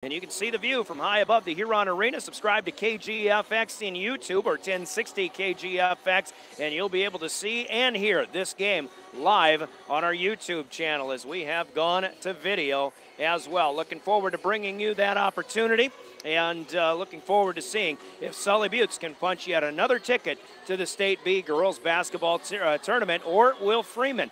And you can see the view from high above the Huron Arena. Subscribe to KGFX in YouTube or 1060 KGFX, and you'll be able to see and hear this game live on our YouTube channel as we have gone to video as well. Looking forward to bringing you that opportunity, and looking forward to seeing if Sully Buttes can punch yet another ticket to the State B girls basketball tournament, or will Freeman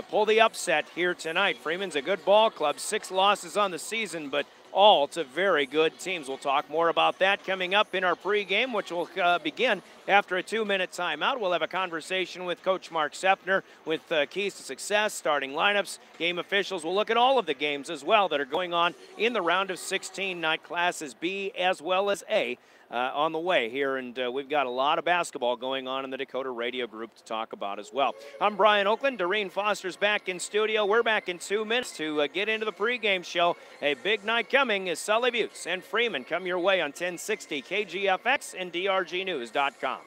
pull the upset here tonight. Freeman's a good ball club, 6 losses on the season, but all to very good teams. We'll talk more about that coming up in our pregame, which will begin after a 2-minute timeout. We'll have a conversation with Coach Mark Seppner with keys to success, starting lineups, game officials. We'll look at all of the games as well that are going on in the round of 16, night classes B as well as A. On the way here, and we've got a lot of basketball going on in the Dakota Radio Group to talk about as well. I'm Brian Oakland. Doreen Foster's back in studio. We're back in 2 minutes to get into the pregame show. A big night coming as Sully Buttes and Freeman come your way on 1060 KGFX and drgnews.com.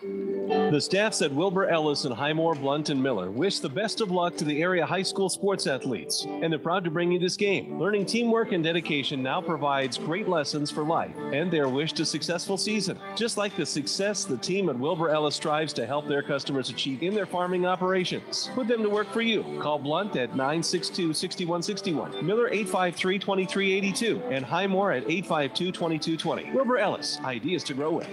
The staffs at Wilbur Ellis and Highmore, Blunt, and Miller wish the best of luck to the area high school sports athletes, and they're proud to bring you this game. Learning teamwork and dedication now provides great lessons for life and their wish to successful season. Just like the success the team at Wilbur Ellis strives to help their customers achieve in their farming operations. Put them to work for you. Call Blunt at 962-6161, Miller 853-2382, and Highmore at 852-2220. Wilbur Ellis, ideas to grow with.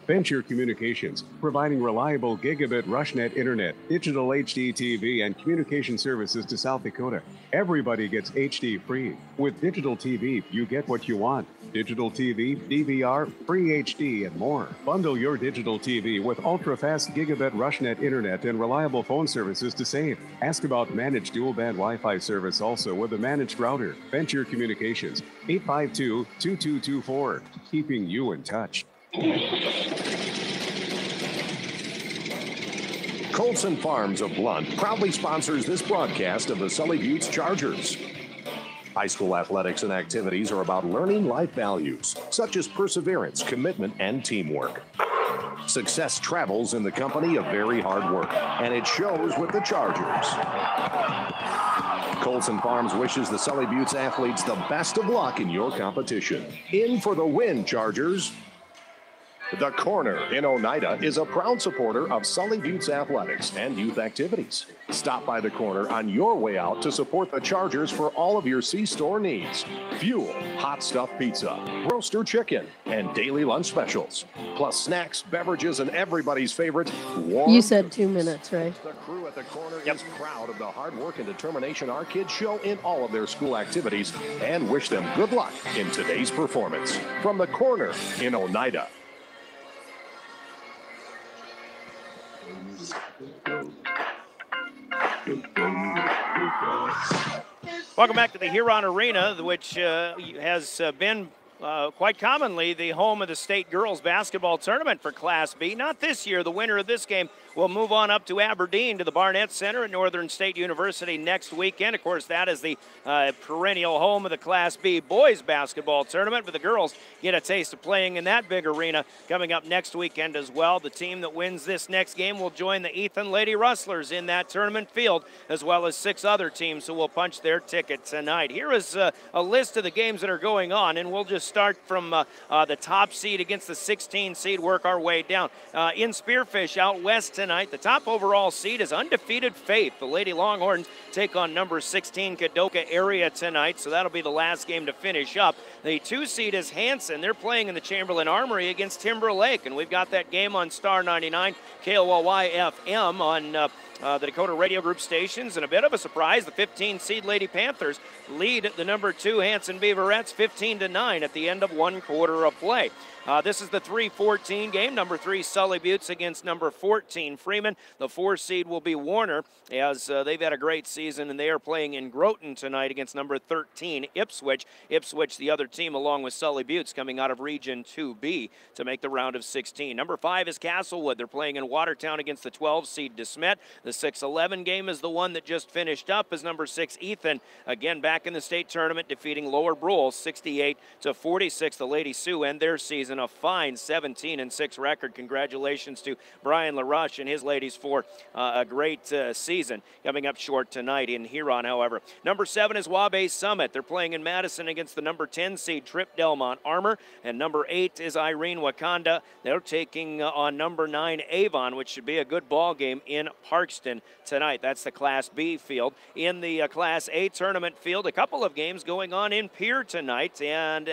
Venture Communications, providing reliable gigabit RushNet internet, digital HD TV, and communication services to South Dakota. Everybody gets HD free. With digital TV, you get what you want. Digital TV, DVR, free HD, and more. Bundle your digital TV with ultra-fast gigabit RushNet internet and reliable phone services to save. Ask about managed dual-band Wi-Fi service also with a managed router. Venture Communications, 852-2224, keeping you in touch. Colson Farms of Blunt proudly sponsors this broadcast of the Sully Buttes Chargers. High school athletics and activities are about learning life values, such as perseverance, commitment, and teamwork. Success travels in the company of very hard work, and it shows with the Chargers. Colson Farms wishes the Sully Buttes athletes the best of luck in your competition. In for the win, Chargers. The Corner in Oneida is a proud supporter of Sully Buttes athletics and youth activities. Stop by the Corner on your way out to support the Chargers for all of your C-store needs. Fuel, hot stuffed pizza, roaster chicken, and daily lunch specials. Plus snacks, beverages, and everybody's favorite warm. You said 2 minutes, right? The crew at the Corner is proud of the hard work and determination our kids show in all of their school activities and wish them good luck in today's performance. From the Corner in Oneida. Welcome back to the Huron Arena, which has been quite commonly the home of the state girls basketball tournament for Class B. Not this year. The winner of this game will move on up to Aberdeen to the Barnett Center at Northern State University next weekend. Of course, that is the perennial home of the Class B boys basketball tournament, but the girls get a taste of playing in that big arena coming up next weekend as well. The team that wins this next game will join the Ethan Lady Rustlers in that tournament field, as well as 6 other teams who will punch their ticket tonight. Here is a list of the games that are going on, and we'll just start from the top seed against the 16 seed, work our way down. In Spearfish out west tonight, the top overall seed is undefeated Faith. The Lady Longhorns take on number 16 Kadoka area tonight, so that'll be the last game to finish up. The 2 seed is Hanson. They're playing in the Chamberlain Armory against Timberlake, and we've got that game on Star 99, KOLY FM on the Dakota Radio Group stations. And a bit of a surprise, the 15 seed Lady Panthers lead the number 2 Hanson Beaverettes 15-9 at the end of 1 quarter of play. This is the 3-14 game. Number 3 Sully Buttes against number 14 Freeman. The 4 seed will be Warner, as they've had a great season, and they are playing in Groton tonight against number 13 Ipswich. Ipswich, the other team, along with Sully Buttes, coming out of Region 2B to make the round of 16. Number 5 is Castlewood. They're playing in Watertown against the 12 seed DeSmet. The The 6-11 game is the one that just finished up as number 6 Ethan, again back in the state tournament, defeating Lower Brule 68-46. The Lady Sioux end their season a fine 17-6 record. Congratulations to Brian LaRush and his ladies for a great season. Coming up short tonight in Huron, however. Number 7 is Wabash Summit. They're playing in Madison against the number 10 seed Trip Delmont Armor, and number 8 is Irene Wakanda. They're taking on number 9 Avon, which should be a good ball game in Parkston tonight. That's the Class B field. In the Class A tournament field, a couple of games going on in Pierre tonight, and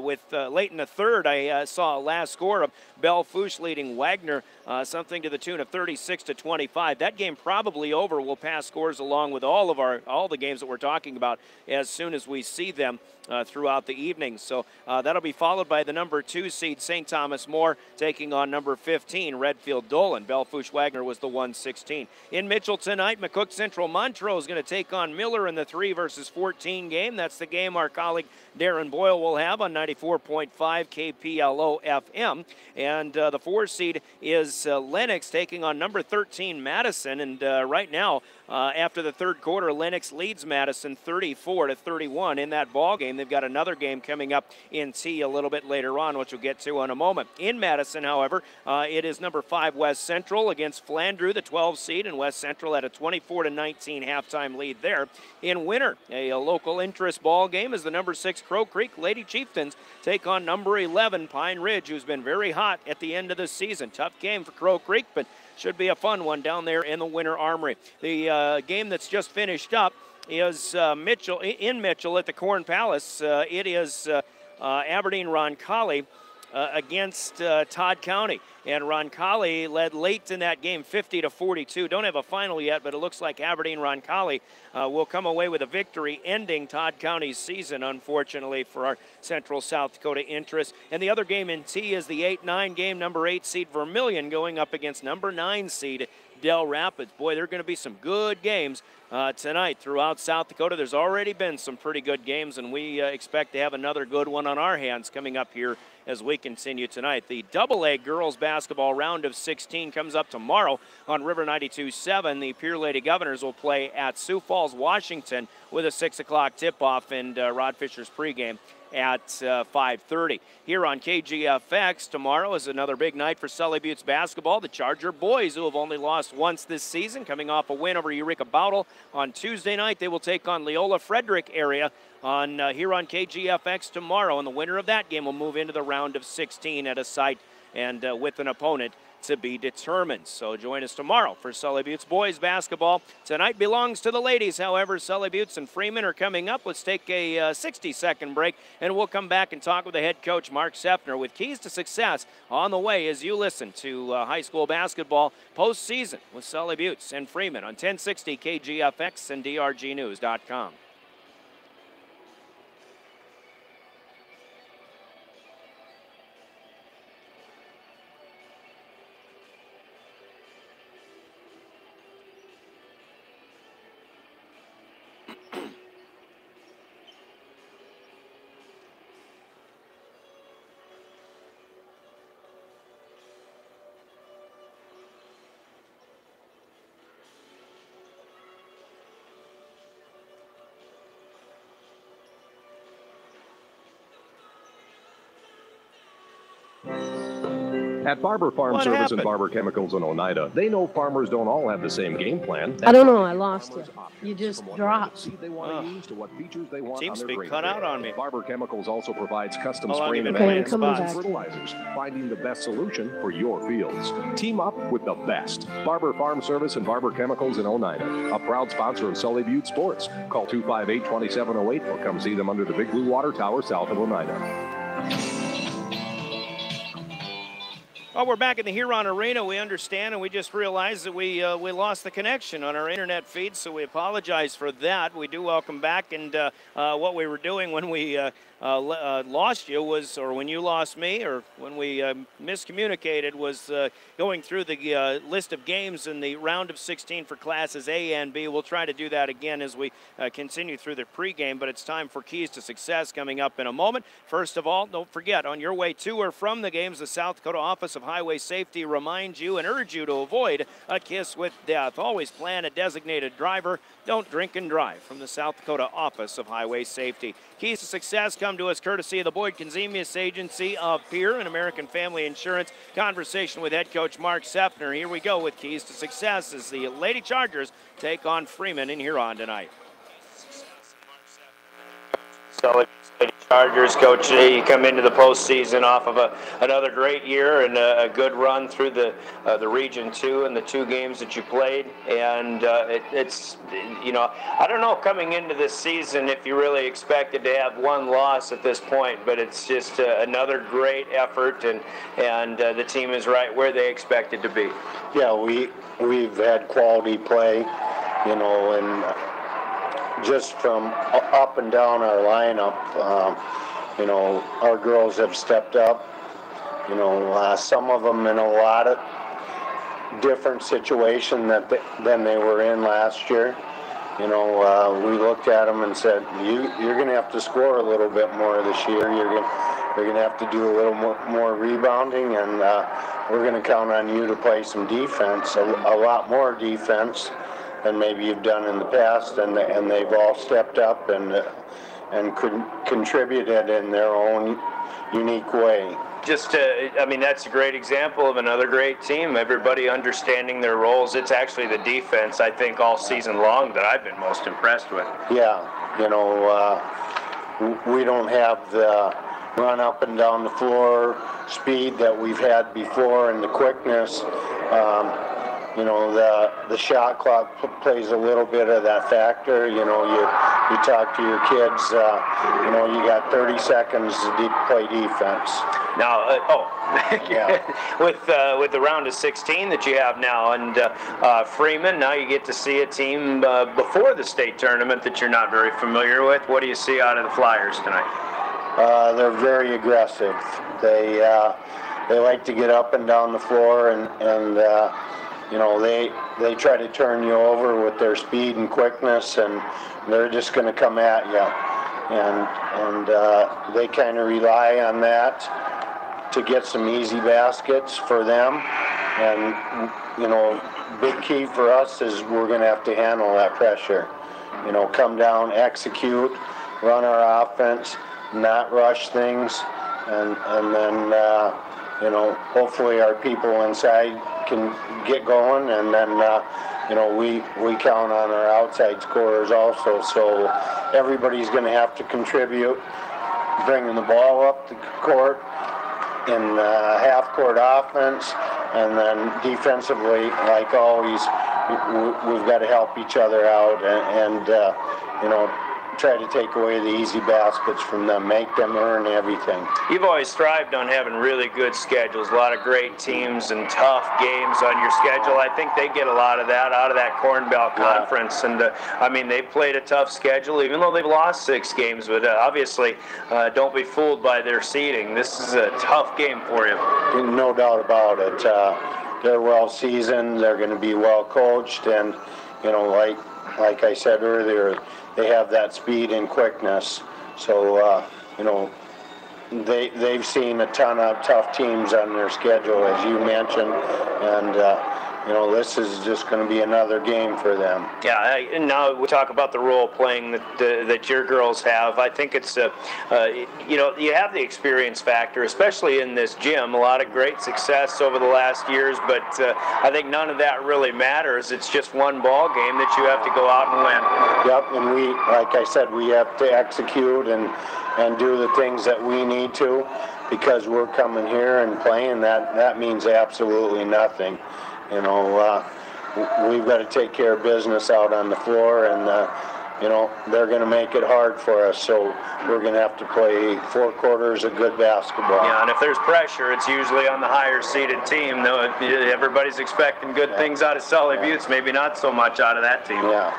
with late in the third, I saw a last score of Belle Fourche leading Wagner, something to the tune of 36-25. That game probably over. We'll pass scores along with all the games that we're talking about as soon as we see them throughout the evening. So that'll be followed by the number 2 seed St. Thomas More taking on number 15 Redfield Dolan. Belle Fourche Wagner was the 1-16. In Mitchell tonight, McCook Central Montrose is going to take on Miller in the 3 versus 14 game. That's the game our colleague Darren Boyle will have on 94.5 KPLO FM. And the 4 seed is Lennox taking on number 13 Madison. And right now, after the third quarter, Lennox leads Madison 34-31 in that ball game. They've got another game coming up in T a little bit later on, which we'll get to in a moment. In Madison, however, it is number 5 West Central against Flandreau, the 12 seed, and West Central had a 24-19 halftime lead there. In Winter, a local interest ball game is the number 6 Crow Creek Lady Chieftains take on number 11 Pine Ridge, who's been very hot at the end of the season. Tough game for Crow Creek, but should be a fun one down there in the Winter Armory. The game that's just finished up is Mitchell at the Corn Palace. It is Aberdeen Roncalli against Todd County. And Roncalli led late in that game 50-42. Don't have a final yet, but it looks like Aberdeen Roncalli will come away with a victory, ending Todd County's season, unfortunately, for our Central South Dakota interest. And the other game in T is the 8-9 game, number 8 seed Vermilion going up against number 9 seed Del Rapids. Boy, there are going to be some good games tonight throughout South Dakota. There's already been some pretty good games, and we expect to have another good one on our hands coming up here as we continue tonight. The AA girls basketball round of 16 comes up tomorrow on River 92.7. The Pierre Lady Governors will play at Sioux Falls, Washington with a 6 o'clock tip-off, and Rod Fisher's pregame at 5:30. Here on KGFX tomorrow is another big night for Sully Buttes basketball. The Charger boys, who have only lost once this season, coming off a win over Eureka Bowdle on Tuesday night. They will take on Leola Frederick area here on KGFX tomorrow, and the winner of that game will move into the round of 16 at a site and with an opponent to be determined. So join us tomorrow for Sully Buttes boys basketball. Tonight belongs to the ladies, however. Sully Buttes and Freeman are coming up. Let's take a 60-second break, and we'll come back and talk with the head coach, Mark Sefner, with keys to success on the way as you listen to high school basketball postseason with Sully Buttes and Freeman on 1060 KGFX and drgnews.com. At Barber Farm Service and Barber Chemicals in Oneida, they know farmers don't all have the same game plan. I don't know. I lost you. You just dropped. Seed they want to use to what features they want Seems on to their be cut out on me. Barber Chemicals also provides custom Hold on, spraying and okay, plant coming spots back. fertilizers, finding the best solution for your fields. Team up with the best. Barber Farm Service and Barber Chemicals in Oneida, a proud sponsor of Sully Butte Sports. Call 258-2708 or come see them under the Big Blue Water Tower south of Oneida. Well, we're back in the Huron Arena. We understand, and we just realized that we lost the connection on our internet feed, so we apologize for that. We do welcome back, and what we were doing when we lost you was, or when you lost me, or when we miscommunicated, was going through the list of games in the round of 16 for classes A and B. We'll try to do that again as we continue through the pregame, but it's time for Keys to Success coming up in a moment. First of all, don't forget, on your way to or from the games, the South Dakota Office of Highway Safety reminds you and urge you to avoid a kiss with death. Always plan a designated driver. Don't drink and drive. From the South Dakota Office of Highway Safety. Keys to success come to us courtesy of the Boyd Konzemius Agency of Peer and American Family Insurance. Conversation with head coach Mark Seffner. Here we go with Keys to Success as the Lady Chargers take on Freeman in Huron tonight. Sully, Lady Chargers, Coach, you come into the postseason off of another great year and a good run through the Region 2 and the 2 games that you played. And it's, you know, I don't know coming into this season if you really expected to have one loss at this point, but it's just another great effort, and the team is right where they expected to be. Yeah, we've had quality play, you know, and just from up and down our lineup, you know, our girls have stepped up. You know, some of them in a lot of different situation than they were in last year. You know, we looked at them and said, you're going to have to score a little bit more this year. You're going to have to do a little more rebounding, and we're going to count on you to play some defense, a lot more defense than maybe you've done in the past, and they've all stepped up and contributed in their own unique way. Just, I mean, that's a great example of another great team. Everybody understanding their roles. It's actually the defense, I think, all season long that I've been most impressed with. Yeah, you know, we don't have the run up and down the floor speed that we've had before, and the quickness. You know, the shot clock plays a little bit of that factor. You know, you talk to your kids, you know, you got 30 seconds to play defense. Now, yeah. with the round of 16 that you have now, and Freeman, now you get to see a team before the state tournament that you're not very familiar with. What do you see out of the Flyers tonight? They're very aggressive. They like to get up and down the floor, and you know, they try to turn you over with their speed and quickness, and they're just going to come at you. And they kind of rely on that to get some easy baskets for them. And, you know, big key for us is we're going to have to handle that pressure. You know, come down, execute, run our offense, not rush things, and then, you know, hopefully our people inside can get going, and then you know, we count on our outside scorers also. So everybody's going to have to contribute, bringing the ball up the court in half-court offense, and then defensively, like always, we've got to help each other out and you know, try to take away the easy baskets from them, make them earn everything. You've always thrived on having really good schedules, a lot of great teams and tough games on your schedule. I think they get a lot of that out of that Corn Belt Conference. And I mean, they've played a tough schedule, even though they've lost 6 games. But obviously, don't be fooled by their seeding. This is a tough game for you. No doubt about it. They're well seasoned. They're going to be well coached, and you know, like I said earlier, they have that speed and quickness. So, you know, they've seen a ton of tough teams on their schedule, as you mentioned, and, you know, this is just going to be another game for them. Yeah, and now we talk about the role playing that your girls have. I think it's, you know, you have the experience factor, especially in this gym. A lot of great success over the last years, but I think none of that really matters. It's just one ball game that you have to go out and win. Yep, and we, like I said, we have to execute and do the things that we need to, because we're coming here and playing. That means absolutely nothing. You know, we've got to take care of business out on the floor, and, you know, they're going to make it hard for us, so we're going to have to play 4 quarters of good basketball. Yeah, and if there's pressure, it's usually on the higher-seeded team. Though everybody's expecting good things out of Sully Buttes, maybe not so much out of that team. Yeah,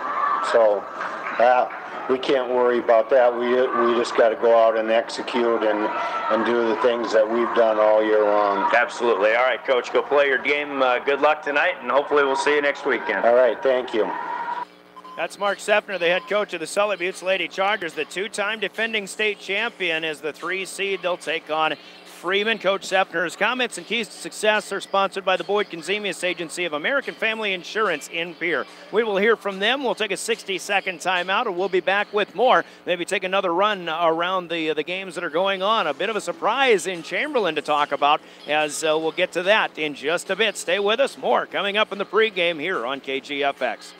so we can't worry about that. We just got to go out and execute and do the things that we've done all year long. Absolutely. All right, Coach, go play your game. Good luck tonight, and hopefully we'll see you next weekend. All right, thank you. That's Mark Seffner, the head coach of the Sully Buttes Lady Chargers, the 2-time defending state champion. As the 3 seed, they'll take on Freeman. Coach Sefner's comments and keys to success are sponsored by the Boyd Conzemius Agency of American Family Insurance in Pierre. We will hear from them. We'll take a 60-second timeout, and we'll be back with more. Maybe take another run around the games that are going on. A bit of a surprise in Chamberlain to talk about, as we'll get to that in just a bit. Stay with us. More coming up in the pregame here on KGFX.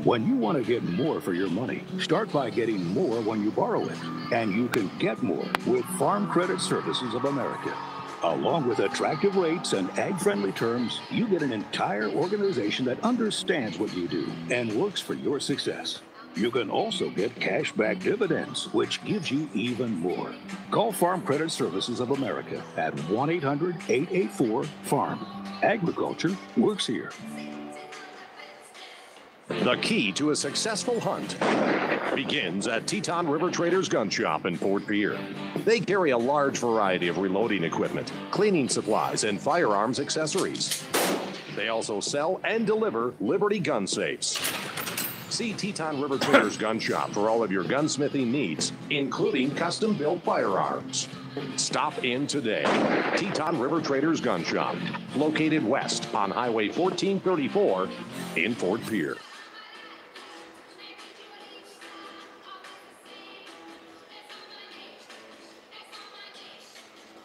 When you want to get more for your money, start by getting more when you borrow it. And you can get more with Farm Credit Services of America. Along with attractive rates and ag-friendly terms, you get an entire organization that understands what you do and works for your success. You can also get cashback dividends, which gives you even more. Call Farm Credit Services of America at 1-800-884-FARM. Agriculture works here. The key to a successful hunt begins at Teton River Traders Gun Shop in Fort Pierre. They carry a large variety of reloading equipment, cleaning supplies, and firearms accessories. They also sell and deliver Liberty gun safes. See Teton River Traders Gun Shop for all of your gunsmithing needs, including custom-built firearms. Stop in today. Teton River Traders Gun Shop, located west on Highway 1434 in Fort Pierre.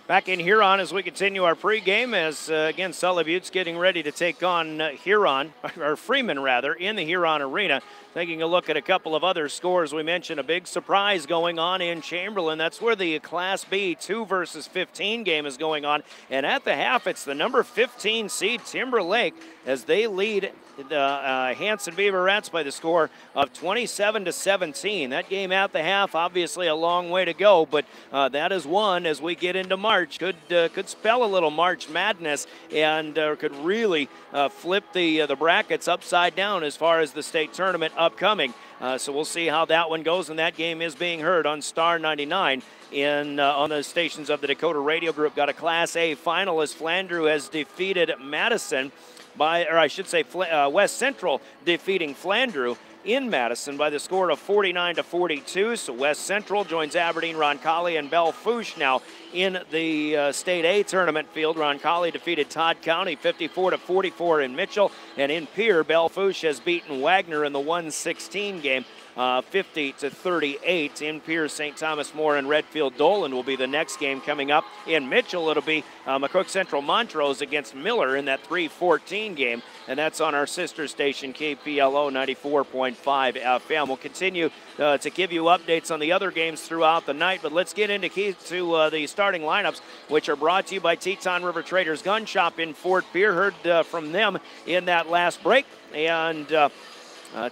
Back in Huron as we continue our pregame, as again Sully Butte's getting ready to take on Huron, or Freeman rather, in the Huron Arena. Taking a look at a couple of other scores, we mentioned a big surprise going on in Chamberlain. That's where the Class B 2 versus 15 game is going on. And at the half, it's the number 15 seed Timberlake as they lead the Hanson Beaverettes by the score of 27-17. That game at the half, obviously a long way to go, but that is one as we get into March. Could spell a little March madness and could really flip the brackets upside down as far as the state tournament upcoming. So we'll see how that one goes, and that game is being heard on Star 99 on the stations of the Dakota Radio Group. Got a Class A final as Flandreau has defeated Madison West Central defeating Flandreau in Madison by the score of 49-42. So West Central joins Aberdeen, Roncalli, and Belle-Fourche now in the State A tournament field. Roncalli defeated Todd County 54-44 in Mitchell, and in Pierre, Belle-Fourche has beaten Wagner in the 1-16 game. 50-38 in Pierce. St. Thomas More and Redfield Dolan will be the next game coming up. In Mitchell, it'll be McCook Central Montrose against Miller in that 3-14 game, and that's on our sister station KPLO 94.5 FM. We'll continue to give you updates on the other games throughout the night, but let's get into the starting lineups, which are brought to you by Teton River Traders Gun Shop in Fort Pierre. Heard from them in that last break, and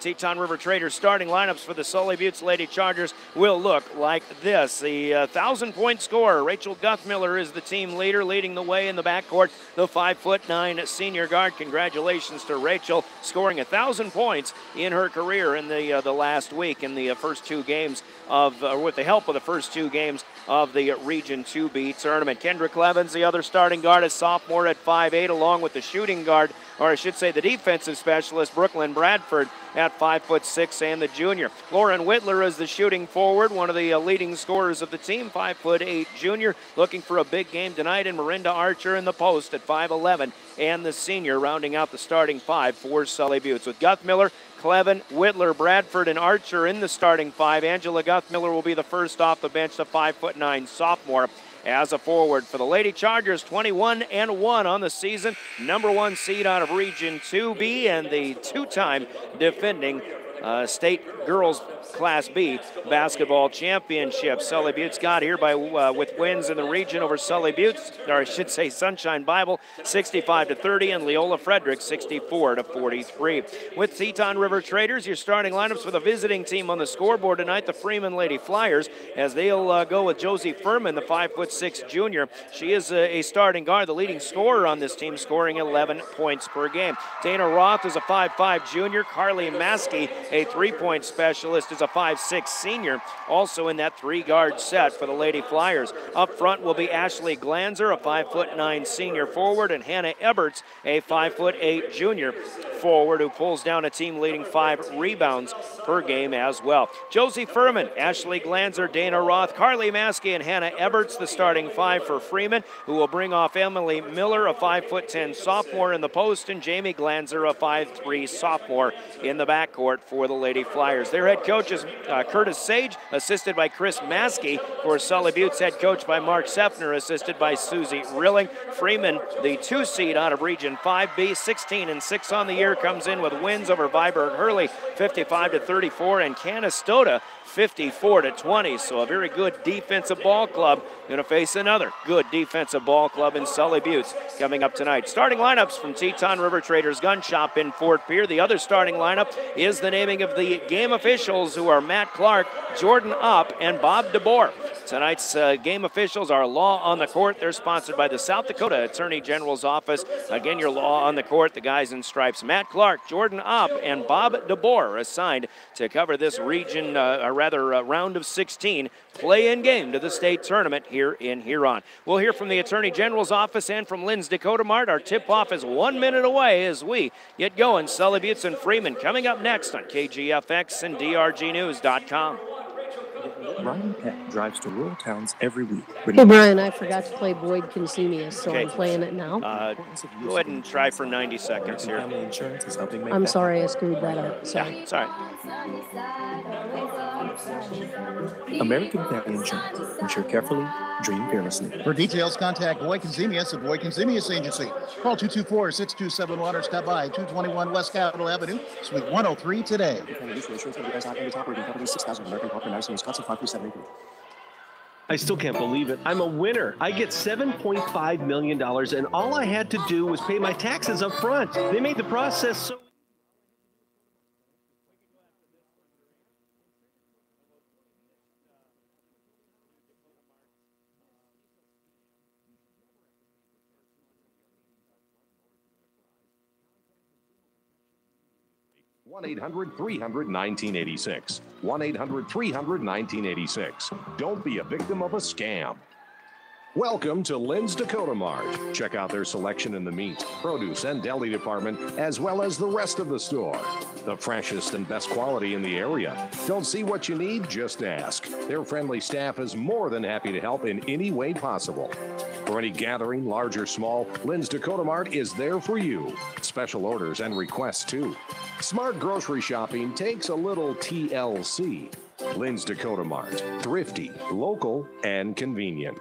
Teton River Traders starting lineups for the Sully Buttes Lady Chargers will look like this. The 1,000-point scorer, Rachel Guthmiller, is the team leader, leading the way in the backcourt. The 5'9" senior guard. Congratulations to Rachel, scoring 1,000 points in her career in the last week in the first two games with the help of the first two games of the Region 2B tournament. Kendra Clevens, the other starting guard, is sophomore at 5'8", along with the shooting guard, or I should say the defensive specialist, Brooklyn Bradford, at 5'6", and the junior. Lauren Whitler is the shooting forward, one of the leading scorers of the team, 5'8" junior, looking for a big game tonight. And Miranda Archer in the post at 5'11", and the senior rounding out the starting five for Sully Buttes. With Guthmiller, Cleven, Whitler, Bradford, and Archer in the starting five. Angela Guthmiller will be the first off the bench, the 5'9" sophomore. As a forward for the Lady Chargers, 21-1 on the season, number one seed out of Region 2B, and the two-time defending state girls Class B basketball championship. Sully Buttes got here with wins in the region over Sully Buttes, or I should say Sunshine Bible, 65-30, and Leola Frederick, 64-43. With Teton River Traders, your starting lineups for the visiting team on the scoreboard tonight, the Freeman Lady Flyers, as they'll go with Josie Furman, the 5'6" junior. She is a starting guard, the leading scorer on this team, scoring 11 points per game. Dana Roth is a 5'5" junior. Carly Maskey, a three-point specialist, is a 5'6" senior, also in that three-guard set for the Lady Flyers. Up front will be Ashley Glanzer, a 5'9" senior forward, and Hannah Eberts, a 5'8" junior forward who pulls down a team leading 5 rebounds per game as well. Josie Furman, Ashley Glanzer, Dana Roth, Carly Maskey, and Hannah Eberts, the starting 5 for Freeman, who will bring off Emily Miller, a 5'10" sophomore in the post, and Jamie Glanzer, a 5'3" sophomore in the backcourt for the Lady Flyers. Their head coach is Curtis Sage, assisted by Chris Maskey. For Sully Buttes, head coach by Mark Sefner, assisted by Susie Rilling. Freeman, the 2 seed out of Region 5B, 16-6 on the year, comes in with wins over Viborg Hurley, 55-34, and Canastota, 54-20. So a very good defensive ball club going to face another good defensive ball club in Sully Buttes coming up tonight. Starting lineups from Teton River Traders Gun Shop in Fort Pierre. The other starting lineup is the naming of the game officials, who are Matt Clark, Jordan Upp, and Bob DeBoer. Tonight's game officials are Law on the Court. They're sponsored by the South Dakota Attorney General's Office. Again, your Law on the Court, the guys in stripes. Matt Clark, Jordan Upp, and Bob DeBoer are assigned to cover this region, round of 16 play-in game to the state tournament here in Huron. We'll hear from the Attorney General's Office and from Lynn's Dakota Mart. Our tip-off is 1 minute away as we get going. Sully Buttes and Freeman coming up next on KGFX and DRGnews.com. Ryan Peck drives to rural towns every week. Hey, Brian, I forgot to play Boyd Consemius, so Okay. I'm playing it now. Go ahead and try for 90 seconds here. Family insurance is helping make I'm that sorry I screwed that up. Sorry. Yeah, it's all right. American Family Insurance. Insure carefully, dream fearlessly. For details, contact Boyd Consemius at Boyd Consemius Agency. Call 224-6271 or stop by 221 West Capitol Avenue, Suite 103 today. I still can't believe it. I'm a winner. I get $7.5 million, and all I had to do was pay my taxes up front. They made the process so... 1-800-300-1986. 1-800-300-1986. Don't be a victim of a scam. Welcome to Lynn's Dakota Mart. Check out their selection in the meat, produce, and deli department, as well as the rest of the store. The freshest and best quality in the area. Don't see what you need? Just ask. Their friendly staff is more than happy to help in any way possible. For any gathering, large or small, Lynn's Dakota Mart is there for you. Special orders and requests, too. Smart grocery shopping takes a little TLC. Lynn's Dakota Mart. Thrifty, local, and convenient.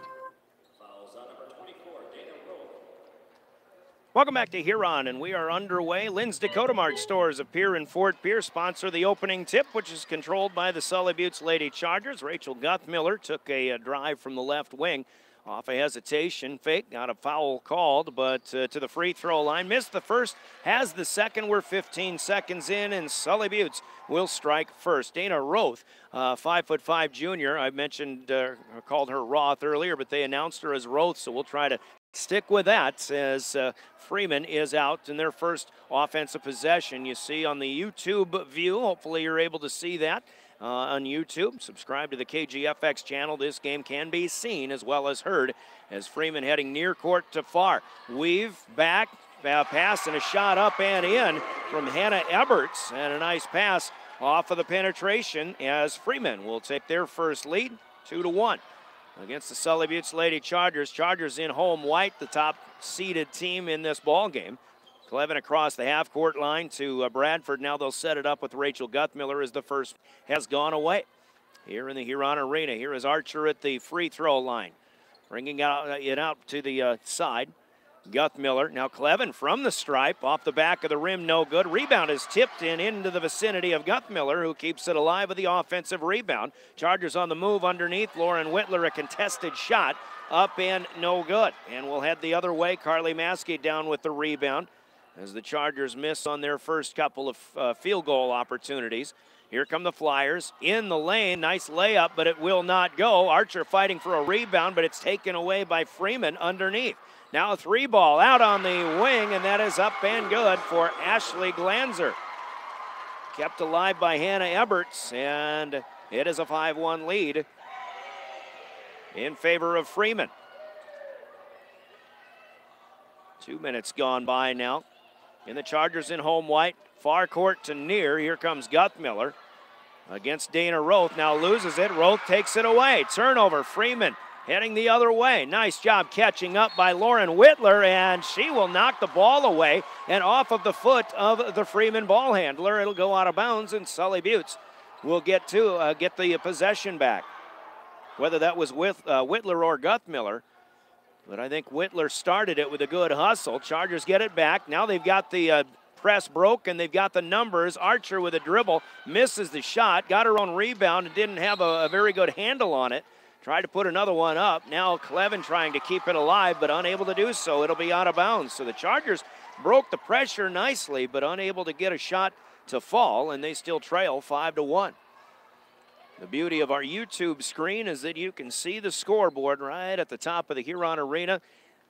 Welcome back to Huron, and we are underway. Lynn's Dakota Mart stores appear in Fort Pierce, sponsor the opening tip, which is controlled by the Sully Buttes Lady Chargers. Rachel Guthmiller took a drive from the left wing. Off a hesitation, fake, got a foul called, but to the free throw line. Missed the first, has the second. We're 15 seconds in, and Sully Buttes will strike first. Dana Roth, 5'5" junior. I mentioned, called her Roth earlier, but they announced her as Roth, so we'll try to stick with that as Freeman is out in their first offensive possession. You see on the YouTube view, hopefully you're able to see that. On YouTube. Subscribe to the KGFX channel. This game can be seen as well as heard as Freeman heading near court to far. Weave back, pass and a shot up and in from Hannah Eberts, and a nice pass off of the penetration as Freeman will take their first lead, 2-1 against the Sully Buttes Lady Chargers. Chargers in home white, the top seeded team in this ball game. Clevin across the half-court line to Bradford. Now they'll set it up with Rachel Guthmiller as the first has gone away. Here in the Huron Arena, here is Archer at the free throw line. Bringing it out to the side. Guthmiller, now Clevin from the stripe, off the back of the rim, no good. Rebound is tipped into the vicinity of Guthmiller, who keeps it alive with the offensive rebound. Chargers on the move underneath. Lauren Whitler, a contested shot, up and no good. And we'll head the other way. Carly Maskey down with the rebound, as the Chargers miss on their first couple of field goal opportunities. Here come the Flyers in the lane. Nice layup, but it will not go. Archer fighting for a rebound, but it's taken away by Freeman underneath. Now a 3-ball out on the wing, and that is up and good for Ashley Glanzer. Kept alive by Hannah Eberts, and it is a 5-1 lead in favor of Freeman. 2 minutes gone by now. in the Chargers in home white. Far court to near. Here comes Guthmiller against Dana Roth. Now loses it. Roth takes it away. Turnover. Freeman heading the other way. Nice job catching up by Lauren Whitler, and she will knock the ball away and off of the foot of the Freeman ball handler. It'll go out of bounds, and Sully Buttes will get the possession back. Whether that was with Whitler or Guthmiller, but I think Whitler started it with a good hustle. Chargers get it back. Now they've got the press broken. They've got the numbers. Archer with a dribble misses the shot, got her own rebound, and didn't have a very good handle on it. Tried to put another one up. Now Clevin trying to keep it alive, but unable to do so. It'll be out of bounds. So the Chargers broke the pressure nicely, but unable to get a shot to fall, and they still trail 5-1. The beauty of our YouTube screen is that you can see the scoreboard right at the top of the Huron Arena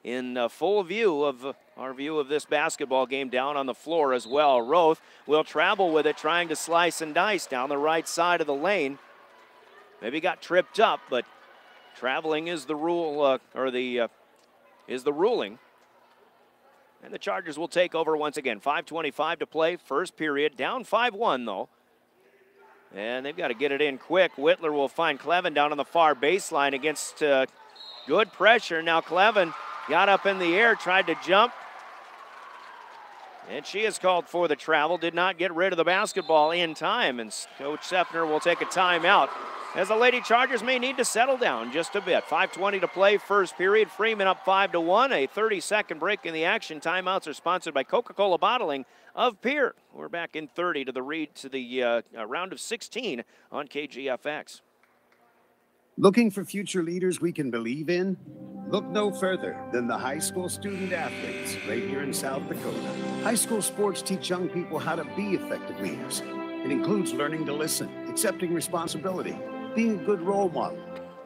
in full view of our view of this basketball game down on the floor as well. Roth will travel with it, trying to slice and dice down the right side of the lane. Maybe got tripped up, but traveling is the rule, is the ruling. And the Chargers will take over once again. 5:25 to play, first period. Down 5-1 though. And they've got to get it in quick. Whitler will find Clevin down on the far baseline against good pressure. Now Clevin got up in the air, tried to jump. And she is called for the travel. Did not get rid of the basketball in time. And Coach Sefner will take a timeout, as the Lady Chargers may need to settle down just a bit. 5:20 to play, first period. Freeman up 5-1. A 30-second break in the action. Timeouts are sponsored by Coca-Cola Bottling of Pierre. We're back in 30 to the round of 16 on KGFX. Looking for future leaders we can believe in? Look no further than the high school student athletes right here in South Dakota. High school sports teach young people how to be effective leaders. It includes learning to listen, accepting responsibility, being a good role model,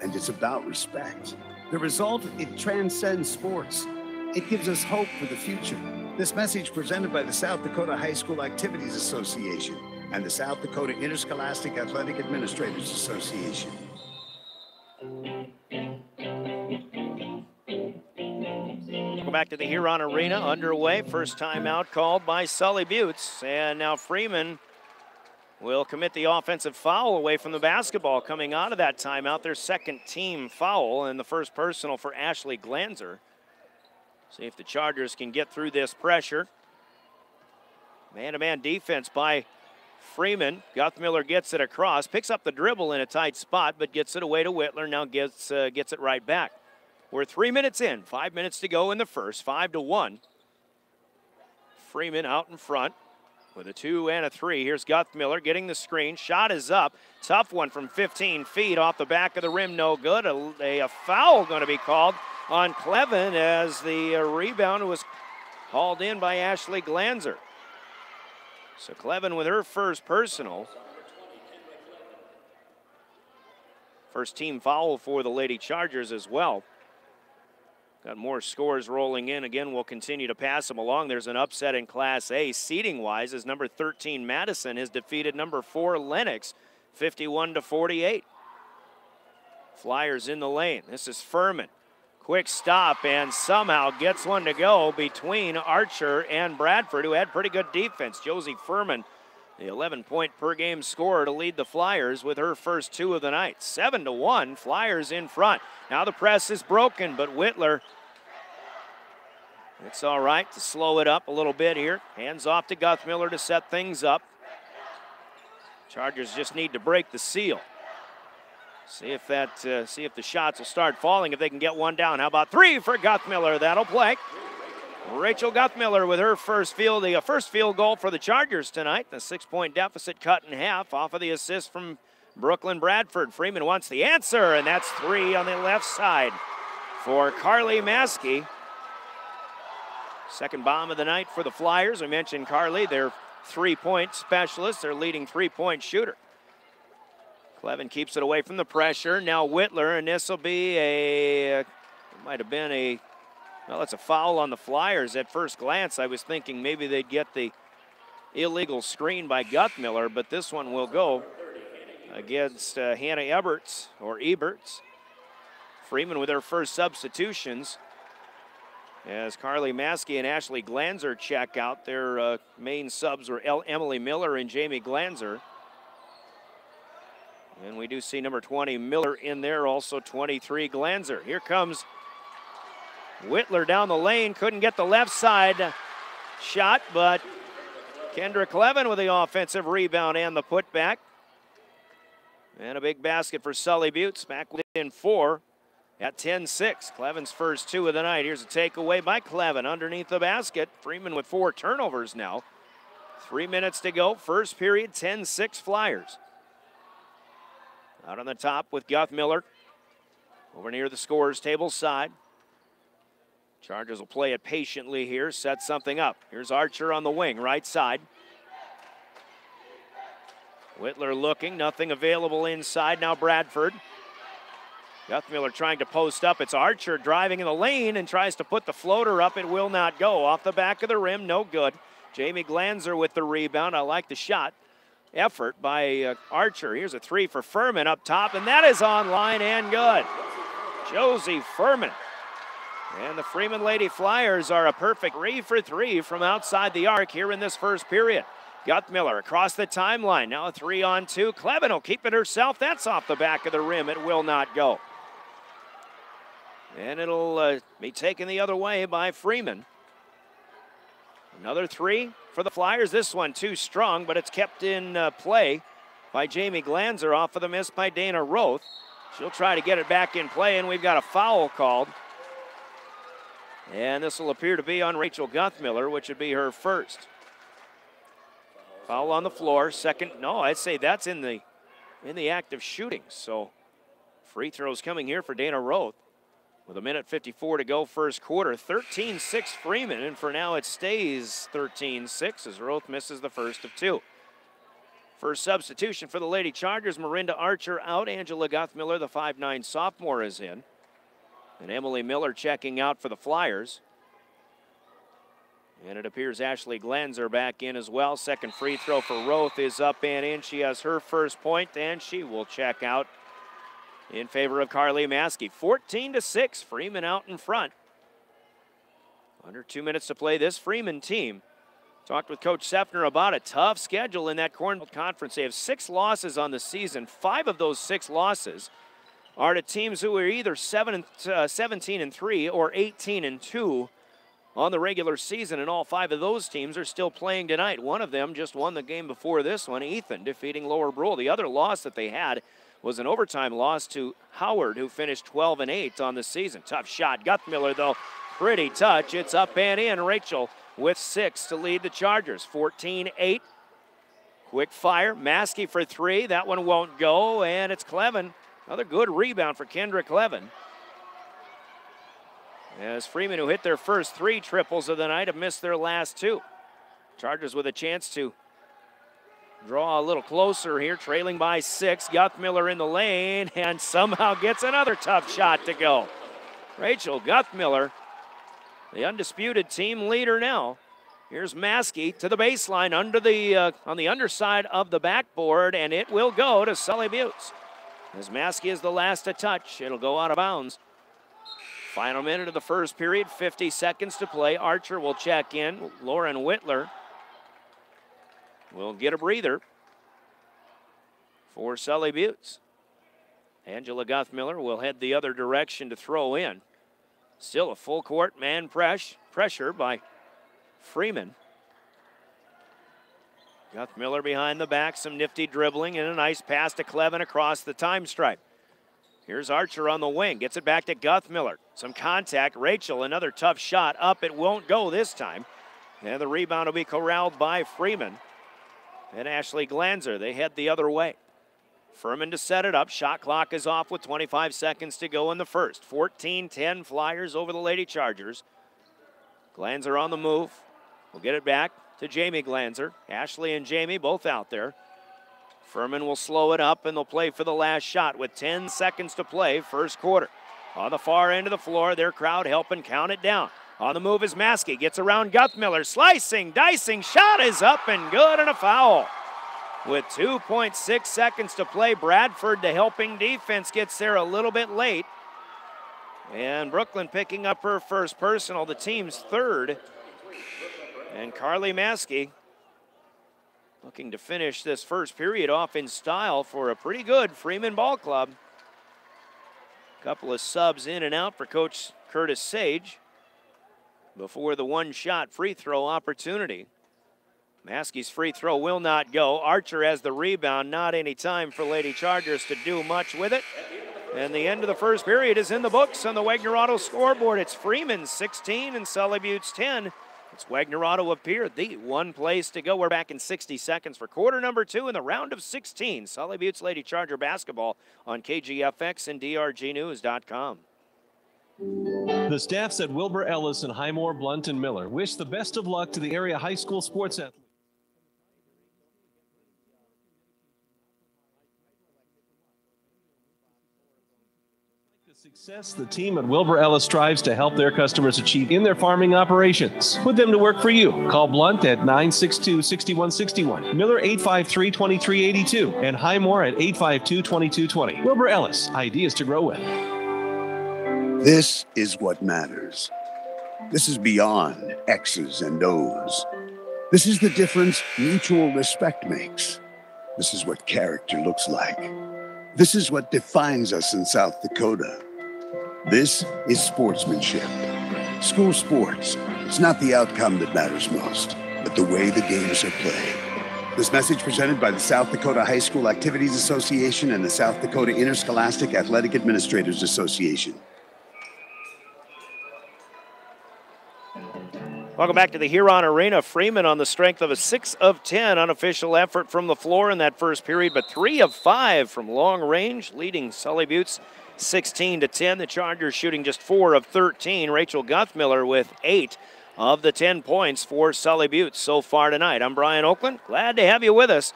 and it's about respect. The result, it transcends sports. It gives us hope for the future. This message presented by the South Dakota High School Activities Association and the South Dakota Interscholastic Athletic Administrators Association. Welcome back to the Huron Arena, underway. First timeout called by Sully Buttes. And now Freeman will commit the offensive foul away from the basketball coming out of that timeout. Their second team foul and the first personal for Ashley Glanzer. See if the Chargers can get through this pressure. Man-to-man defense by Freeman. Guthmiller gets it across, picks up the dribble in a tight spot, but gets it away to Whitler. Now gets it right back. We're 3 minutes in, 5 minutes to go in the first, 5-1. Freeman out in front with a 2 and a 3. Here's Guthmiller getting the screen. Shot is up. Tough one from 15 feet off the back of the rim. No good. A foul going to be called on Clevin as the rebound was hauled in by Ashley Glanzer. So Clevin with her first personal. First team foul for the Lady Chargers as well. Got more scores rolling in. Again, we'll continue to pass them along. There's an upset in Class A, seeding-wise, as number 13 Madison has defeated number 4 Lennox, 51-48. Flyers in the lane. This is Furman. Quick stop, and somehow gets one to go between Archer and Bradford, who had pretty good defense. Josie Furman, the 11-point per game scorer to lead the Flyers with her first 2 of the night. 7-1, Flyers in front. Now the press is broken, but Whitler, it's all right to slow it up a little bit here. Hands off to Guthmiller to set things up. Chargers just need to break the seal. See if the shots will start falling, if they can get one down. How about 3 for Guthmiller? That'll play. Rachel Guthmiller with her first field goal for the Chargers tonight. The 6-point deficit cut in half off of the assist from Brooklyn Bradford. Freeman wants the answer, and that's 3 on the left side for Carly Maskey. Second bomb of the night for the Flyers. I mentioned Carly, their 3-point specialist, their leading 3-point shooter. Clevin keeps it away from the pressure. Now Whitler, and this will be well, it's a foul on the Flyers. At first glance, I was thinking maybe they'd get the illegal screen by Guthmiller, but this one will go against Hannah Eberts. Freeman with her first substitutions. As Carly Maskey and Ashley Glanzer check out, their main subs were Emily Miller and Jamie Glanzer. And we do see number 20 Miller in there, also 23 Glanzer. Here comes Whitler down the lane, couldn't get the left side shot, but Kendra Clevin with the offensive rebound and the putback. And a big basket for Sully Buttes, back within 4 at 10-6. Clevin's first 2 of the night. Here's a takeaway by Clevin underneath the basket. Freeman with 4 turnovers now. 3 minutes to go, first period, 10-6 Flyers. Out on the top with Guth Miller. Over near the scorer's table side. Chargers will play it patiently here, set something up. Here's Archer on the wing, right side. Whitler looking, nothing available inside. Now Bradford. Guthmiller trying to post up. It's Archer driving in the lane and tries to put the floater up. It will not go. Off the back of the rim, no good. Jamie Glanzer with the rebound. I like the shot. Effort by Archer. Here's a 3 for Furman up top, and that is on line and good. Josie Furman. And the Freeman Lady Flyers are a perfect 3 for 3 from outside the arc here in this first period. Guthmiller across the timeline. Now a 3-on-2. Clevin will keep it herself. That's off the back of the rim. It will not go. And it'll be taken the other way by Freeman. Another 3 for the Flyers. This one too strong, but it's kept in play by Jamie Glanzer off of the miss by Dana Roth. She'll try to get it back in play, and we've got a foul called. And this will appear to be on Rachel Guthmiller, which would be her first. Foul on the floor. Second, no, I'd say that's in the act of shooting. So free throws coming here for Dana Roth. With 1:54 to go first quarter. 13-6 Freeman, and for now it stays 13-6 as Roth misses the first of 2. First substitution for the Lady Chargers, Marinda Archer out. Angela Guthmiller, the 5'9" sophomore, is in. And Emily Miller checking out for the Flyers. And it appears Ashley Glanzer back in as well. Second free throw for Roth is up and in. She has her first point, and she will check out in favor of Carly Maskey. 14-6, Freeman out in front. Under 2 minutes to play this Freeman team. Talked with Coach Sefner about a tough schedule in that Corn Belt Conference. They have 6 losses on the season. 5 of those 6 losses are to teams who are either 17-3 or 18-2 on the regular season, and all 5 of those teams are still playing tonight. One of them just won the game before this one, Ethan, defeating Lower Brule. The other loss that they had was an overtime loss to Howard, who finished 12-8 on the season. Tough shot. Guthmiller, though, pretty touch. It's up and in. Rachel with 6 to lead the Chargers. 14-8. Quick fire. Maskey for 3. That one won't go, and it's Clevin. Another good rebound for Kendra Clevin. As Freeman, who hit their first 3 triples of the night, have missed their last 2. Chargers with a chance to draw a little closer here, trailing by 6. Guthmiller in the lane and somehow gets another tough shot to go. Rachel Guthmiller, the undisputed team leader now. Here's Maskey to the baseline under the on the underside of the backboard, and it will go to Sully Buttes. As Maskey is the last to touch, it'll go out of bounds. Final minute of the first period, 50 seconds to play. Archer will check in. Lauren Whitler will get a breather for Sully Buttes. Angela Guthmiller will head the other direction to throw in. Still a full court man pressure by Freeman. Guthmiller behind the back, some nifty dribbling, and a nice pass to Clevin across the time stripe. Here's Archer on the wing, gets it back to Guthmiller. Some contact, Rachel, another tough shot up. It won't go this time. And the rebound will be corralled by Freeman. And Ashley Glanzer, they head the other way. Furman to set it up. Shot clock is off with 25 seconds to go in the first. 14-10 Flyers over the Lady Chargers. Glanzer on the move. We'll get it back to Jamie Glanzer. Ashley and Jamie both out there. Furman will slow it up, and they'll play for the last shot with 10 seconds to play, first quarter. On the far end of the floor, their crowd helping count it down. On the move is Maskey, gets around Guthmiller, slicing, dicing, shot is up and good, and a foul. With 2.6 seconds to play, Bradford, the helping defense, gets there a little bit late. And Brooklyn picking up her first personal, the team's third. And Carly Maskey looking to finish this first period off in style for a pretty good Freeman ball club. Couple of subs in and out for Coach Curtis Sage before the one-shot free throw opportunity. Maskey's free throw will not go. Archer has the rebound. Not any time for Lady Chargers to do much with it. And the end of the first period is in the books on the Wagner Auto scoreboard. It's Freeman 16 and Sully Buttes 10. It's Wagner Auto up here, the one place to go. We're back in 60 seconds for quarter number 2 in the round of 16. Sully Buttes Lady Charger basketball on KGFX and DRGnews.com. The staffs at Wilbur Ellis and Highmore, Blunt, and Miller wish the best of luck to the area high school sports athletes. Success the team at Wilbur Ellis strives to help their customers achieve in their farming operations. Put them to work for you. Call Blunt at 962-6161, Miller 853-2382, and Highmore at 852-2220. Wilbur Ellis, ideas to grow with. This is what matters. This is beyond X's and O's. This is the difference mutual respect makes. This is what character looks like. This is what defines us in South Dakota. This is sportsmanship. School sports, it's not the outcome that matters most, but the way the games are played. This message presented by the South Dakota High School Activities Association and the South Dakota Interscholastic Athletic Administrators Association. Welcome back to the Huron Arena. Freeman on the strength of a 6 of 10 unofficial effort from the floor in that first period, but 3 of 5 from long range, leading Sully Buttes 16-10. The Chargers shooting just 4 of 13. Rachel Guthmiller with 8 of the 10 points for Sully Buttes so far tonight. I'm Brian Oakland. Glad to have you with us.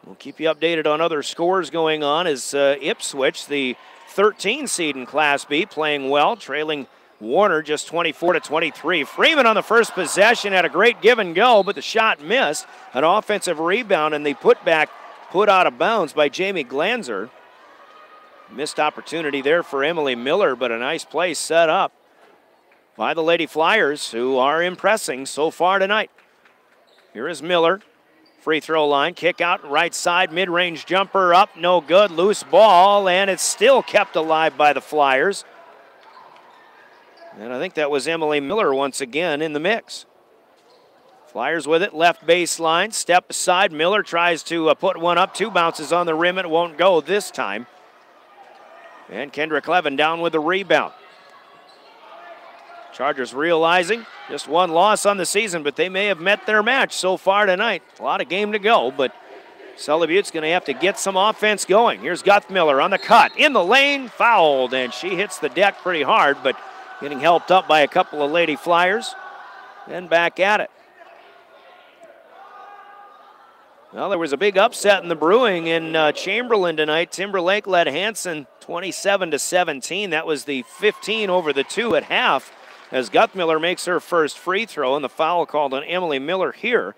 We'll keep you updated on other scores going on as Ipswich, the 13 seed in Class B, playing well, trailing Warner just 24-23. Freeman on the first possession had a great give and go, but the shot missed. An offensive rebound, and the putback put out of bounds by Jamie Glanzer. Missed opportunity there for Emily Miller, but a nice play set up by the Lady Flyers, who are impressing so far tonight. Here is Miller. Free throw line, kick out right side, mid-range jumper up, no good, loose ball, and it's still kept alive by the Flyers. And I think that was Emily Miller once again in the mix. Flyers with it, left baseline, step aside. Miller tries to put one up, 2 bounces on the rim. It won't go this time. And Kendra Clevin down with the rebound. Chargers realizing just 1 loss on the season, but they may have met their match so far tonight. A lot of game to go, but Sully Butte's going to have to get some offense going. Here's Guthmiller on the cut, in the lane, fouled, and she hits the deck pretty hard, but getting helped up by a couple of Lady Flyers. And back at it. Well, there was a big upset in the brewing in Chamberlain tonight. Timberlake led Hanson 27-17. That was the 15 over the 2 at half as Guthmiller makes her first free throw, and the foul called on Emily Miller here.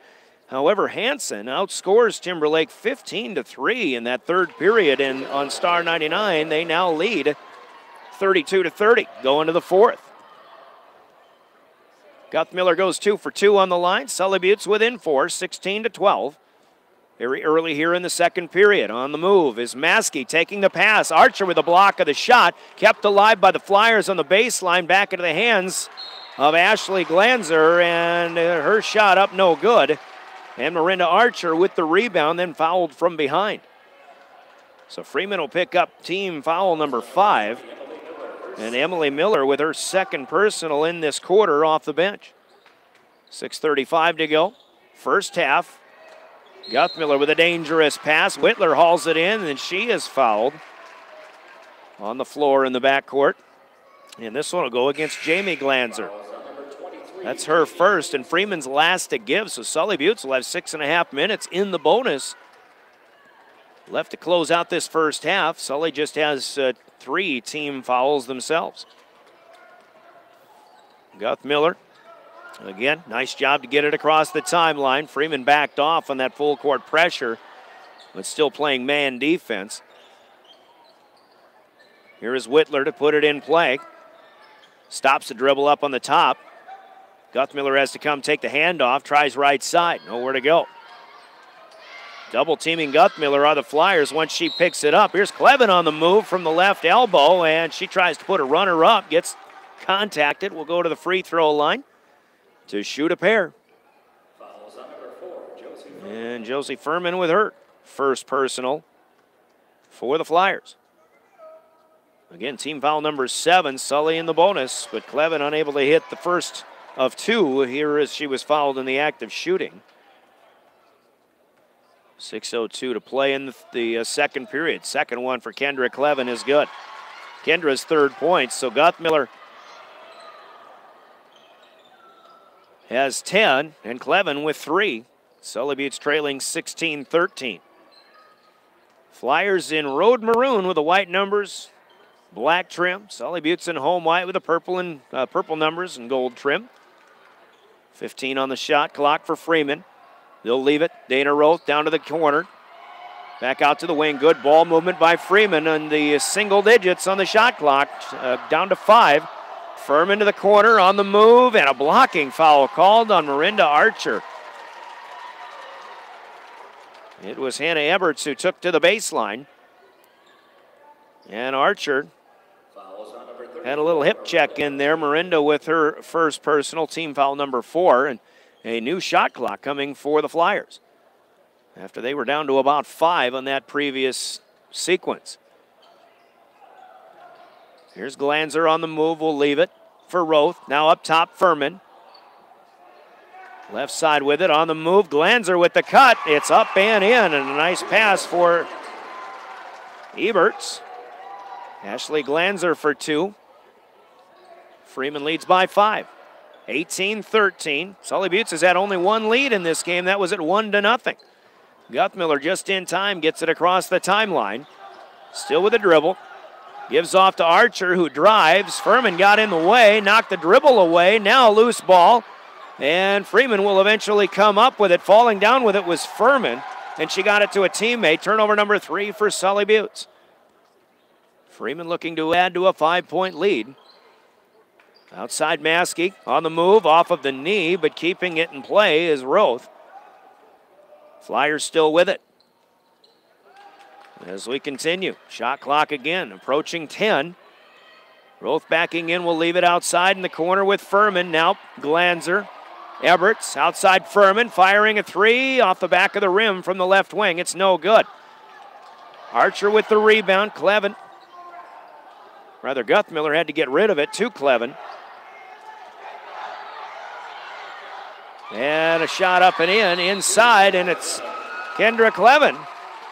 However, Hanson outscores Timberlake 15-3 in that third period, and on Star 99, they now lead 32-30 going to the fourth. Guthmiller goes 2 for 2 on the line. Sully Buttes within 4, 16-12. Very early here in the second period. On the move is Maskey taking the pass. Archer with a block of the shot. Kept alive by the Flyers on the baseline. Back into the hands of Ashley Glanzer. And her shot up no good. And Miranda Archer with the rebound, then fouled from behind. So Freeman will pick up team foul number 5. And Emily Miller with her second personal in this quarter off the bench. 6:35 to go. First half. Guthmiller with a dangerous pass. Whitler hauls it in, and she is fouled on the floor in the backcourt. And this one will go against Jamie Glanzer. That's her first, and Freeman's last to give, so Sully Buttes will have 6.5 minutes in the bonus left to close out this first half. Sully just has 3 team fouls themselves. Guthmiller. Again, nice job to get it across the timeline. Freeman backed off on that full court pressure, but still playing man defense. Here is Whitler to put it in play. Stops the dribble up on the top. Guthmiller has to come take the handoff, tries right side, nowhere to go. Double teaming Guthmiller are the Flyers once she picks it up. Here's Clevin on the move from the left elbow, and she tries to put a runner up, gets contacted, will go to the free throw line to shoot a pair. And Josie Furman with her first personal for the Flyers. Again, team foul number 7, Sully in the bonus, but Clevin unable to hit the first of 2 here as she was fouled in the act of shooting. 6:02 to play in the second period. Second one for Kendra Clevin is good. Kendra's third point, so Guthmiller has 10, and Clevin with 3. Sully Buttes trailing 16-13. Flyers in road maroon with the white numbers, black trim. Sully Buttes in home white with the purple numbers and gold trim. 15 on the shot clock for Freeman. They'll leave it. Dana Roth down to the corner. Back out to the wing. Good ball movement by Freeman on the single digits on the shot clock. Down to 5. Furman to the corner on the move, and a blocking foul called on Miranda Archer. It was Hannah Eberts who took to the baseline. And Archer had a little hip check in there. Miranda with her first personal, team foul number 4, and a new shot clock coming for the Flyers after they were down to about 5 on that previous sequence. Here's Glanzer on the move. We'll leave it for Roth. Now up top, Furman. Left side with it on the move. Glanzer with the cut. It's up and in, and a nice pass for Eberts. Ashley Glanzer for 2. Freeman leads by 5. 18-13. Sully Buttes has had only one lead in this game. That was at 1-0. Guthmiller just in time gets it across the timeline. Still with a dribble. Gives off to Archer, who drives. Furman got in the way, knocked the dribble away. Now a loose ball. And Freeman will eventually come up with it. Falling down with it was Furman, and she got it to a teammate. Turnover number 3 for Sully Buttes. Freeman looking to add to a 5-point lead. Outside Maskey on the move, off of the knee, but keeping it in play is Roth. Flyers still with it. As we continue, shot clock again, approaching 10. Roth backing in, will leave it outside in the corner with Furman. Now Glanzer, Eberts, outside Furman, firing a 3 off the back of the rim from the left wing. It's no good. Archer with the rebound. Guthmiller had to get rid of it to Clevin. And a shot up and in, inside, and it's Kendra Clevin,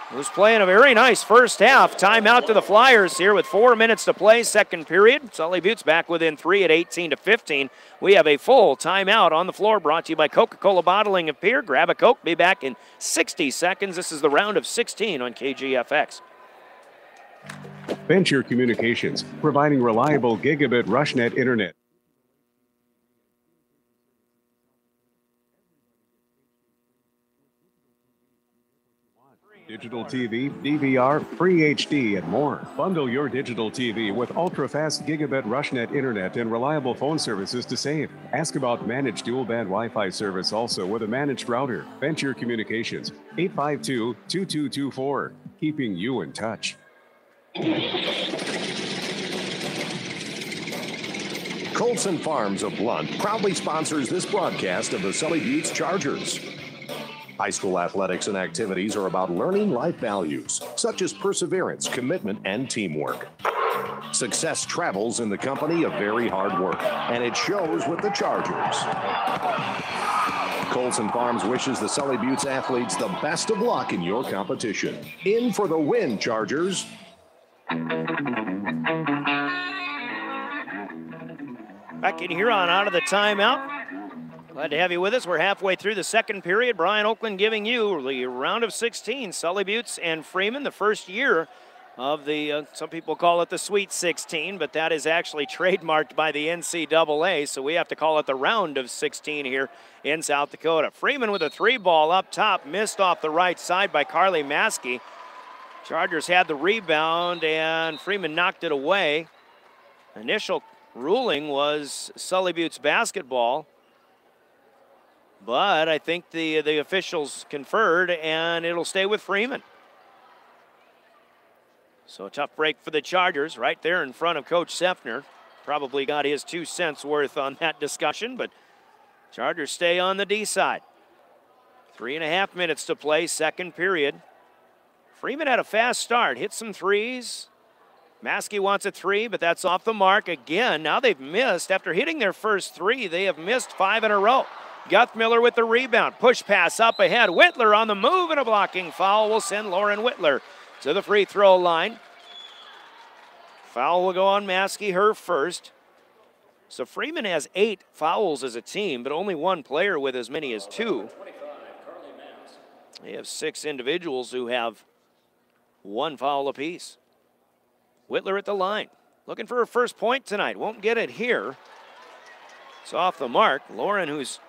who's playing a very nice first half. Timeout to the Flyers here with 4 minutes to play, second period. Sully Buttes back within 3 at 18-15. We have a full timeout on the floor, brought to you by Coca-Cola Bottling of Beer. Grab a Coke, be back in 60 seconds. This is the round of 16 on KGFX. Venture Communications, providing reliable gigabit RushNet internet. Digital TV, DVR, free HD, and more. Bundle your digital TV with ultra-fast gigabit RushNet internet and reliable phone services to save. Ask about managed dual-band Wi-Fi service also with a managed router. Venture Communications, 852-2224, keeping you in touch. Colson Farms of Blunt proudly sponsors this broadcast of the Sully Buttes Chargers. High school athletics and activities are about learning life values, such as perseverance, commitment, and teamwork. Success travels in the company of very hard work, and it shows with the Chargers. Colson Farms wishes the Sully Buttes athletes the best of luck in your competition. In for the win, Chargers. Back in Huron out of the timeout. Glad to have you with us. We're halfway through the second period. Brian Oakland giving you the round of 16. Sully Buttes and Freeman, the first year of the, some people call it the Sweet 16, but that is actually trademarked by the NCAA, so we have to call it the round of 16 here in South Dakota. Freeman with a 3 ball up top, missed off the right side by Carly Maskey. Chargers had the rebound, and Freeman knocked it away. Initial ruling was Sully Butte's basketball, but I think the officials conferred, and it'll stay with Freeman. So a tough break for the Chargers right there in front of Coach Sefner. Probably got his 2 cents worth on that discussion, but Chargers stay on the D side. 3.5 minutes to play, second period. Freeman had a fast start, hit some threes. Maskey wants a three, but that's off the mark again. Now they've missed. After hitting their first three, they have missed 5 in a row. Guthmiller with the rebound. Push pass up ahead. Whitler on the move, and a blocking foul will send Lauren Whitler to the free throw line. Foul will go on Maskey, her first. So Freeman has 8 fouls as a team, but only one player with as many as 2. They have 6 individuals who have 1 foul apiece. Whitler at the line, looking for her first point tonight. Won't get it here. It's off the mark. Lauren, who's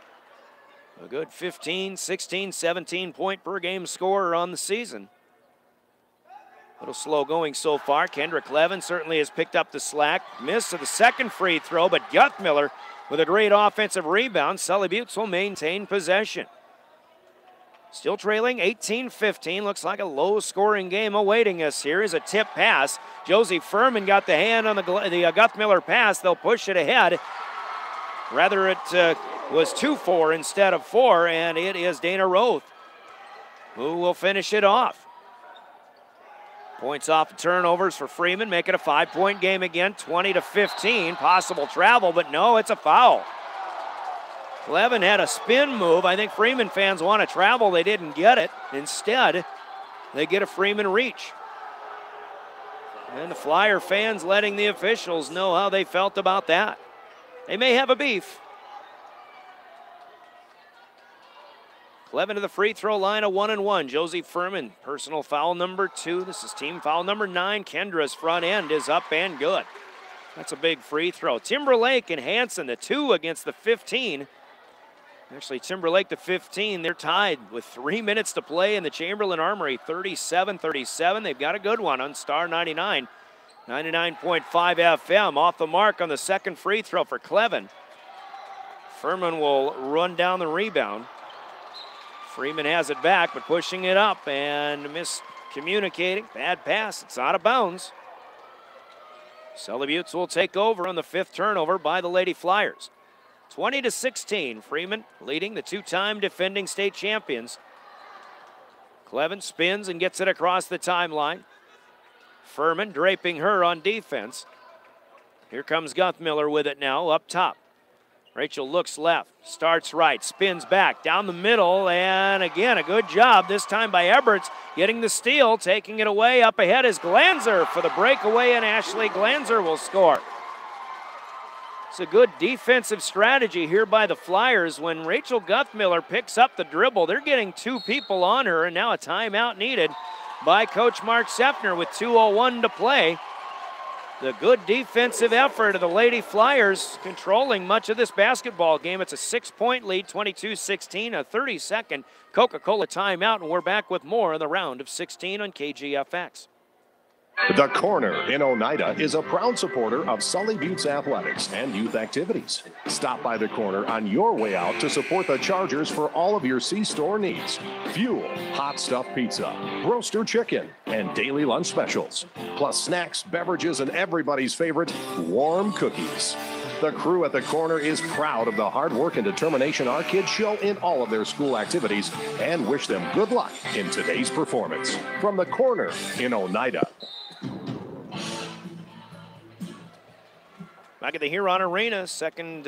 a good 15, 16, 17 point per game scorer on the season. A little slow going so far. Kendra Clevin certainly has picked up the slack. Miss of the second free throw, but Guthmiller with a great offensive rebound. Sully Buttes will maintain possession. Still trailing 18-15. Looks like a low-scoring game awaiting us here. Is a tip pass. Josie Furman got the hand on the Guthmiller pass. They'll push it ahead. Rather, it was 2-4 instead of 4, and it is Dana Roth who will finish it off. Points off of turnovers for Freeman, make it a 5-point game again, 20-15. Possible travel, but no, it's a foul. Clevin had a spin move. I think Freeman fans want to travel. They didn't get it. Instead, they get a Freeman reach. And the Flyer fans letting the officials know how they felt about that. They may have a beef. Clevin to the free throw line, a 1-and-1. Josie Furman, personal foul number 2. This is team foul number 9. Kendra's front end is up and good. That's a big free throw. Timberlake and Hanson, the 2 against the 15. Actually, Timberlake to 15. They're tied with 3 minutes to play in the Chamberlain Armory, 37-37. They've got a good one on Star 99. 99.5 FM. Off the mark on the second free throw for Clevin. Furman will run down the rebound. Freeman has it back, but pushing it up and miscommunicating. Bad pass. It's out of bounds. Sully Buttes will take over on the 5th turnover by the Lady Flyers. 20-16, Freeman leading the 2-time defending state champions. Clevin spins and gets it across the timeline. Furman draping her on defense. Here comes Guthmiller with it now up top. Rachel looks left, starts right, spins back, down the middle, and again, a good job, this time by Eberts, getting the steal, taking it away. Up ahead is Glanzer for the breakaway, and Ashley Glanzer will score. It's a good defensive strategy here by the Flyers. When Rachel Guthmiller picks up the dribble, they're getting 2 people on her, and now a timeout needed by Coach Mark Sefner with 2:01 to play. The good defensive effort of the Lady Flyers controlling much of this basketball game. It's a 6-point lead, 22-16, a 30-second Coca-Cola timeout, and we're back with more in the round of 16 on KGFX. The Corner in Oneida is a proud supporter of Sully Buttes athletics and youth activities. Stop by the Corner on your way out to support the Chargers for all of your C-store needs. Fuel, hot stuffed pizza, roaster chicken, and daily lunch specials. Plus snacks, beverages, and everybody's favorite, warm cookies. The crew at the Corner is proud of the hard work and determination our kids show in all of their school activities and wish them good luck in today's performance. From the Corner in Oneida. Back at the Huron Arena, second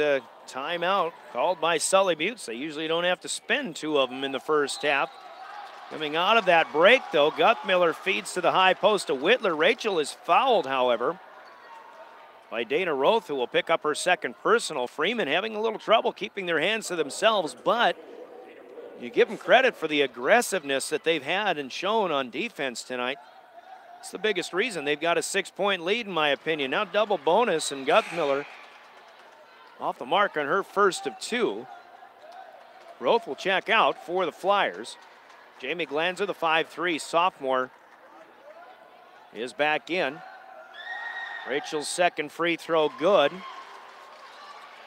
timeout called by Sully Buttes. They usually don't have to spend 2 of them in the first half. Coming out of that break, though, Guthmiller feeds to the high post of Whitler. Rachel is fouled, however, by Dana Roth, who will pick up her second personal. Freeman having a little trouble keeping their hands to themselves, but you give them credit for the aggressiveness that they've had and shown on defense tonight. It's the biggest reason they've got a 6-point lead, in my opinion. Now double bonus, and Guthmiller off the mark on her first of 2. Roth will check out for the Flyers. Jamie Glanzer, the 5'3" sophomore, is back in. Rachel's second free throw good.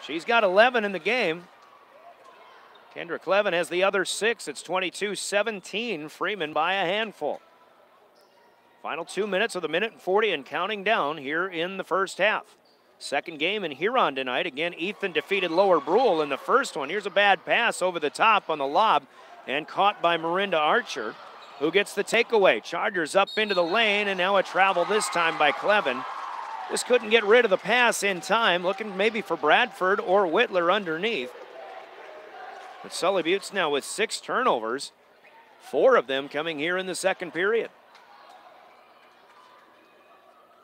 She's got 11 in the game. Kendra Clevin has the other 6. It's 22-17. Freeman by a handful. Final 2 minutes of the minute and 40 and counting down here in the first half. Second game in Huron tonight. Again, Ethan defeated Lower Brule in the first one. Here's a bad pass over the top on the lob and caught by Marinda Archer, who gets the takeaway. Chargers up into the lane, and now a travel this time by Clevin. Just couldn't get rid of the pass in time, looking maybe for Bradford or Whitler underneath. But Sully Buttes now with 6 turnovers, 4 of them coming here in the second period.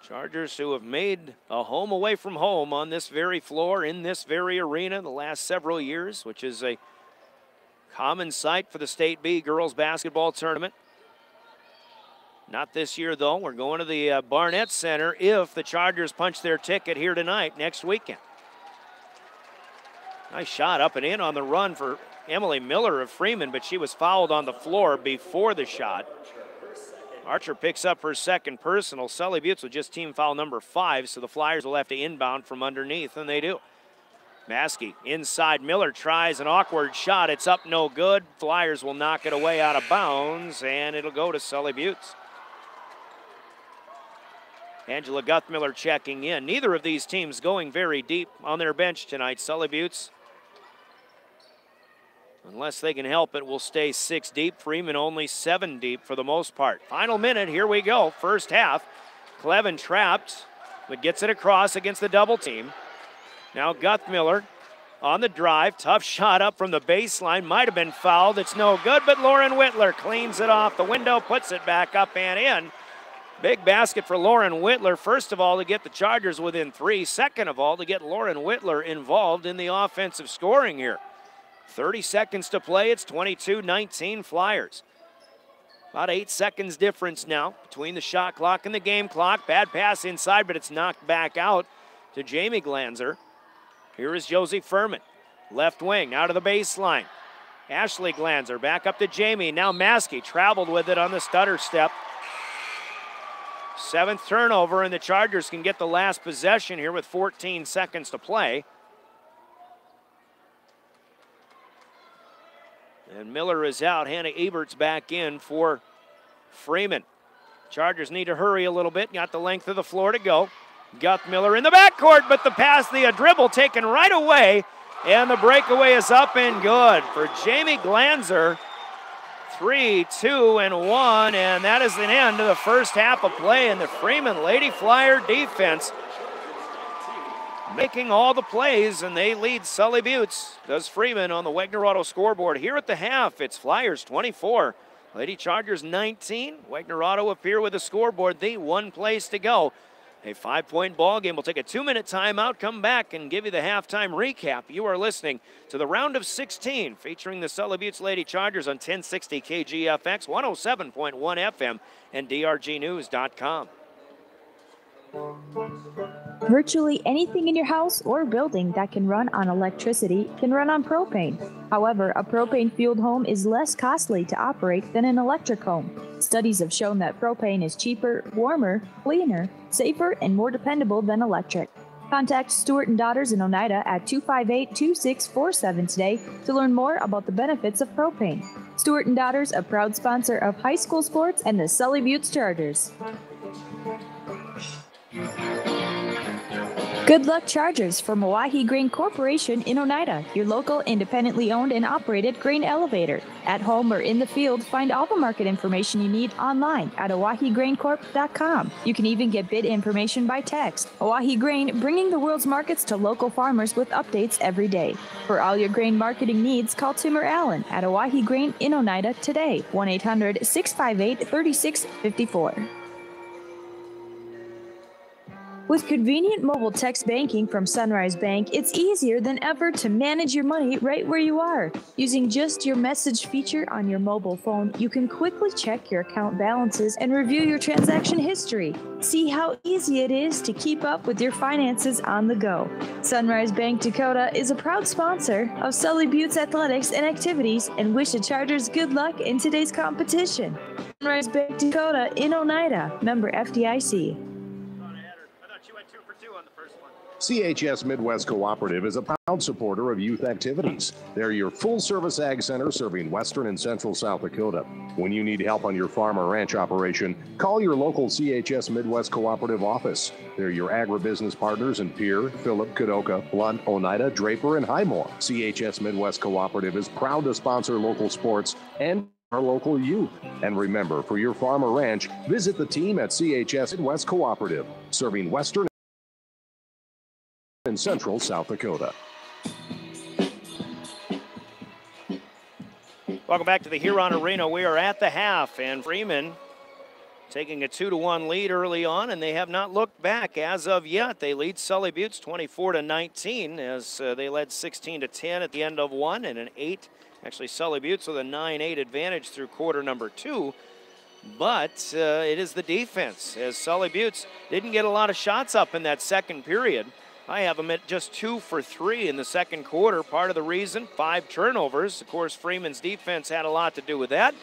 Chargers who have made a home away from home on this very floor, in this very arena the last several years, which is a common sight for the State B girls basketball tournament. Not this year, though. We're going to the Barnett Center if the Chargers punch their ticket here tonight, next weekend. Nice shot up and in on the run for Emily Miller of Freeman, but she was fouled on the floor before the shot. Archer picks up her second personal. Sully Buttes with just team foul number 5, so the Flyers will have to inbound from underneath, and they do. Maskey inside. Miller tries an awkward shot. It's up, no good. Flyers will knock it away out of bounds, and it'll go to Sully Buttes. Angela Guthmiller checking in. Neither of these teams going very deep on their bench tonight. Sully Buttes, unless they can help it, will stay 6 deep. Freeman only 7 deep for the most part. Final minute, here we go. First half. Clevin trapped, but gets it across against the double team. Now Guthmiller on the drive. Tough shot up from the baseline. Might have been fouled. It's no good, but Lauren Whitler cleans it off the window, puts it back up and in. Big basket for Lauren Whitler. First of all, to get the Chargers within 3. Second of all, to get Lauren Whitler involved in the offensive scoring here. 30 seconds to play. It's 22-19 Flyers. About 8 seconds difference now between the shot clock and the game clock. Bad pass inside, but it's knocked back out to Jamie Glanzer. Here is Josie Furman. Left wing, out of the baseline. Ashley Glanzer back up to Jamie. Now Maskey traveled with it on the stutter step. 7th turnover, and the Chargers can get the last possession here with 14 seconds to play. And Miller is out. Hannah Ebert's back in for Freeman. Chargers need to hurry a little bit. Got the length of the floor to go. Guthmiller in the backcourt, but the pass, the dribble taken right away. And the breakaway is up and good for Jamie Glanzer. 3, 2, and 1, and that is an end to the first half of play. And the Freeman Lady Flyer defense making all the plays, and they lead Sully Buttes. Does Freeman on the Wagner Auto scoreboard. Here at the half, it's Flyers 24, Lady Chargers 19. Wagner Auto up here with the scoreboard. The 1 place to go. A 5-point ball game. We'll take a 2-minute timeout, come back and give you the halftime recap. You are listening to the round of 16 featuring the Sully Buttes Lady Chargers on 1060 KGFX, 107.1 FM, and drgnews.com. Virtually anything in your house or building that can run on electricity can run on propane. However, a propane-fueled home is less costly to operate than an electric home. Studies have shown that propane is cheaper, warmer, cleaner, safer, and more dependable than electric. Contact Stewart & Daughters in Oneida at 258-2647 today to learn more about the benefits of propane. Stewart & Daughters, a proud sponsor of high school sports and the Sully Buttes Chargers. Good luck, Chargers, from Owyhee Grain Corporation in Oneida, your local independently owned and operated grain elevator. At home or in the field, find all the market information you need online at OwyheeGrainCorp.com. You can even get bid information by text. Owyhee Grain, bringing the world's markets to local farmers with updates every day. For all your grain marketing needs, call Tim or Allen at Owyhee Grain in Oneida today, 1-800-658-3654. With convenient mobile text banking from Sunrise Bank, it's easier than ever to manage your money right where you are. Using just your message feature on your mobile phone, you can quickly check your account balances and review your transaction history. See how easy it is to keep up with your finances on the go. Sunrise Bank Dakota is a proud sponsor of Sully Buttes Athletics and Activities and wish the Chargers good luck in today's competition. Sunrise Bank Dakota in Oneida, member FDIC. CHS Midwest Cooperative is a proud supporter of youth activities. They're your full-service ag center serving western and central South Dakota. When you need help on your farm or ranch operation, call your local CHS Midwest Cooperative office. They're your agribusiness partners in Pierre, Phillip, Kadoka, Blunt, Oneida, Draper, and Highmore. CHS Midwest Cooperative is proud to sponsor local sports and our local youth. And remember, for your farm or ranch, visit the team at CHS Midwest Cooperative, serving western in central South Dakota. Welcome back to the Huron Arena. We are at the half, and Freeman taking a 2-1 lead early on, and they have not looked back as of yet. They lead Sully Buttes 24-19 as they led 16-10 at the end of one, and an 8. Actually, Sully Buttes with a 9-8 advantage through quarter number 2. But it is the defense, as Sully Buttes didn't get a lot of shots up in that second period. I have them at just 2 for 3 in the second quarter. Part of the reason, 5 turnovers. Of course, Freeman's defense had a lot to do with that.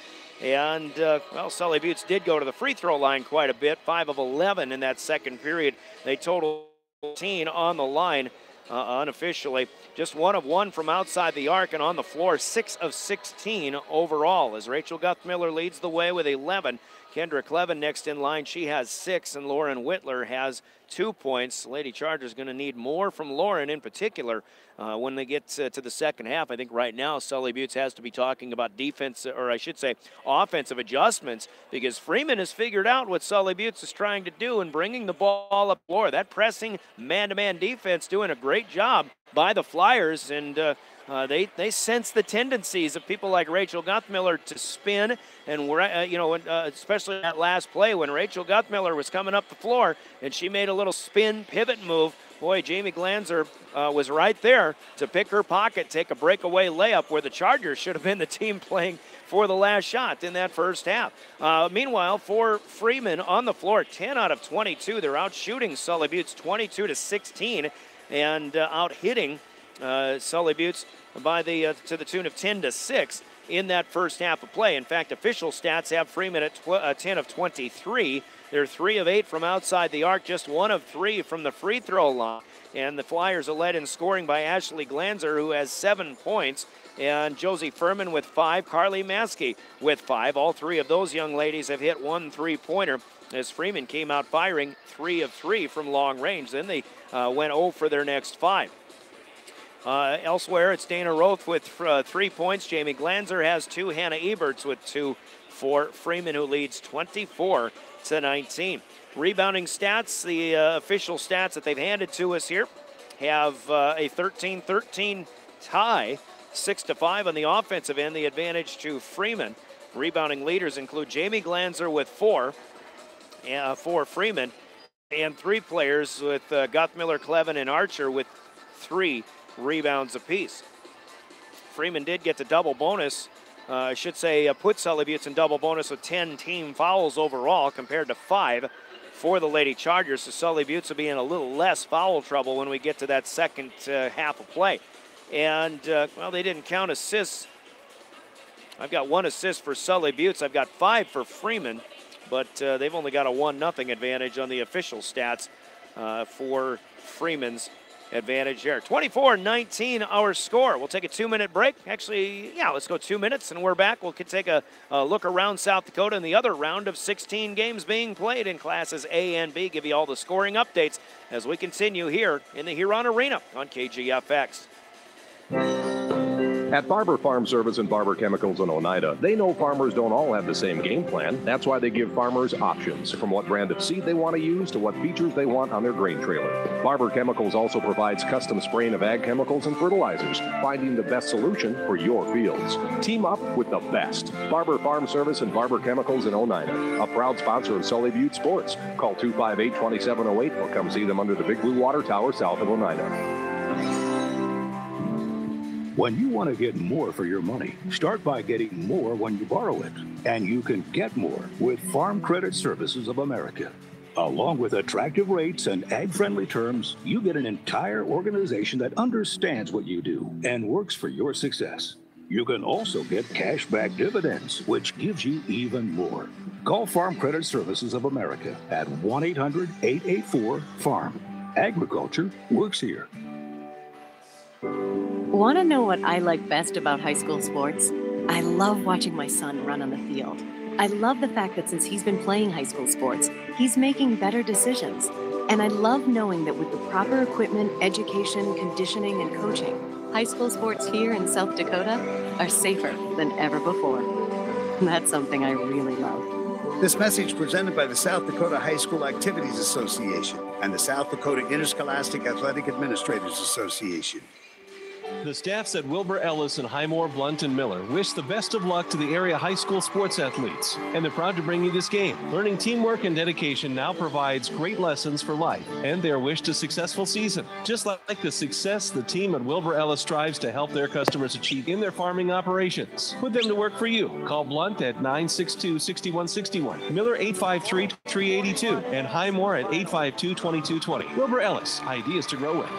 And, well, Sully Buttes did go to the free throw line quite a bit, 5 of 11 in that second period. They totaled 14 on the line unofficially. Just 1 of 1 from outside the arc, and on the floor, 6 of 16 overall, as Rachel Guthmiller leads the way with 11. Kendra Clevin next in line. She has 6, and Lauren Whitler has 2 points. Lady Chargers going to need more from Lauren in particular when they get to the second half. I think right now Sully Buttes has to be talking about defense, or I should say offensive adjustments, because Freeman has figured out what Sully Buttes is trying to do and bringing the ball up the floor. That pressing man-to-man defense doing a great job by the Flyers, and they sense the tendencies of people like Rachel Guthmiller to spin, and especially that last play when Rachel Guthmiller was coming up the floor and she made a little spin pivot move. Boy, Jamie Glanzer was right there to pick her pocket, take a breakaway layup where the Chargers should have been the team playing for the last shot in that first half. Meanwhile, for Freeman on the floor, 10 out of 22. They're out shooting Sully Buttes 22-16 and out hitting Sully Buttes by to the tune of 10-6 in that first half of play. In fact, official stats have Freeman at 10 of 23. They're 3 of 8 from outside the arc, just 1 of 3 from the free throw line. And the Flyers are led in scoring by Ashley Glanzer, who has 7 points, and Josie Furman with 5, Carly Maskey with 5. All 3 of those young ladies have hit 1 3-pointer, as Freeman came out firing 3 of 3 from long range. Then they went 0 for their next 5. Elsewhere, it's Dana Roth with 3 points. Jamie Glanzer has 2. Hannah Eberts with 2 for Freeman, who leads 24-19. Rebounding stats, the official stats that they've handed to us here, have a 13-13 tie, 6-5 on the offensive end, the advantage to Freeman. Rebounding leaders include Jamie Glanzer with 4 for Freeman, and 3 players with Guthmiller, Clevin, and Archer with 3 rebounds apiece. Freeman did get the double bonus. I should say put Sully Buttes in double bonus with 10 team fouls overall compared to 5 for the Lady Chargers. So Sully Buttes will be in a little less foul trouble when we get to that second half of play. And, well, they didn't count assists. I've got 1 assist for Sully Buttes. I've got 5 for Freeman, but they've only got a 1-0 advantage on the official stats for Freeman's advantage there. 24-19 our score. We'll take a 2-minute break. Actually, yeah, let's go 2 minutes and we're back. We'll take a look around South Dakota in the other round of 16 games being played in classes A and B. Give you all the scoring updates as we continue here in the Huron Arena on KGFX. At Barber Farm Service and Barber Chemicals in Oneida, they know farmers don't all have the same game plan. That's why they give farmers options, from what brand of seed they want to use to what features they want on their grain trailer. Barber Chemicals also provides custom spraying of ag chemicals and fertilizers, finding the best solution for your fields. Team up with the best. Barber Farm Service and Barber Chemicals in Oneida, a proud sponsor of Sully Butte Sports. Call 258-2708 or come see them under the Big Blue Water Tower south of Oneida. When you want to get more for your money, start by getting more when you borrow it. And you can get more with Farm Credit Services of America. Along with attractive rates and ag-friendly terms, you get an entire organization that understands what you do and works for your success. You can also get cash-back dividends, which gives you even more. Call Farm Credit Services of America at 1-800-884-FARM. Agriculture works here. Want to know what I like best about high school sports? I love watching my son run on the field. I love the fact that since he's been playing high school sports, he's making better decisions. And I love knowing that with the proper equipment, education, conditioning, and coaching, high school sports here in South Dakota are safer than ever before. That's something I really love. This message presented by the South Dakota High School Activities Association and the South Dakota Interscholastic Athletic Administrators Association. The staffs at Wilbur Ellis and Highmore, Blunt, and Miller wish the best of luck to the area high school sports athletes, and they're proud to bring you this game. Learning teamwork and dedication now provides great lessons for life and their wish to successful season. Just like the success the team at Wilbur Ellis strives to help their customers achieve in their farming operations. Put them to work for you. Call Blunt at 962-6161, Miller 853-382, and Highmore at 852-2220. Wilbur Ellis, ideas to grow with.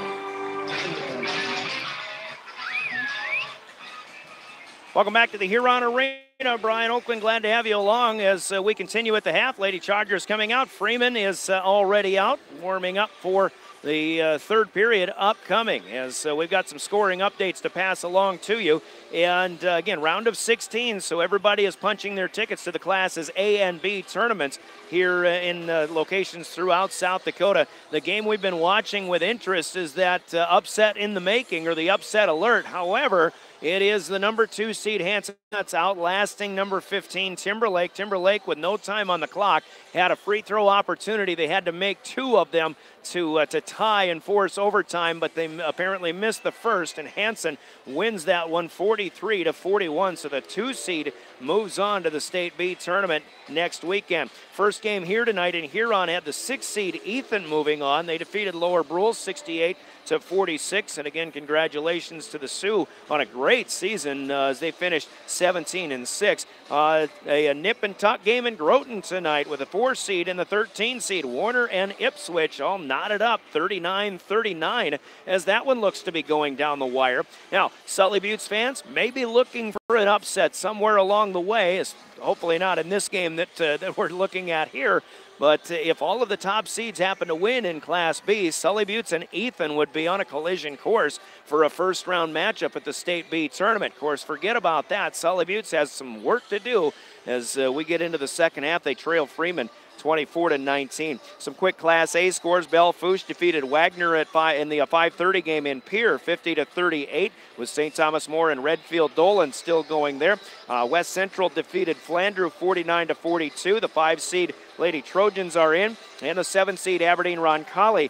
Welcome back to the Huron Arena. Brian Oakland, glad to have you along as we continue at the half. Lady Chargers coming out. Freeman is already out, warming up for the third period upcoming, as we've got some scoring updates to pass along to you. And again, round of 16, so everybody is punching their tickets to the Classes A and B tournaments here in locations throughout South Dakota. The game we've been watching with interest is that upset in the making, or the upset alert. However, it is the number 2 seed Hanson Nuts outlasting number 15 Timberlake. Timberlake, with no time on the clock, had a free throw opportunity. They had to make 2 of them to tie and force overtime, but they apparently missed the first, and Hanson wins that one 43-41. So the 2 seed moves on to the State B tournament next weekend. First game here tonight in Huron had the 6 seed Ethan moving on. They defeated Lower Brule 68-46, and again, congratulations to the Sioux on a great season as they finished 17-6. A nip and tuck game in Groton tonight with a 4 seed and the 13 seed Warner and Ipswich all knotted up 39-39 as that one looks to be going down the wire. Now, Sully Buttes fans may be looking for an upset somewhere along the way, hopefully not in this game that we're looking at here. But if all of the top seeds happen to win in Class B, Sully Buttes and Ethan would be on a collision course for a first-round matchup at the State B tournament. Of course, forget about that. Sully Buttes has some work to do as we get into the second half. They trail Freeman 24-19. Some quick Class A scores. Belle Fourche defeated Wagner in the 5:30 game in Pierre, 50-38, with St. Thomas More and Redfield Dolan still going there. West Central defeated Flandreau 49-42. The 5 seed Lady Trojans are in, and the 7 seed Aberdeen Roncalli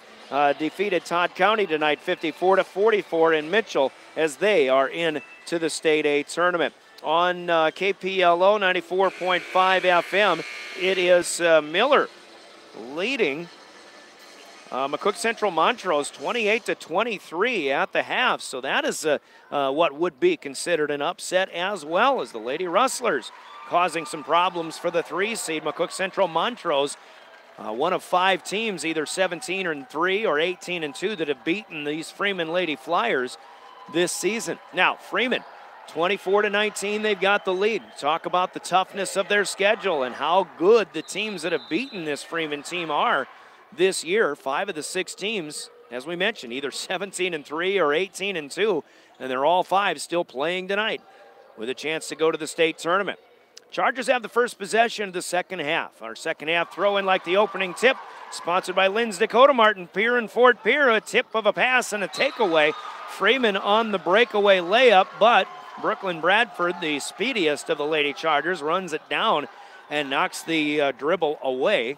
defeated Todd County tonight 54-44 in Mitchell as they are in to the State A tournament. On KPLO 94.5 FM, it is Miller leading McCook Central Montrose 28-23 at the half. So that is what would be considered an upset, as well as the Lady Rustlers causing some problems for the 3 seed McCook Central Montrose. One of 5 teams, either 17-3 or 18-2, that have beaten these Freeman Lady Flyers this season. Now, Freeman, 24-19, they've got the lead. Talk about the toughness of their schedule and how good the teams that have beaten this Freeman team are this year. 5 of the 6 teams, as we mentioned, either 17-3 or 18-2, and they're all 5 still playing tonight with a chance to go to the state tournament. Chargers have the first possession of the second half. Our second half throw-in like the opening tip, sponsored by Lynn's Dakota Martin, Pierre and Fort Pierre, a tip of a pass and a takeaway. Freeman on the breakaway layup, but Brooklyn Bradford, the speediest of the Lady Chargers, runs it down and knocks the dribble away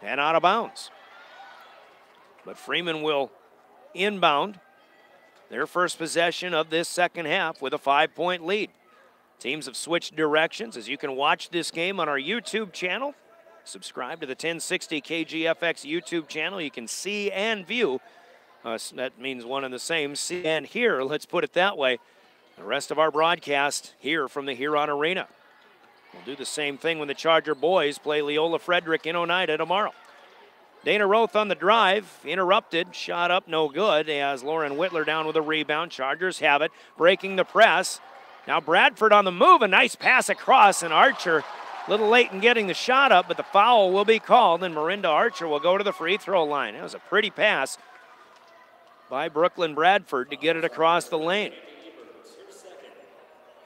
and out of bounds. But Freeman will inbound their first possession of this second half with a 5-point lead. Teams have switched directions, as you can watch this game on our YouTube channel. Subscribe to the 1060 KGFX YouTube channel. You can see and view. That means one and the same. See and hear, let's put it that way. The rest of our broadcast here from the Huron Arena. We'll do the same thing when the Charger boys play Leola Frederick in Oneida tomorrow. Dana Roth on the drive, interrupted, shot up, no good, as Lauren Whitler down with a rebound. Chargers have it, breaking the press. Now Bradford on the move, a nice pass across, and Archer a little late in getting the shot up, but the foul will be called, and Marinda Archer will go to the free throw line. That was a pretty pass by Brooklyn Bradford to get it across the lane.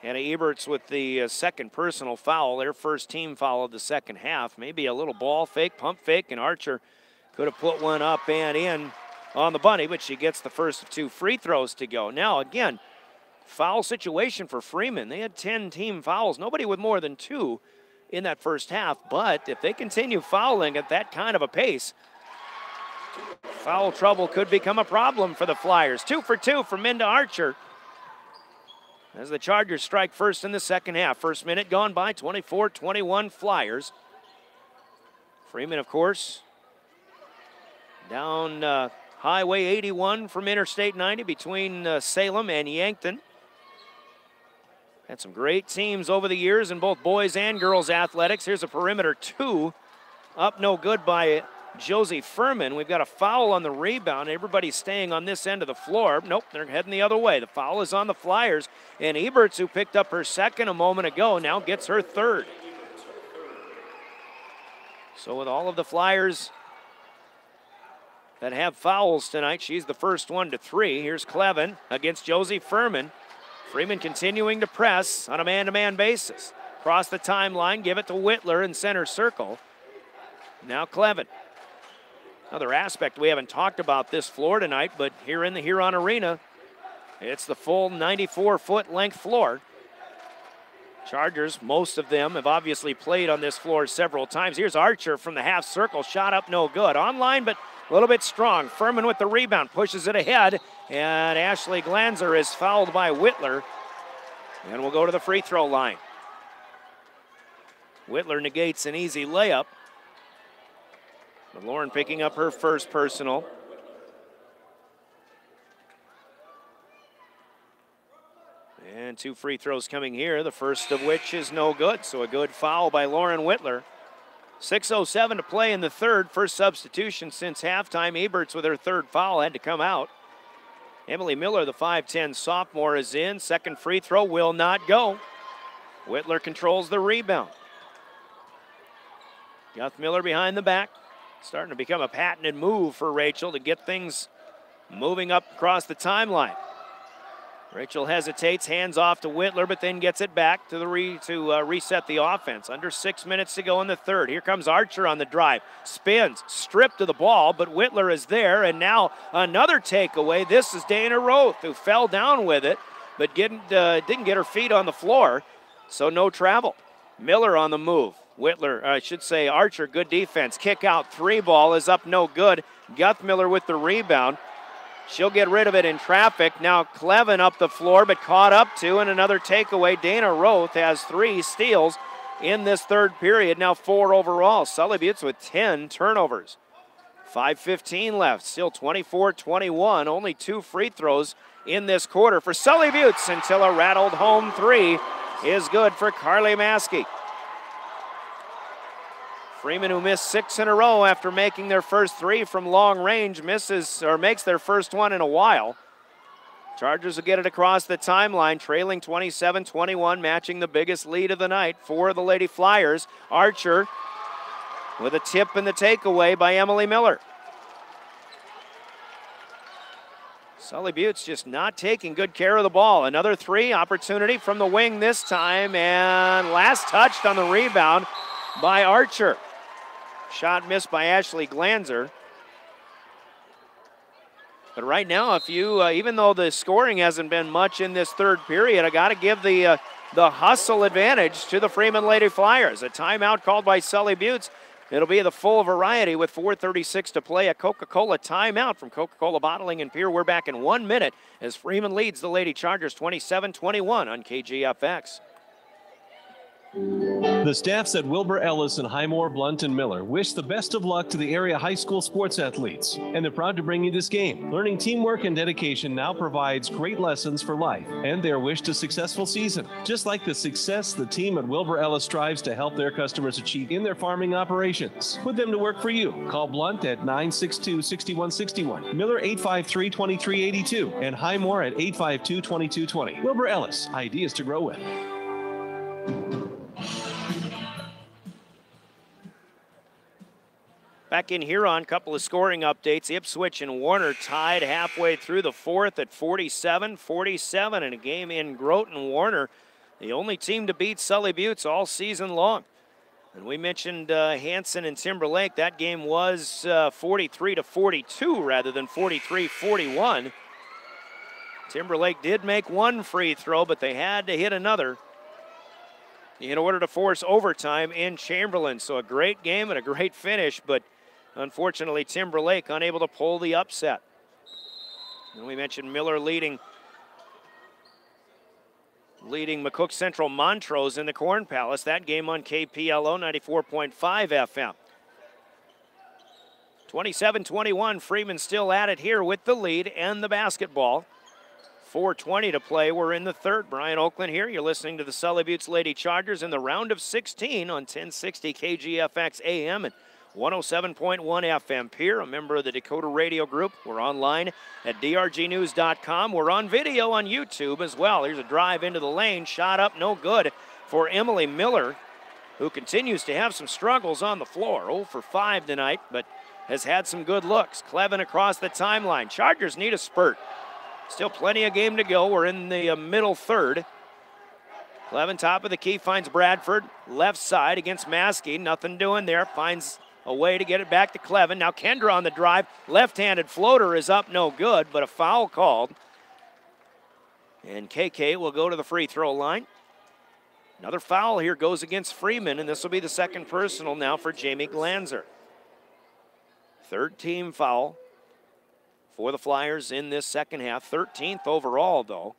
Hannah Eberts with the second personal foul, their first team foul of the second half. Maybe a little ball fake, pump fake, and Archer could have put one up and in on the bunny, but she gets the first of 2 free throws to go. Now, again, foul situation for Freeman. They had 10 team fouls, nobody with more than 2 in that first half, but if they continue fouling at that kind of a pace, foul trouble could become a problem for the Flyers. 2 for 2 for Minda Archer as the Chargers strike first in the second half. First minute gone by, 24-21 Flyers. Freeman, of course, down Highway 81 from Interstate 90 between Salem and Yankton. Had some great teams over the years in both boys and girls athletics. Here's a perimeter 2, up no good by Josie Furman. We've got a foul on the rebound. Everybody's staying on this end of the floor. Nope, they're heading the other way. The foul is on the Flyers, and Eberts, who picked up her second a moment ago, now gets her third. So with all of the Flyers that have fouls tonight, she's the first one to 3. Here's Clevin against Josie Furman. Freeman continuing to press on a man-to-man basis. Cross the timeline, give it to Whitler in center circle. Now Clevin. Another aspect we haven't talked about this floor tonight, but here in the Huron Arena, it's the full 94-foot length floor. Chargers, most of them have obviously played on this floor several times. Here's Archer from the half circle, shot up no good. Online, but a little bit strong. Furman with the rebound, pushes it ahead, and Ashley Glanzer is fouled by Whitler, and will go to the free throw line. Whitler negates an easy layup. But Lauren picking up her first personal. And 2 free throws coming here, the first of which is no good. So a good foul by Lauren Whitler. 6:07 to play in the third. First substitution since halftime. Eberts with her third foul had to come out. Emily Miller, the 5'10 sophomore, is in. Second free throw will not go. Whitler controls the rebound. Guth Miller behind the back. Starting to become a patented move for Rachel to get things moving up across the timeline. Rachel hesitates, hands off to Whitler, but then gets it back to reset the offense. Under 6 minutes to go in the third. Here comes Archer on the drive. Spins, stripped to the ball, but Whitler is there, and now another takeaway. This is Dana Roth, who fell down with it, but didn't get her feet on the floor, so no travel. Miller on the move. Whitler, I should say Archer, good defense. Kick out 3 ball is up no good. Guth Miller with the rebound. She'll get rid of it in traffic. Now Clevin up the floor, but caught up to, and another takeaway. Dana Roth has 3 steals in this third period. Now 4 overall. Sully Buttes with 10 turnovers. 5:15 left, still 24-21. Only 2 free throws in this quarter for Sully Buttes until a rattled home 3 is good for Carly Maskey. Freeman, who missed 6 in a row after making their first 3 from long range, makes their first one in a while. Chargers will get it across the timeline, trailing 27-21, matching the biggest lead of the night for the Lady Flyers. Archer with a tip and the takeaway by Emily Miller. Sully Buttes just not taking good care of the ball. Another 3, opportunity from the wing this time, and last touched on the rebound by Archer. Shot missed by Ashley Glanzer. But right now, if you, even though the scoring hasn't been much in this third period, I got to give the hustle advantage to the Freeman Lady Flyers. A timeout called by Sully Buttes. It'll be the full variety with 4:36 to play. A Coca-Cola timeout from Coca-Cola Bottling and Pier. We're back in 1 minute as Freeman leads the Lady Chargers 27-21 on KGFX. The staffs at Wilbur Ellis and Highmore, Blunt, and Miller wish the best of luck to the area high school sports athletes, and they're proud to bring you this game. Learning teamwork and dedication now provides great lessons for life and their wish to successful season. Just like the success the team at Wilbur Ellis strives to help their customers achieve in their farming operations. Put them to work for you. Call Blunt at 962-6161, Miller 853-2382, and Highmore at 852-2220. Wilbur Ellis, ideas to grow with. Back in Huron, couple of scoring updates. Ipswich and Warner tied halfway through the fourth at 47-47 in a game in Groton. Warner, the only team to beat Sully Buttes all season long. And we mentioned Hanson and Timberlake. That game was 43-42 rather than 43-41. Timberlake did make one free throw, but they had to hit another in order to force overtime in Chamberlain. So a great game and a great finish, but unfortunately, Timberlake unable to pull the upset. And we mentioned Miller leading McCook Central Montrose in the Corn Palace. That game on KPLO 94.5 FM. 27-21, Freeman still at it here with the lead and the basketball. 4:20 to play. We're in the third. Brian Oakland here. You're listening to the Sully Buttes Lady Chargers in the round of 16 on 1060 KGFX AM and 107.1 FM Pier, a member of the Dakota Radio Group. We're online at drgnews.com. We're on video on YouTube as well. Here's a drive into the lane. Shot up, no good for Emily Miller, who continues to have some struggles on the floor. 0 for 5 tonight, but has had some good looks. Clevin across the timeline. Chargers need a spurt. Still plenty of game to go. We're in the middle third. Clevin, top of the key, finds Bradford. Left side against Maskey. Nothing doing there. Finds a way to get it back to Clevin. Now Kendra on the drive. Left-handed floater is up, no good, but a foul called. And KK will go to the free throw line. Another foul here goes against Freeman, and this will be the second personal now for Jamie Glanzer. Third team foul for the Flyers in this second half. 13th overall, though.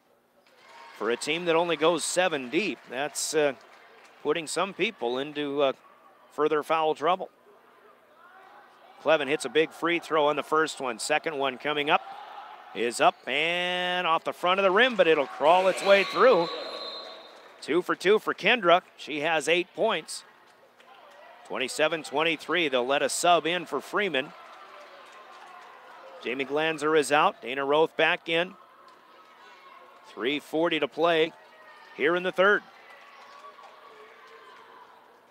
For a team that only goes 7 deep, that's putting some people into further foul trouble. Clevin hits a big free throw on the first one. Second one coming up is up and off the front of the rim, but it'll crawl its way through. 2 for 2 for Kendra. She has 8 points. 27-23. They'll let a sub in for Freeman. Jamie Glanzer is out. Dana Roth back in. 3:40 to play here in the third.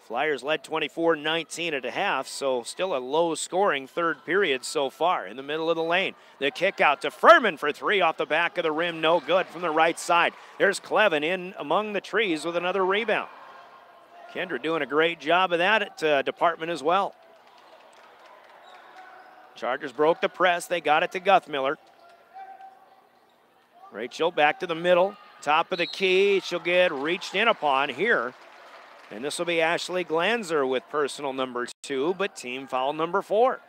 Flyers led 24-19 at a half, so still a low-scoring third period so far in the middle of the lane. The kick out to Furman for 3 off the back of the rim, no good from the right side. There's Clevin in among the trees with another rebound. Kendra doing a great job of that at department as well. Chargers broke the press. They got it to Guthmiller. Rachel back to the middle, top of the key. She'll get reached in upon here. And this will be Ashley Glanzer with personal number 2, but team foul number 4.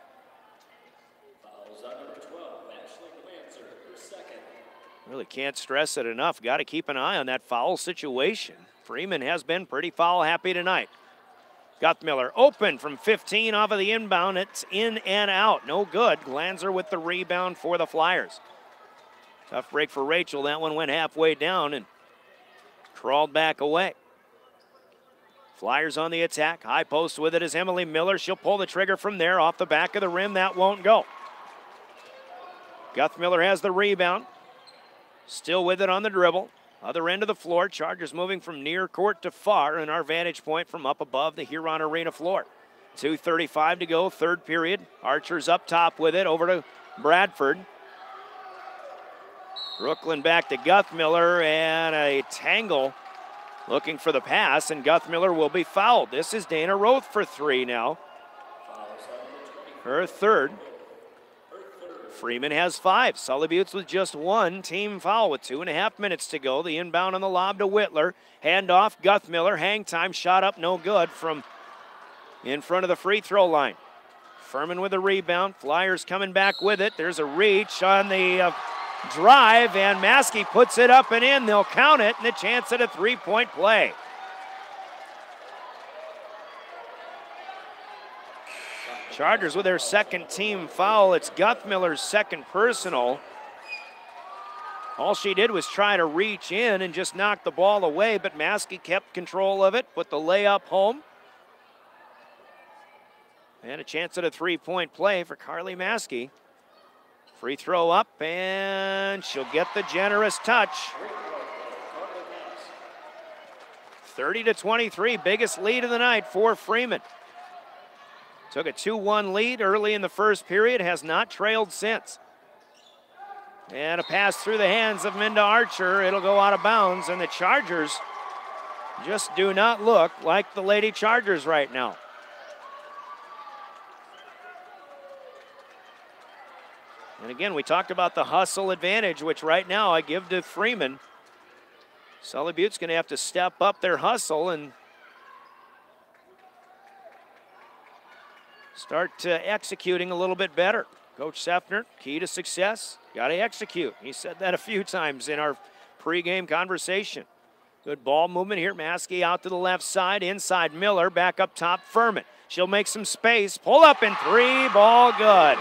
Fouls on number 12, Ashley Glanzer, her second. Really can't stress it enough. Got to keep an eye on that foul situation. Freeman has been pretty foul happy tonight. Guthmiller open from 15 off of the inbound. It's in and out. No good. Glanzer with the rebound for the Flyers. Tough break for Rachel. That one went halfway down and crawled back away. Flyers on the attack. High post with it is Emily Miller. She'll pull the trigger from there off the back of the rim. That won't go. Guthmiller has the rebound. Still with it on the dribble. Other end of the floor. Chargers moving from near court to far in our vantage point from up above the Huron Arena floor. 2:35 to go, third period. Archer's up top with it over to Bradford. Brooklyn back to Guthmiller and a tangle looking for the pass, and Guthmiller will be fouled. This is Dana Roth for 3 now. Her third. Freeman has 5. Sully Buttes with just 1 team foul with 2.5 minutes to go. The inbound on the lob to Whitler. Handoff, Guthmiller, hang time, shot up, no good from in front of the free throw line. Furman with a rebound. Flyers coming back with it. There's a reach on the drive, and Maskey puts it up and in. They'll count it, and a chance at a 3-point play. Chargers with their second team foul. It's Guthmiller's second personal. All she did was try to reach in and just knock the ball away, but Maskey kept control of it, put the layup home. And a chance at a 3-point play for Carly Maskey. Free throw up, and she'll get the generous touch. 30-23, biggest lead of the night for Freeman. Took a 2-1 lead early in the first period, has not trailed since. And a pass through the hands of Minda Archer. It'll go out of bounds, and the Chargers just do not look like the Lady Chargers right now. And again, we talked about the hustle advantage, which right now I give to Freeman. Sully Butte's going to have to step up their hustle and start executing a little bit better. Coach Sefner, key to success, got to execute. He said that a few times in our pregame conversation. Good ball movement here. Maskey out to the left side, inside Miller, back up top Furman. She'll make some space, pull up and 3, ball good.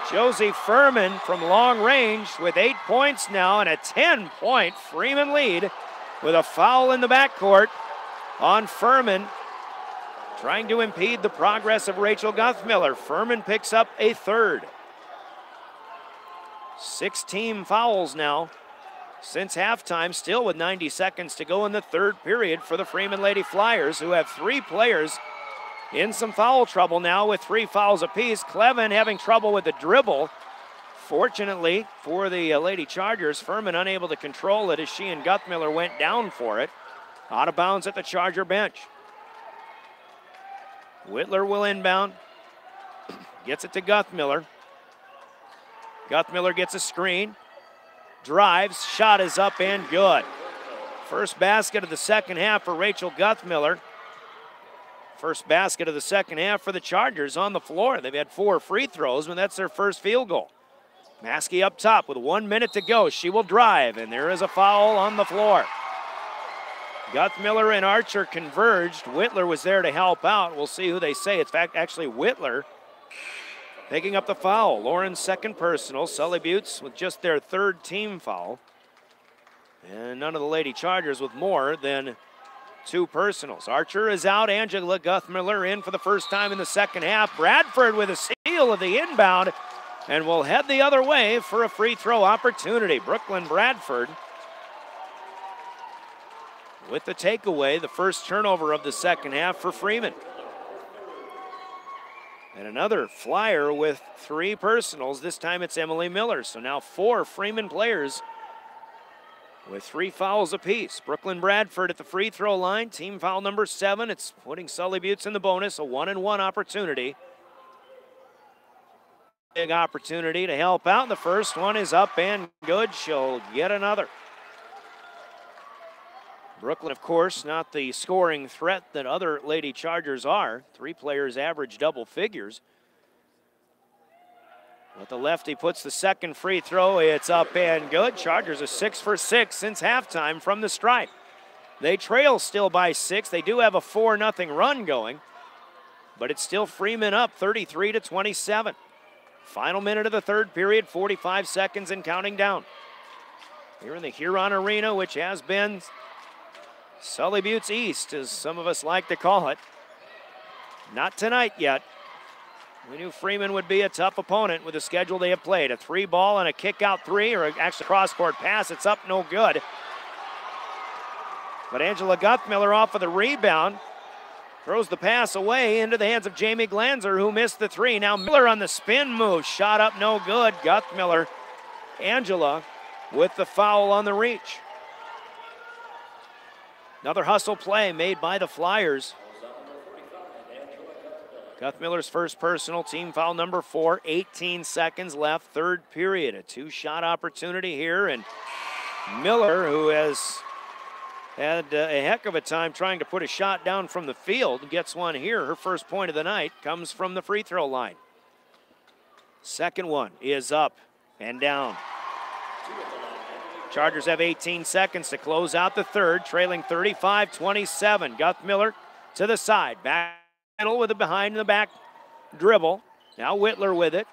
Josie Furman from long range with 8 points now and a 10-point Freeman lead with a foul in the backcourt on Furman, trying to impede the progress of Rachel Guthmiller. Furman picks up a 3rd. 6 team fouls now since halftime, still with 90 seconds to go in the 3rd period for the Freeman Lady Flyers, who have 3 players in some foul trouble now with 3 fouls apiece. Clevin having trouble with the dribble. Fortunately for the Lady Chargers, Furman unable to control it as she and Guthmiller went down for it. Out of bounds at the Charger bench. Whitler will inbound. Gets it to Guthmiller. Guthmiller gets a screen. Drives. Shot is up and good. First basket of the second half for Rachel Guthmiller. First basket of the second half for the Chargers on the floor. They've had 4 free throws, and that's their first field goal. Maskey up top with 1 minute to go. She will drive, and there is a foul on the floor. Guthmiller and Archer converged. Whitler was there to help out. We'll see who they say. It's actually Whitler picking up the foul. Lauren's second personal. Sully Buttes with just their 3rd team foul. And none of the Lady Chargers with more than 2 personals. Archer is out. Angela Guthmiller in for the first time in the second half. Bradford with a steal of the inbound and will head the other way for a free throw opportunity. Brooklyn Bradford with the takeaway, the first turnover of the second half for Freeman. And another Flyer with 3 personals. This time it's Emily Miller. So now 4 Freeman players with 3 fouls apiece. Brooklyn Bradford at the free throw line. Team foul number 7. It's putting Sully Buttes in the bonus. A 1-and-1 opportunity. Big opportunity to help out. The first one is up and good. She'll get another. Brooklyn, of course, not the scoring threat that other Lady Chargers are. 3 players average double figures. But the lefty puts the second free throw. It's up and good. Chargers are 6 for 6 since halftime from the stripe. They trail still by 6. They do have a 4-0 run going, but it's still Freeman up 33-27. Final minute of the 3rd period, 45 seconds and counting down. Here in the Huron Arena, which has been Sully Buttes East, as some of us like to call it. Not tonight yet. We knew Freeman would be a tough opponent with the schedule they have played. A 3-ball and a kick-out 3, or actually cross-court pass. It's up, no good. But Angela Guthmiller off of the rebound. Throws the pass away into the hands of Jamie Glanzer, who missed the 3. Now Miller on the spin move. Shot up, no good. Guthmiller, Angela with the foul on the reach. Another hustle play made by the Flyers. Guthmiller's first personal, team foul number 4, 18 seconds left, third period. A two-shot opportunity here, and Miller, who has had a heck of a time trying to put a shot down from the field, gets one here. Her first point of the night comes from the free throw line. Second one is up and down. Chargers have 18 seconds to close out the third, trailing 35-27. Guthmiller to the side, back middle with a behind-the-back dribble. Now Whitler with it.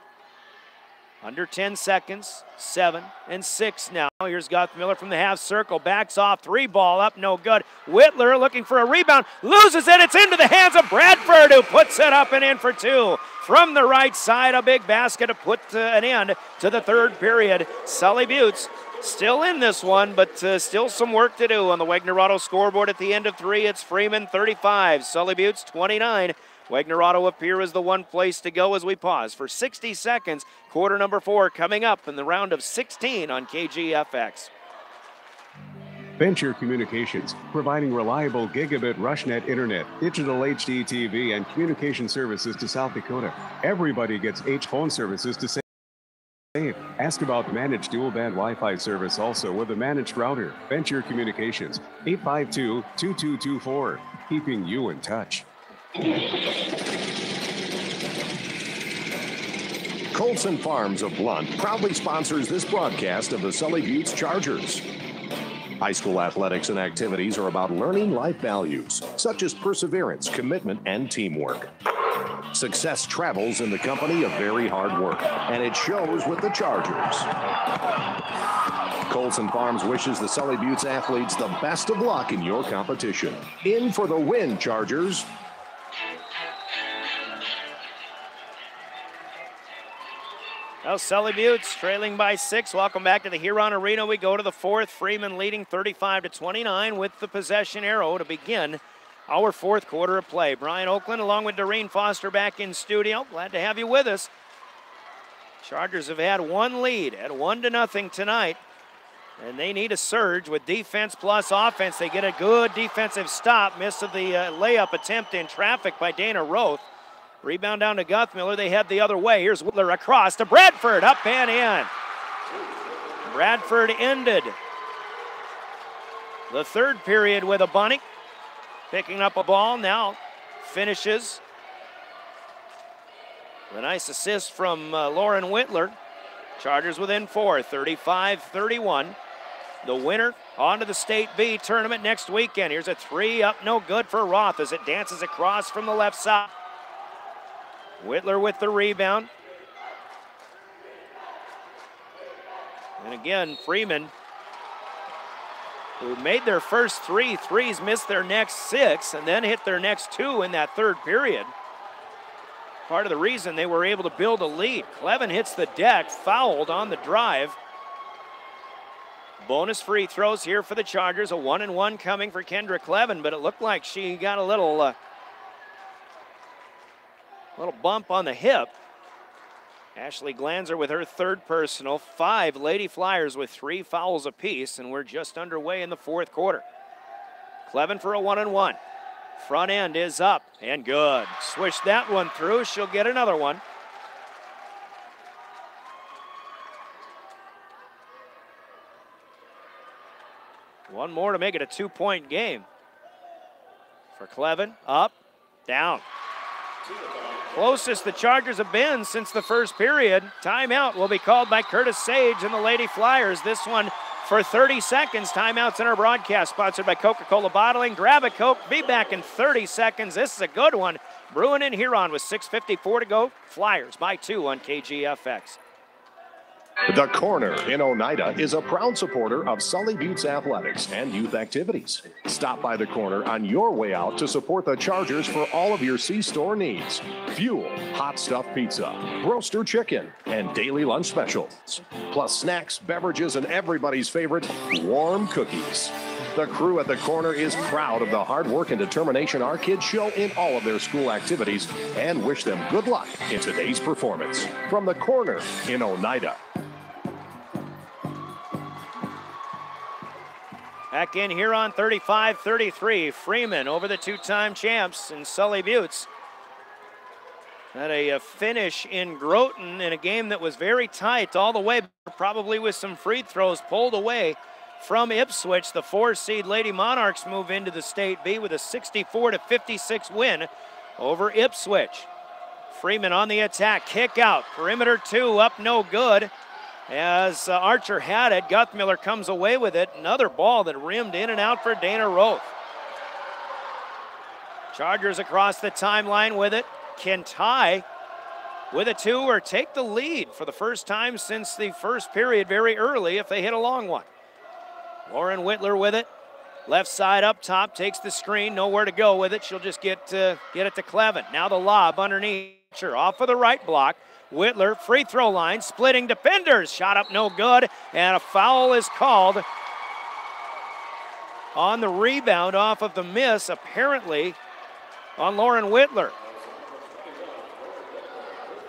Under 10 seconds, 7 and 6 now. Here's Guthmiller from the half circle, backs off, 3 ball up, no good. Whitler looking for a rebound, loses it, it's into the hands of Bradford, who puts it up and in for 2. From the right side, a big basket to put an end to the third period. Sully Buttes still in this one, but still some work to do on the Wagner Auto scoreboard at the end of 3. It's Freeman 35, Sully Buttes 29. Wagner Auto up here is the one place to go as we pause for 60 seconds. Quarter number 4 coming up in the round of 16 on KGFX. Venture Communications, providing reliable gigabit RushNet internet, digital HD TV, and communication services to South Dakota. Everybody gets H phone services to save. Ask about managed dual-band Wi-Fi service also with a managed router. Venture Communications, 852-2224, keeping you in touch. Colson Farms of Blunt proudly sponsors this broadcast of the Sully Buttes Chargers. High school athletics and activities are about learning life values, such as perseverance, commitment, and teamwork. Success travels in the company of very hard work, and it shows with the Chargers. Colson Farms wishes the Sully Buttes athletes the best of luck in your competition. In for the win, Chargers. Well, Sully Buttes trailing by 6. Welcome back to the Huron Arena. We go to the fourth. Freeman leading 35-29 with the possession arrow to begin our fourth quarter of play. Brian Oakland along with Doreen Foster back in studio. Glad to have you with us. Chargers have had one lead at 1-0 tonight, and they need a surge with defense plus offense. They get a good defensive stop. Miss of the layup attempt in traffic by Dana Roth. Rebound down to Guthmiller. They head the other way. Here's Whitler across to Bradford. Up and in. Bradford ended the third period with a bunny. Picking up a ball now. Finishes. A nice assist from Lauren Whitler. Chargers within 4, 35-31. The winner on to the State B tournament next weekend. Here's a 3 up, no good for Roth as it dances across from the left side. Whitler with the rebound. And again, Freeman, who made their first 3 threes, missed their next 6, and then hit their next 2 in that third period. Part of the reason they were able to build a lead. Clevin hits the deck, fouled on the drive. Bonus free throws here for the Chargers. A 1-and-1 coming for Kendra Clevin, but it looked like she got a little bump on the hip. Ashley Glanzer with her third personal. 5 Lady Flyers with 3 fouls apiece, and we're just underway in the fourth quarter. Clevin for a 1-and-1. Front end is up and good. Swish that one through. She'll get another one. One more to make it a 2-point game. For Clevin, up, down. Closest the Chargers have been since the first period. Timeout will be called by Curtis Sage and the Lady Flyers. This one for 30 seconds. Timeouts in our broadcast, sponsored by Coca-Cola Bottling. Grab a Coke, be back in 30 seconds. This is a good one. Bruin in Huron with 6:54 to go. Flyers by 2 on KGFX. The Corner in Oneida is a proud supporter of Sully Buttes athletics and youth activities. Stop by the Corner on your way out to support the Chargers for all of your C-store needs. Fuel, hot stuffed pizza, roaster chicken, and daily lunch specials. Plus snacks, beverages, and everybody's favorite, warm cookies. The crew at the Corner is proud of the hard work and determination our kids show in all of their school activities and wish them good luck in today's performance. From the Corner in Oneida. Back in here on 35-33. Freeman over the 2-time champs and Sully Buttes. Had a finish in Groton in a game that was very tight all the way, probably with some free throws pulled away from Ipswich. The 4-seed Lady Monarchs move into the State B with a 64-56 win over Ipswich. Freeman on the attack, kick out, perimeter 2 up, no good. As Archer had it, Guthmiller comes away with it. Another ball that rimmed in and out for Dana Roth. Chargers across the timeline with it. Can tie with a 2 or take the lead for the first time since the first period very early if they hit a long one. Lauren Whitler with it. Left side up top, takes the screen, nowhere to go with it. She'll just get it to Clevin. Now the lob underneath. Off of the right block. Whitler, free throw line, splitting defenders. Shot up, no good, and a foul is called on the rebound off of the miss, apparently on Lauren Whitler.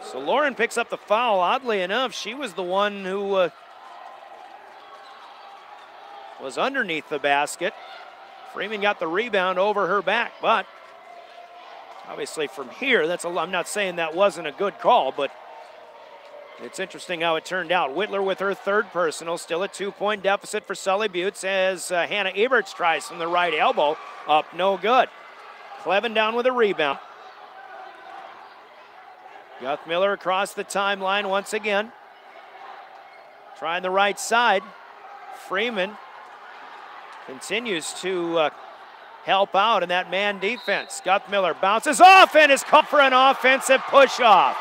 So Lauren picks up the foul. Oddly enough, she was the one who was underneath the basket. Freeman got the rebound over her back, but obviously from here, I'm not saying that wasn't a good call, but it's interesting how it turned out. Whitler with her third personal, still a 2-point deficit for Sully Buttes as Hannah Eberts tries from the right elbow. Up, no good. Clevin down with a rebound. Guthmiller across the timeline once again. Trying the right side. Freeman continues to help out in that man defense. Guthmiller bounces off and is caught for an offensive push-off.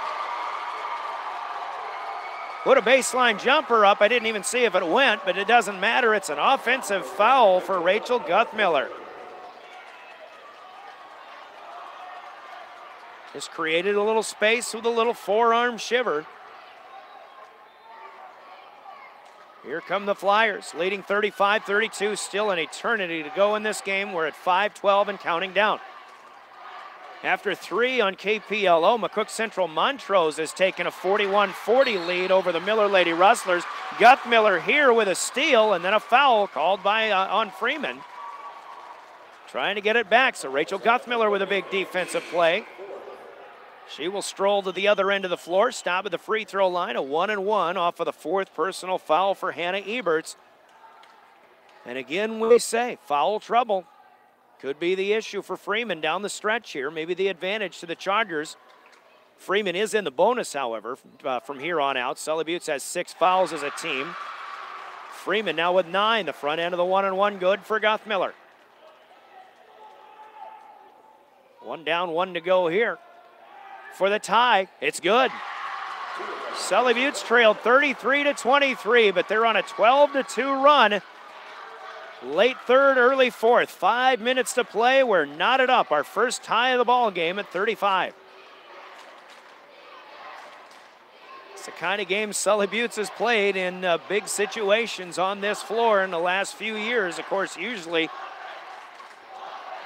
Put a baseline jumper up. I didn't even see if it went, but it doesn't matter. It's an offensive foul for Rachel Guthmiller. Just created a little space with a little forearm shiver. Here come the Flyers, leading 35-32, still an eternity to go in this game. We're at 5:12 and counting down. After 3 on KPLO, McCook Central Montrose has taken a 41-40 lead over the Miller Lady Rustlers. Guthmiller here with a steal and then a foul called by on Freeman. Trying to get it back, so Rachel Guthmiller with a big defensive play. She will stroll to the other end of the floor, stop at the free throw line, a 1-and-1 off of the 4th personal foul for Hannah Eberts. And again, we say foul trouble could be the issue for Freeman down the stretch here, maybe the advantage to the Chargers. Freeman is in the bonus, however, from here on out. Sully Buttes has 6 fouls as a team. Freeman now with 9, the front end of the 1-and-1 good for Guthmiller. 1 down, 1 to go here. For the tie, it's good. Sully Buttes trailed 33-23, but they're on a 12-2 run. Late 3rd, early 4th. 5 minutes to play. We're knotted up. Our first tie of the ball game at 35. It's the kind of game Sully Buttes has played in big situations on this floor in the last few years. Of course, usually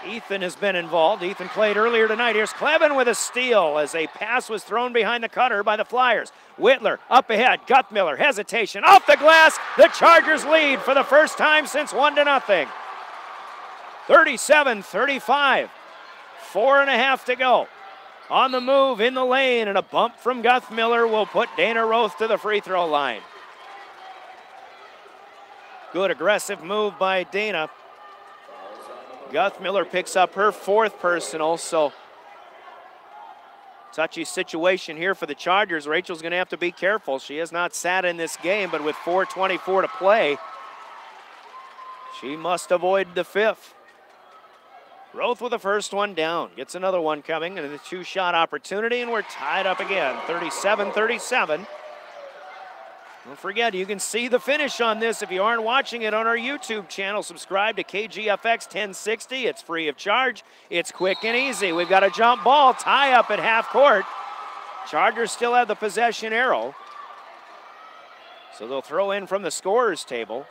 Ethan has been involved. Ethan played earlier tonight. Here's Clevin with a steal as a pass was thrown behind the cutter by the Flyers. Whitler up ahead. Guthmiller, hesitation, off the glass. The Chargers lead for the first time since 1-0. 37-35. 4.5 to go. On the move, in the lane, and a bump from Guthmiller will put Dana Roth to the free throw line. Good aggressive move by Dana. Guthmiller picks up her 4th personal, so touchy situation here for the Chargers. Rachel's going to have to be careful. She has not sat in this game, but with 4:24 to play, she must avoid the 5th. Roth with the first one down. Gets another one coming, and a 2-shot opportunity, and we're tied up again, 37-37. Don't forget, you can see the finish on this if you aren't watching it on our YouTube channel. Subscribe to KGFX 1060. It's free of charge. It's quick and easy. We've got a jump ball, tie up at half court. Chargers still have the possession arrow, so they'll throw in from the scorer's table.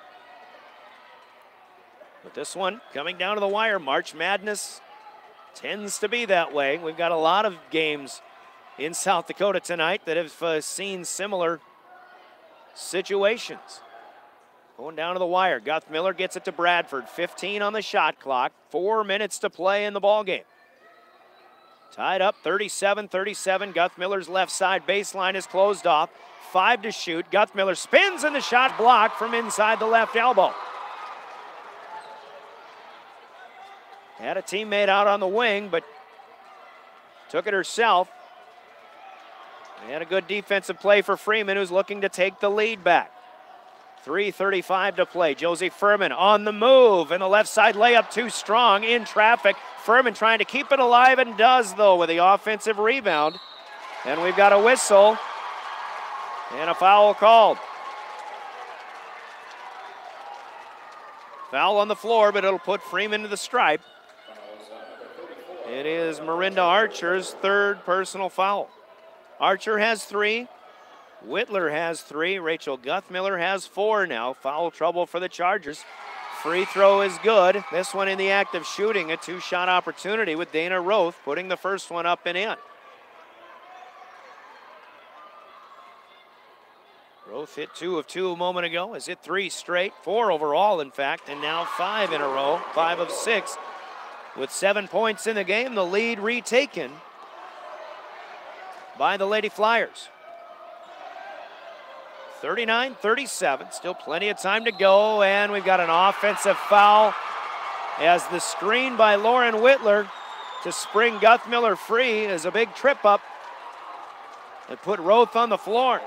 But this one coming down to the wire. March Madness tends to be that way. We've got a lot of games in South Dakota tonight that have seen similar situations. Going down to the wire. Guthmiller gets it to Bradford. 15 on the shot clock. 4 minutes to play in the ball game. Tied up 37-37. Guthmiller's left side baseline is closed off. 5 to shoot. Guthmiller spins and the shot blocked from inside the left elbow. Had a teammate out on the wing, but took it herself. And a good defensive play for Freeman, who's looking to take the lead back. 3:35 to play. Josie Furman on the move, and the left side layup too strong in traffic. Furman trying to keep it alive and does, though, with the offensive rebound. And we've got a whistle and a foul called. Foul on the floor, but it'll put Freeman to the stripe. It is Marinda Archer's third personal foul. Archer has 3. Whitler has 3. Rachel Guthmiller has 4 now. Foul trouble for the Chargers. Free throw is good. This one in the act of shooting, a 2-shot opportunity with Dana Roth putting the first one up and in. Roth hit 2 of 2 a moment ago. Has hit 3 straight, 4 overall in fact, and now 5 in a row, 5 of 6. With 7 points in the game, the lead retaken by the Lady Flyers. 39-37, still plenty of time to go, and we've got an offensive foul as the screen by Lauren Whitler to spring Guthmiller free is a big trip up and put Roth on the floor.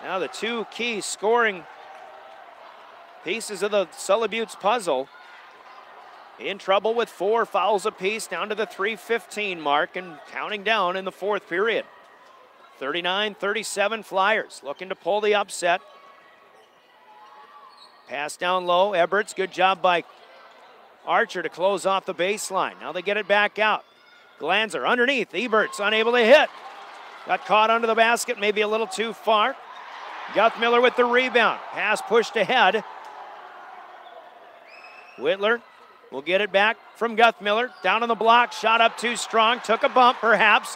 Now the 2 key scoring pieces of the Sully Buttes puzzle in trouble with 4 fouls apiece down to the 3:15 mark and counting down in the 4th period. 39-37 Flyers looking to pull the upset. Pass down low. Eberts, good job by Archer to close off the baseline. Now they get it back out. Glanzer underneath. Eberts unable to hit. Got caught under the basket, maybe a little too far. Guthmiller with the rebound. Pass pushed ahead. Whitler will get it back from Guthmiller. Down on the block, shot up too strong. Took a bump perhaps.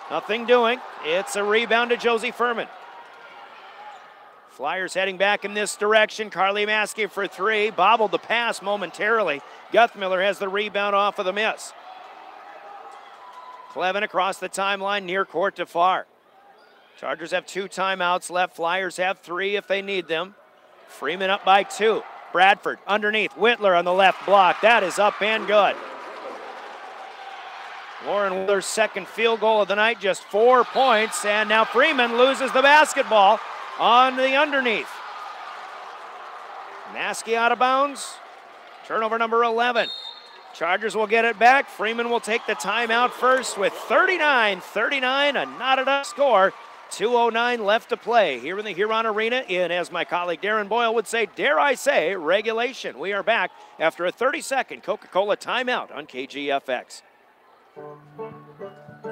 Nothing doing. It's a rebound to Josie Furman. Flyers heading back in this direction. Carly Maskey for 3. Bobbled the pass momentarily. Guthmiller has the rebound off of the miss. Clevin across the timeline, near court to far. Chargers have 2 timeouts left. Flyers have 3 if they need them. Freeman up by 2. Bradford underneath. Whitler on the left block. That is up and good. Lauren Whitler's second field goal of the night, just 4 points, and now Freeman loses the basketball on the underneath. Maskey out of bounds. Turnover number 11. Chargers will get it back. Freeman will take the timeout first with 39-39, a knotted-up score. 2:09 left to play here in the Huron Arena in, as my colleague Darren Boyle would say, dare I say, regulation. We are back after a 30-second Coca-Cola timeout on KGFX.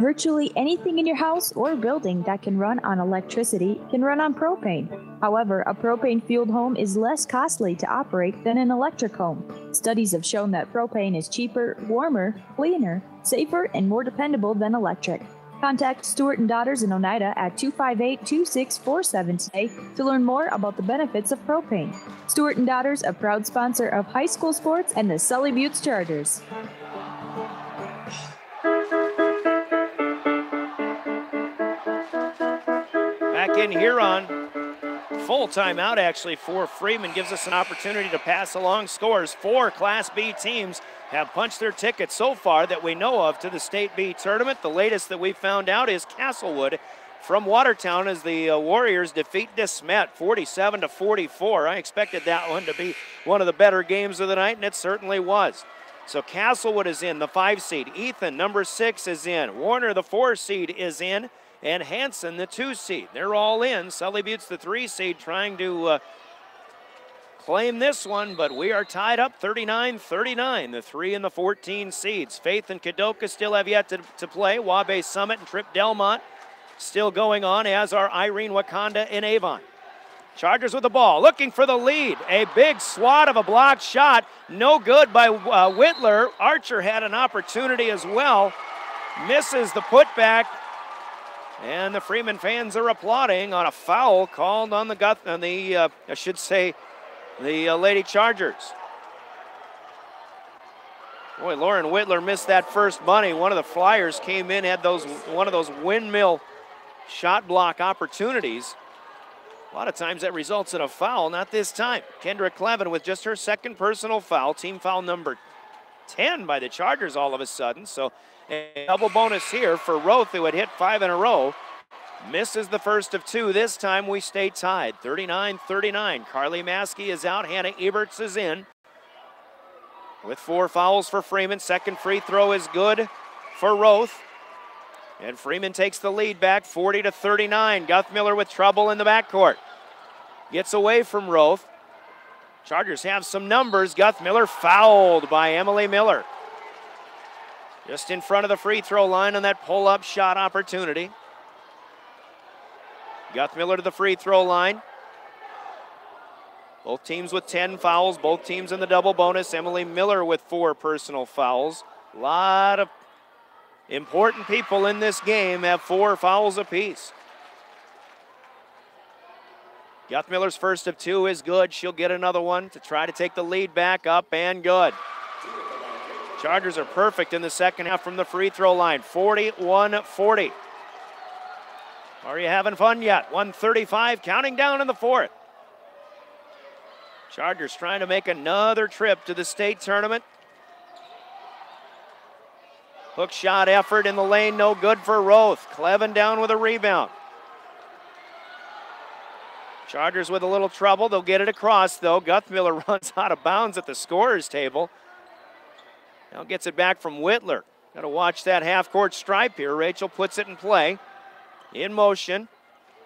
Virtually anything in your house or building that can run on electricity can run on propane. However, a propane-fueled home is less costly to operate than an electric home. Studies have shown that propane is cheaper, warmer, cleaner, safer, and more dependable than electric. Contact Stewart & Daughters in Oneida at 258-2647 today to learn more about the benefits of propane. Stewart & Daughters, a proud sponsor of high school sports and the Sully Buttes Chargers. Back in Huron, full timeout actually for Freeman gives us an opportunity to pass along scores. 4 Class B teams have punched their ticket so far that we know of to the State B tournament. The latest that we found out is Castlewood from Watertown as the Warriors defeat DeSmet 47-44. I expected that one to be one of the better games of the night, and it certainly was. So Castlewood is in, the 5 seed. Ethan, number 6, is in. Warner, the 4 seed, is in. And Hanson, the 2 seed. They're all in. Sully Buttes, the 3 seed, trying to claim this one, but we are tied up 39-39, the 3 and the 14 seeds. Faith and Kadoka still have yet to play. Wabash Summit and Trip Delmont still going on, as are Irene Wakanda and Avon. Chargers with the ball, looking for the lead. A big swat of a blocked shot. No good by Whitler. Archer had an opportunity as well. Misses the putback. And the Freeman fans are applauding on a foul called on the Lady Chargers. Boy, Lauren Whitler missed that first bunny. One of the Flyers came in, had one of those windmill shot block opportunities. A lot of times that results in a foul, not this time. Kendra Clevin with just her second personal foul, team foul number 10 by the Chargers all of a sudden. So a double bonus here for Roth, who had hit 5 in a row. Misses the first of 2. This time we stay tied, 39-39. Carly Maskey is out, Hannah Eberts is in. With 4 fouls for Freeman. Second free throw is good for Roth. And Freeman takes the lead back, 40-39. Guthmiller with trouble in the backcourt. Gets away from Roth. Chargers have some numbers. Guthmiller fouled by Emily Miller. Just in front of the free throw line on that pull-up shot opportunity. Guthmiller to the free throw line. Both teams with 10 fouls, both teams in the double bonus. Emily Miller with 4 personal fouls. A lot of important people in this game have 4 fouls apiece. Guthmiller's first of 2 is good. She'll get another one to try to take the lead back up, and good. Chargers are perfect in the second half from the free throw line, 41-40. Are you having fun yet? 1:35 counting down in the fourth. Chargers trying to make another trip to the state tournament. Hook shot effort in the lane, no good for Roth. Clevin down with a rebound. Chargers with a little trouble. They'll get it across, though. Guthmiller runs out of bounds at the scorer's table. Now gets it back from Whitler. Got to watch that half-court stripe here. Rachel puts it in play. In motion.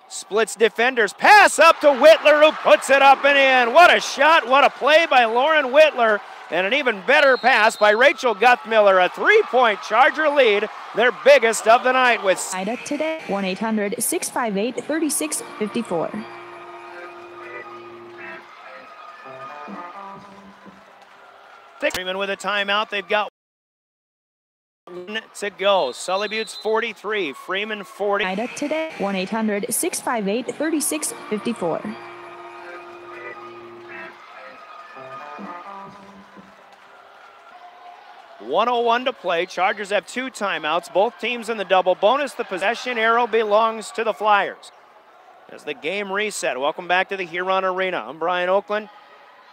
Splits defenders. Pass up to Whitler, who puts it up and in. What a shot. What a play by Lauren Whitler. And an even better pass by Rachel Guthmiller. A 3-point Charger lead. Their biggest of the night with today. 1-800-658-3654. Freeman with a timeout. They've got 1 to go. Sully Buttes 43, Freeman 40. Today, 1-800-658-3654. .101 to play. Chargers have 2 timeouts. Both teams in the double bonus. The possession arrow belongs to the Flyers. As the game reset. Welcome back to the Huron Arena. I'm Brian Oakland.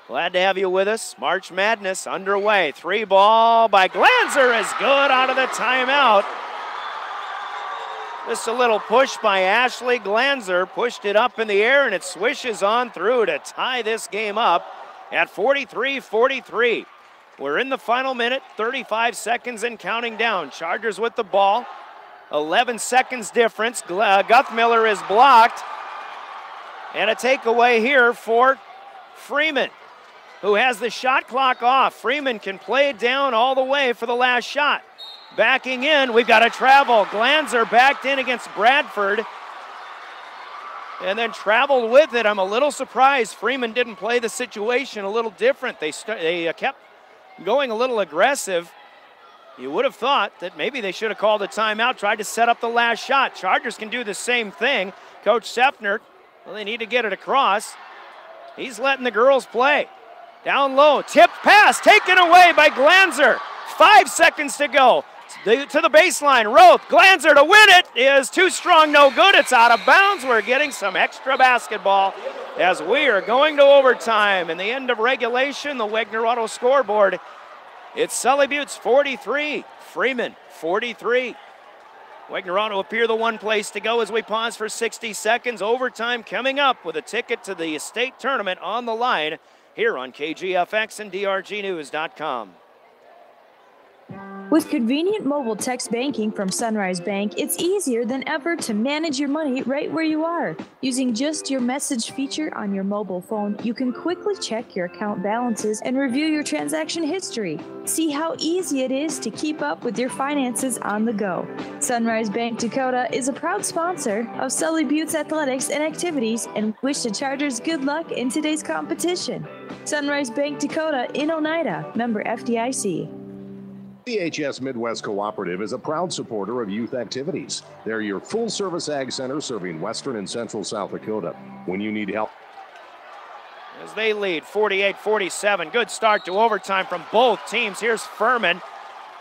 Glad to have you with us. March Madness underway. 3 ball by Glanzer is good out of the timeout. Just a little push by Ashley Glanzer. Pushed it up in the air and it swishes on through to tie this game up at 43-43. We're in the final minute, 35 seconds and counting down. Chargers with the ball. 11 seconds difference. Guthmiller is blocked. And a takeaway here for Freeman, who has the shot clock off. Freeman can play it down all the way for the last shot. Backing in, we've got a travel. Glanzer backed in against Bradford and then traveled with it. I'm a little surprised Freeman didn't play the situation a little different. They kept going a little aggressive. You would have thought that maybe they should have called a timeout, tried to set up the last shot. Chargers can do the same thing. Coach Sefner, well, they need to get it across. He's letting the girls play. Down low, tipped pass, taken away by Glanzer. 5 seconds to go. To the baseline, Roth, Glanzer to win it is too strong, no good. It's out of bounds. We're getting some extra basketball as we are going to overtime. In the end of regulation, the Wagner Auto scoreboard, it's Sully Buttes 43, Freeman 43. Wagner Auto appear the one place to go as we pause for 60 seconds. Overtime coming up with a ticket to the state tournament on the line here on KGFX and DRGnews.com. With convenient mobile text banking from Sunrise Bank, it's easier than ever to manage your money right where you are. Using just your message feature on your mobile phone, you can quickly check your account balances and review your transaction history. See how easy it is to keep up with your finances on the go. Sunrise Bank Dakota is a proud sponsor of Sully Buttes Athletics and Activities and wish the Chargers good luck in today's competition. Sunrise Bank Dakota in Oneida, member FDIC. CHS Midwest Cooperative is a proud supporter of youth activities. They're your full-service ag center serving western and central South Dakota. When you need help. As they lead 48-47, good start to overtime from both teams. Here's Furman,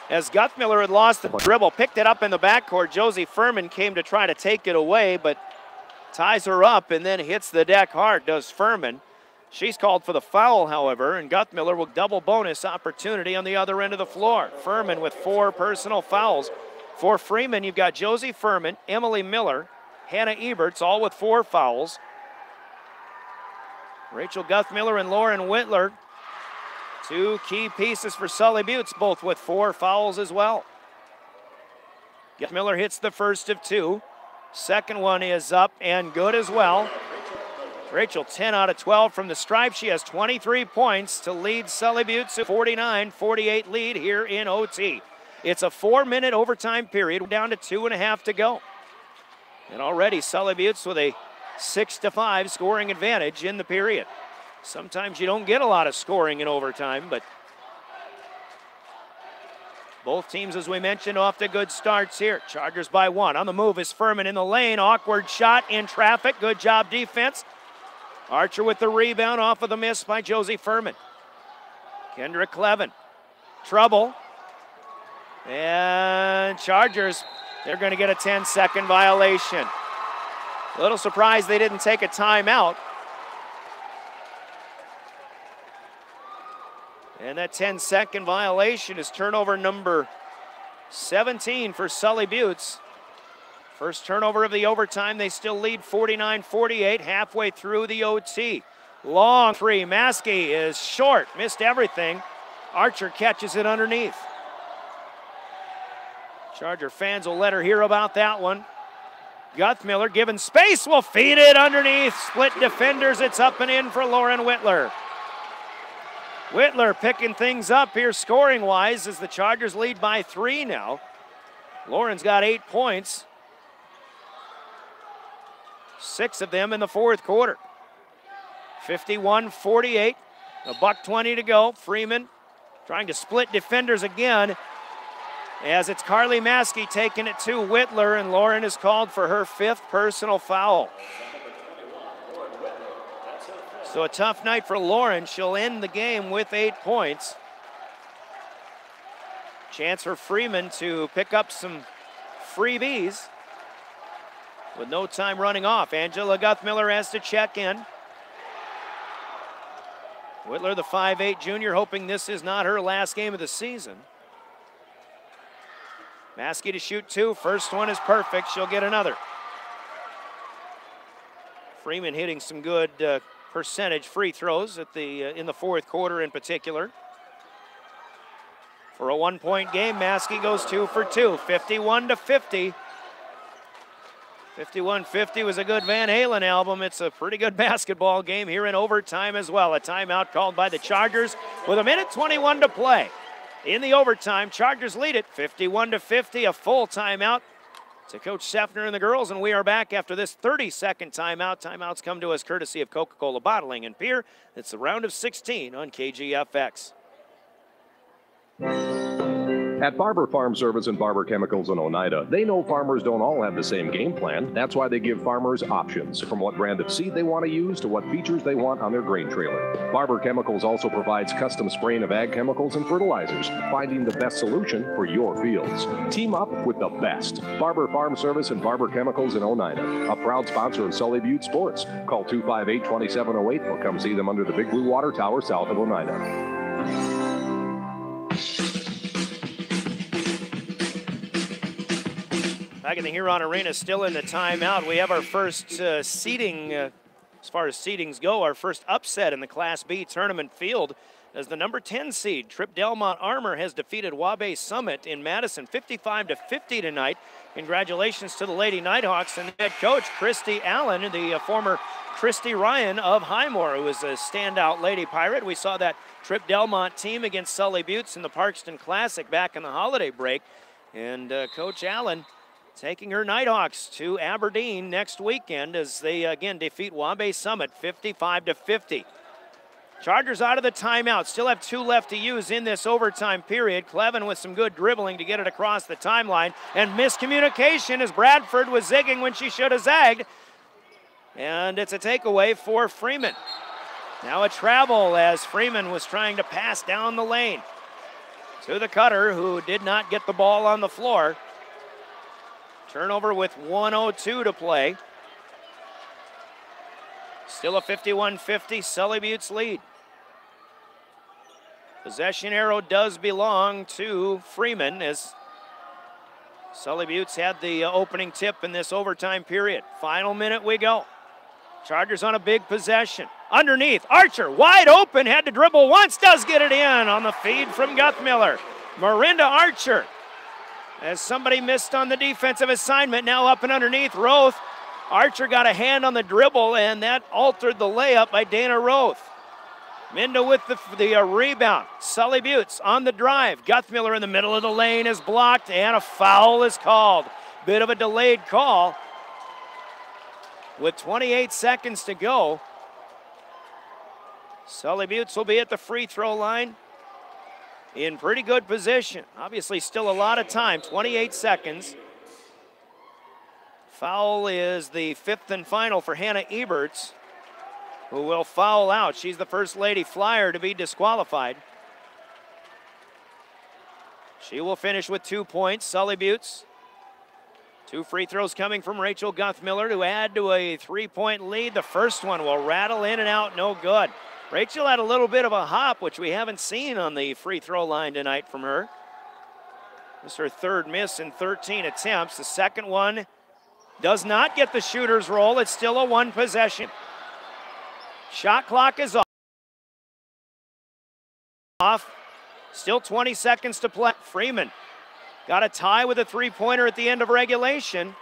as Guthmiller had lost the dribble, picked it up in the backcourt. Josie Furman came to try to take it away, but ties her up and then hits the deck hard, does Furman. She's called for the foul, however, and Guthmiller will double bonus opportunity on the other end of the floor. Furman with 4 personal fouls. For Freeman, you've got Josie Furman, Emily Miller, Hannah Eberts, all with 4 fouls. Rachel Guthmiller and Lauren Whitler, 2 key pieces for Sully Buttes, both with 4 fouls as well. Guthmiller hits the first of 2. Second one is up and good as well. Rachel 10 out of 12 from the stripe. She has 23 points to lead Sully Buttes to 49-48 lead here in OT. It's a 4-minute overtime period, down to 2.5 to go. And already Sully Buttes with a 6-5 scoring advantage in the period. Sometimes you don't get a lot of scoring in overtime, but both teams, as we mentioned, off to good starts here. Chargers by 1. On the move is Furman in the lane. Awkward shot in traffic. Good job defense. Archer with the rebound off of the miss by Josie Furman. Kendra Clevin. Trouble. And Chargers, they're going to get a 10-second violation. A little surprised they didn't take a timeout. And that 10-second violation is turnover number 17 for Sully Buttes. First turnover of the overtime. They still lead 49-48 halfway through the OT. Long three. Maskey is short. Missed everything. Archer catches it underneath. Charger fans will let her hear about that one. Guthmiller given space, will feed it underneath. Split defenders. It's up and in for Lauren Whitler. Whitler picking things up here scoring-wise as the Chargers lead by 3 now. Lauren's got 8 points. 6 of them in the fourth quarter. 51-48, $1:20 to go. Freeman trying to split defenders again as it's Carly Maskey taking it to Whitler, and Lauren is called for her 5th personal foul. So a tough night for Lauren. She'll end the game with 8 points. Chance for Freeman to pick up some freebies with no time running off. Angela Guthmiller has to check in. Whitler, the 5'8" junior, hoping this is not her last game of the season. Maskey to shoot 2. First one is perfect. She'll get another. Freeman hitting some good percentage free throws at in the fourth quarter in particular. For a 1-point game, Maskey goes 2 for 2, 51-50. 51-50 was a good Van Halen album. It's a pretty good basketball game here in overtime as well. A timeout called by the Chargers with 1:21 to play. In the overtime, Chargers lead it 51-50, a full timeout to Coach Sefner and the girls, and we are back after this 30-second timeout. Timeouts come to us courtesy of Coca-Cola Bottling and Beer. It's the round of 16 on KGFX. At Barber Farm Service and Barber Chemicals in Oneida, they know farmers don't all have the same game plan. That's why they give farmers options, from what brand of seed they want to use to what features they want on their grain trailer. Barber Chemicals also provides custom spraying of ag chemicals and fertilizers, finding the best solution for your fields. Team up with the best. Barber Farm Service and Barber Chemicals in Oneida, a proud sponsor of Sully Butte Sports. Call 258-2708 or come see them under the Big Blue Water Tower south of Oneida. Back in the Huron Arena, still in the timeout. We have our first seeding, as far as seedings go, our first upset in the Class B tournament field as the number 10 seed, Trip Delmont Armor, has defeated Wabash Summit in Madison 55-50 tonight. Congratulations to the Lady Nighthawks and head coach Christy Allen, the former Christy Ryan of Highmore, who is a standout Lady Pirate. We saw that Trip Delmont team against Sully Buttes in the Parkston Classic back in the holiday break. And Coach Allen taking her Nighthawks to Aberdeen next weekend as they again defeat Wabash Summit 55-50. Chargers out of the timeout. Still have 2 left to use in this overtime period. Clevin with some good dribbling to get it across the timeline. And miscommunication as Bradford was zigging when she should have zagged. And it's a takeaway for Freeman. Now a travel as Freeman was trying to pass down the lane. to the cutter, who did not get the ball on the floor. Turnover with 1:02 to play. Still a 51-50 Sully Buttes lead. Possession arrow does belong to Freeman, as Sully Buttes had the opening tip in this overtime period. Final minute we go. Chargers on a big possession. Underneath, Archer wide open, had to dribble once, does get it in on the feed from Guthmiller. Marinda Archer, as somebody missed on the defensive assignment, now up and underneath. Roth, Archer got a hand on the dribble, and that altered the layup by Dana Roth. Minda with the rebound. Sully Buttes on the drive. Guthmiller in the middle of the lane is blocked, and a foul is called. Bit of a delayed call. With 28 seconds to go, Sully Buttes will be at the free throw line in pretty good position. Obviously still a lot of time, 28 seconds. Foul is the fifth and final for Hannah Eberts, who will foul out. She's the first lady Flyer to be disqualified. She will finish with 2 points. Sully Buttes. 2 free throws coming from Rachel Guthmiller to add to a 3-point lead. The first one will rattle in and out, no good. Rachel had a little bit of a hop, which we haven't seen on the free throw line tonight from her. This is her third miss in 13 attempts. The second one does not get the shooter's roll. It's still a 1 possession. Shot clock is off. Still 20 seconds to play. Freeman got a tie with a 3-pointer at the end of regulation.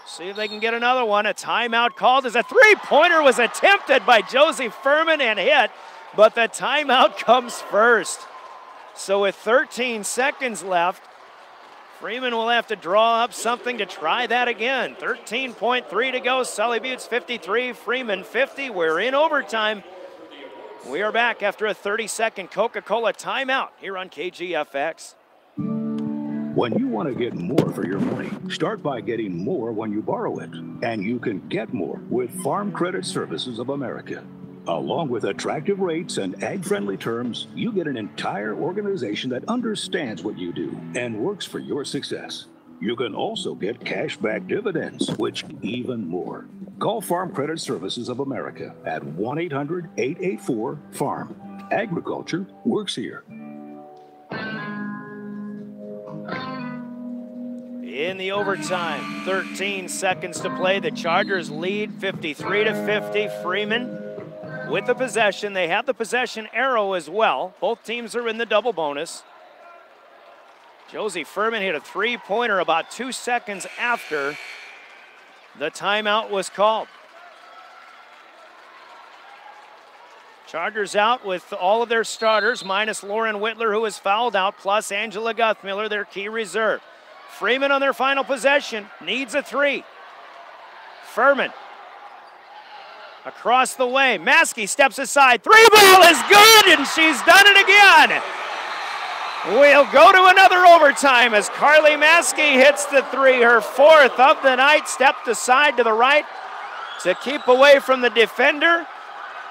See if they can get another one. A timeout called as a 3-pointer was attempted by Josie Furman and hit, but the timeout comes first. So with 13 seconds left, Freeman will have to draw up something to try that again. 13.3 to go. Sully Buttes 53, Freeman 50. We're in overtime. We are back after a 30-second Coca-Cola timeout here on KGFX. When you want to get more for your money, start by getting more when you borrow it. And you can get more with Farm Credit Services of America. Along with attractive rates and ag-friendly terms, you get an entire organization that understands what you do and works for your success. You can also get cash-back dividends, which even more. Call Farm Credit Services of America at 1-800-884-FARM. Agriculture works here. In the overtime, 13 seconds to play. The Chargers lead 53-50. Freeman with the possession. They have the possession arrow as well. Both teams are in the double bonus. Josie Furman hit a 3-pointer about 2 seconds after the timeout was called. Chargers out with all of their starters, minus Lauren Whitler, who was fouled out, plus Angela Guthmiller, their key reserve. Freeman on their final possession needs a 3. Furman across the way. Maskey steps aside. 3-ball is good, and she's done it again. We'll go to another overtime as Carly Maskey hits the 3, her 4th of the night. Stepped aside to the right to keep away from the defender.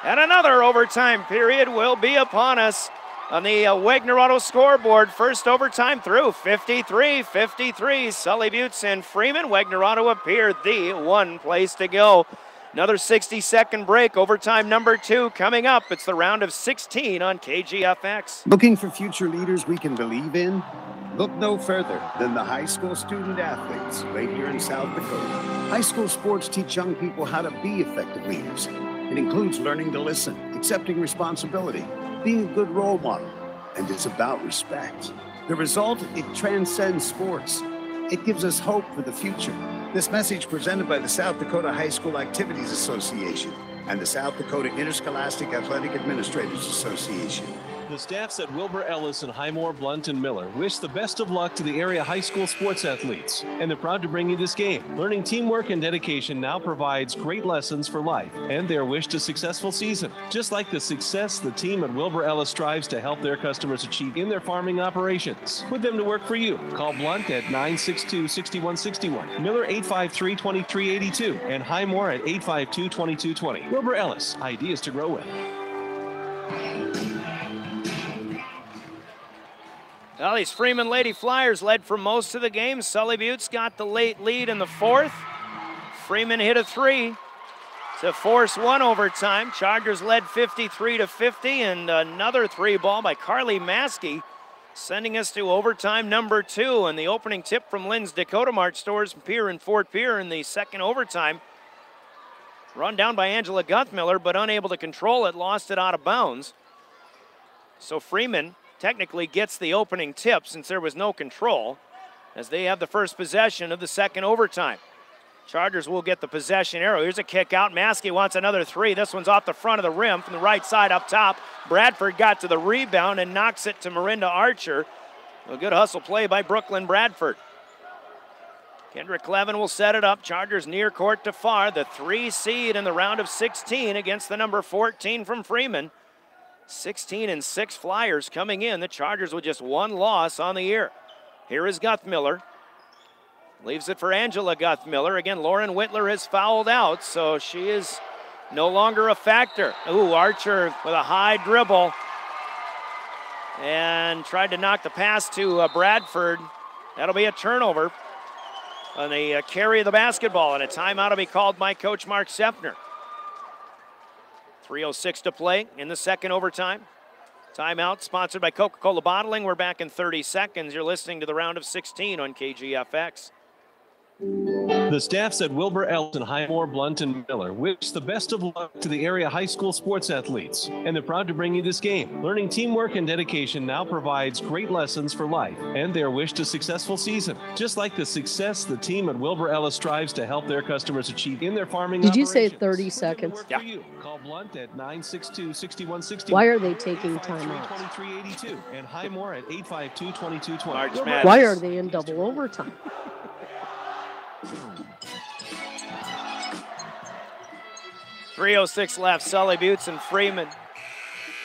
And another overtime period will be upon us on the Wagner Auto scoreboard. First overtime through, 53-53. Sully Buttes and Freeman. Wagner Auto appeared the one place to go. Another 60-second break. Overtime number 2 coming up. It's the round of 16 on KGFX. Looking for future leaders we can believe in? Look no further than the high school student athletes right here in South Dakota. High school sports teach young people how to be effective leaders. It includes learning to listen, accepting responsibility, being a good role model, and it's about respect. The result, it transcends sports. It gives us hope for the future. This message presented by the South Dakota High School Activities Association and the South Dakota Interscholastic Athletic Administrators Association. The staffs at Wilbur Ellis and Highmore, Blunt, and Miller wish the best of luck to the area high school sports athletes, and they're proud to bring you this game. Learning teamwork and dedication now provides great lessons for life and their wish to successful season. Just like the success the team at Wilbur Ellis strives to help their customers achieve in their farming operations. Put them to work for you. Call Blunt at 962-6161, Miller 853-2382, and Highmore at 852-2220. Wilbur Ellis, ideas to grow with. Well, these Freeman Lady Flyers led for most of the game. Sully Buttes got the late lead in the fourth. Freeman hit a three to force one overtime. Chargers led 53-50, and another three ball by Carly Maskey, sending us to overtime number 2. And the opening tip from Lynn's Dakota Mart Stores Pier in Fort Pierre in the second overtime. Run down by Angela Guthmiller, but unable to control it, lost it out of bounds. So Freeman technically gets the opening tip since there was no control, as they have the first possession of the second overtime. Chargers will get the possession arrow. Here's a kick out. Maskey wants another three. This one's off the front of the rim from the right side up top. Bradford got to the rebound and knocks it to Marinda Archer. A good hustle play by Brooklyn Bradford. Kendra Clevin will set it up. Chargers near court to far. The 3 seed in the round of 16 against the number 14 from Freeman. 16-6 Flyers coming in. The Chargers with just one loss on the year. Here is Guthmiller. Leaves it for Angela Guthmiller. Again, Lauren Whitler has fouled out, so she is no longer a factor. Ooh, Archer with a high dribble and tried to knock the pass to Bradford. That'll be a turnover on the carry of the basketball, and a timeout will be called by Coach Mark Sefner. 3:06 to play in the second overtime. Timeout sponsored by Coca-Cola Bottling. We're back in 30 seconds. You're listening to the round of 16 on KGFX. The staffs at Wilbur Ellis and Highmore, Blunt, and Miller wish the best of luck to the area high school sports athletes, and they're proud to bring you this game. Learning teamwork and dedication now provides great lessons for life and their wish to successful season. Just like the success the team at Wilbur Ellis strives to help their customers achieve in their farming Did you say operations. 30 seconds? Yeah. Call Blunt at 962-6160. Why are they taking timeouts? 2382 and Highmore at 852-2220. Why are they in double overtime? 3:06 left. Sully Buttes and Freeman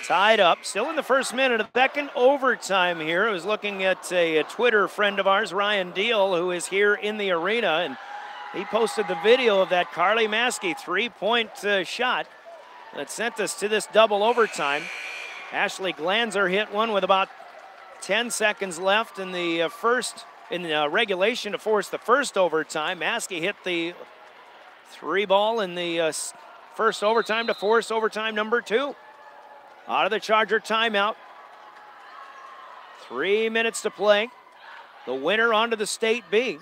tied up. Still in the first minute of second overtime here. I was looking at a Twitter friend of ours, Ryan Deal, who is here in the arena, and he posted the video of that Carly Maskey three-point shot that sent us to this double overtime. Ashley Glanzer hit one with about 10 seconds left in the regulation to force the first overtime. Maskey hit the three ball in the first overtime to force overtime number 2. Out of the Charger timeout. 3 minutes to play. The winner onto the State B.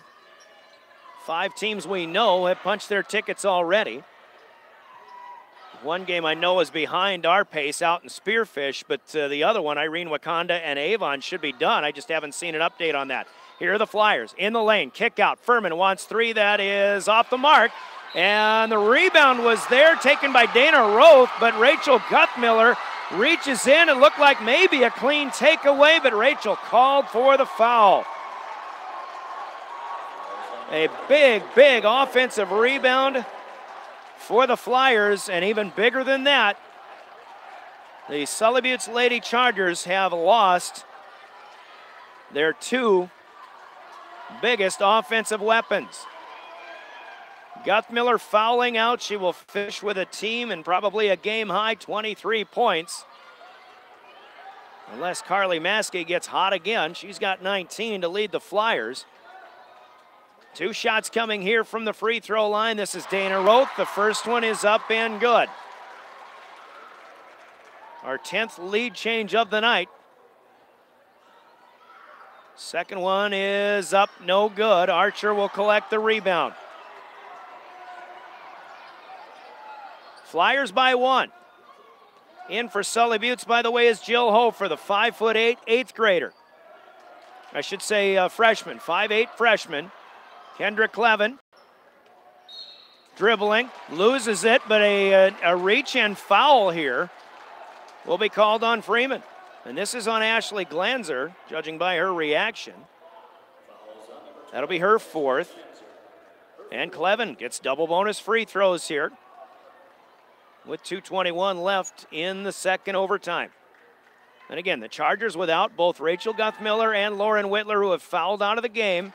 5 teams we know have punched their tickets already. One game I know is behind our pace out in Spearfish, but the other one, Irene Wakanda and Avon, should be done. I just haven't seen an update on that. Here are the Flyers in the lane. Kick out. Furman wants 3. That is off the mark. And the rebound was there, taken by Dana Roth, but Rachel Guthmiller reaches in. It looked like maybe a clean takeaway, but Rachel called for the foul. A big, big offensive rebound for the Flyers, and even bigger than that, the Sully Buttes Lady Chargers have lost their 2 biggest offensive weapons. Guthmiller fouling out. She will finish with a team and probably a game-high 23 points. Unless Carly Maskey gets hot again. She's got 19 to lead the Flyers. 2 shots coming here from the free throw line. This is Dana Roth. The first one is up and good. Our 10th lead change of the night. Second one is up, no good. Archer will collect the rebound. Flyers by 1. In for Sully Buttes, by the way, is Jill Hofer, the 5'8", 8th grader. I should say freshman, 5'8" freshman. Kendra Clevin dribbling, loses it, but a reach and foul here will be called on Freeman. And this is on Ashley Glanzer, judging by her reaction. That'll be her 4th. And Clevin gets double bonus free throws here with 2:21 left in the second overtime. And again, the Chargers without both Rachel Guthmiller and Lauren Whitler, who have fouled out of the game.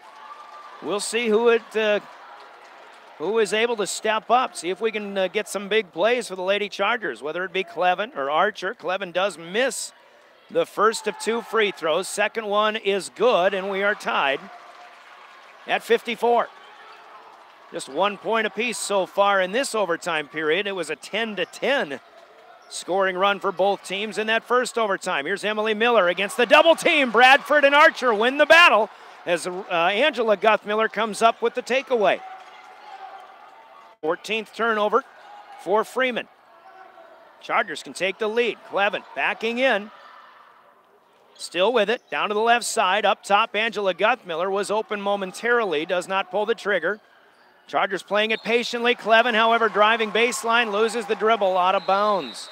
We'll see who is able to step up, see if we can get some big plays for the Lady Chargers, whether it be Clevin or Archer. Clevin does miss the first of 2 free throws. Second one is good, and we are tied at 54. Just 1 point apiece so far in this overtime period. It was a 10-10 scoring run for both teams in that first overtime. Here's Emily Miller against the double team. Bradford and Archer win the battle as Angela Guthmiller comes up with the takeaway. 14th turnover for Freeman. Chargers can take the lead. Clevin backing in. Still with it, down to the left side. Up top, Angela Guthmiller was open momentarily, does not pull the trigger. Chargers playing it patiently. Clevin, however, driving baseline, loses the dribble out of bounds.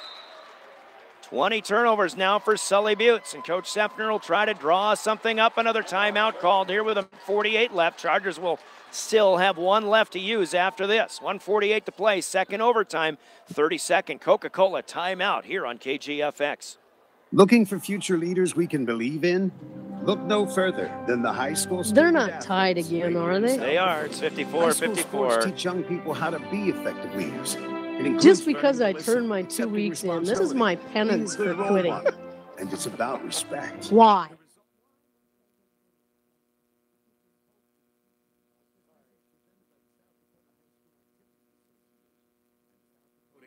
20 turnovers now for Sully Buttes, and Coach Sefner will try to draw something up. Another timeout called here with a 48 left. Chargers will still have 1 left to use after this. 1:48 to play, second overtime, 32nd Coca-Cola timeout here on KGFX. Looking for future leaders we can believe in? Look no further than the high school. They're not tied again, are they? They are. It's 54-54. Sports teach young people how to be effective leaders. Just because I turned my 2 weeks in, this is my penance for quitting. And it's about respect. Why?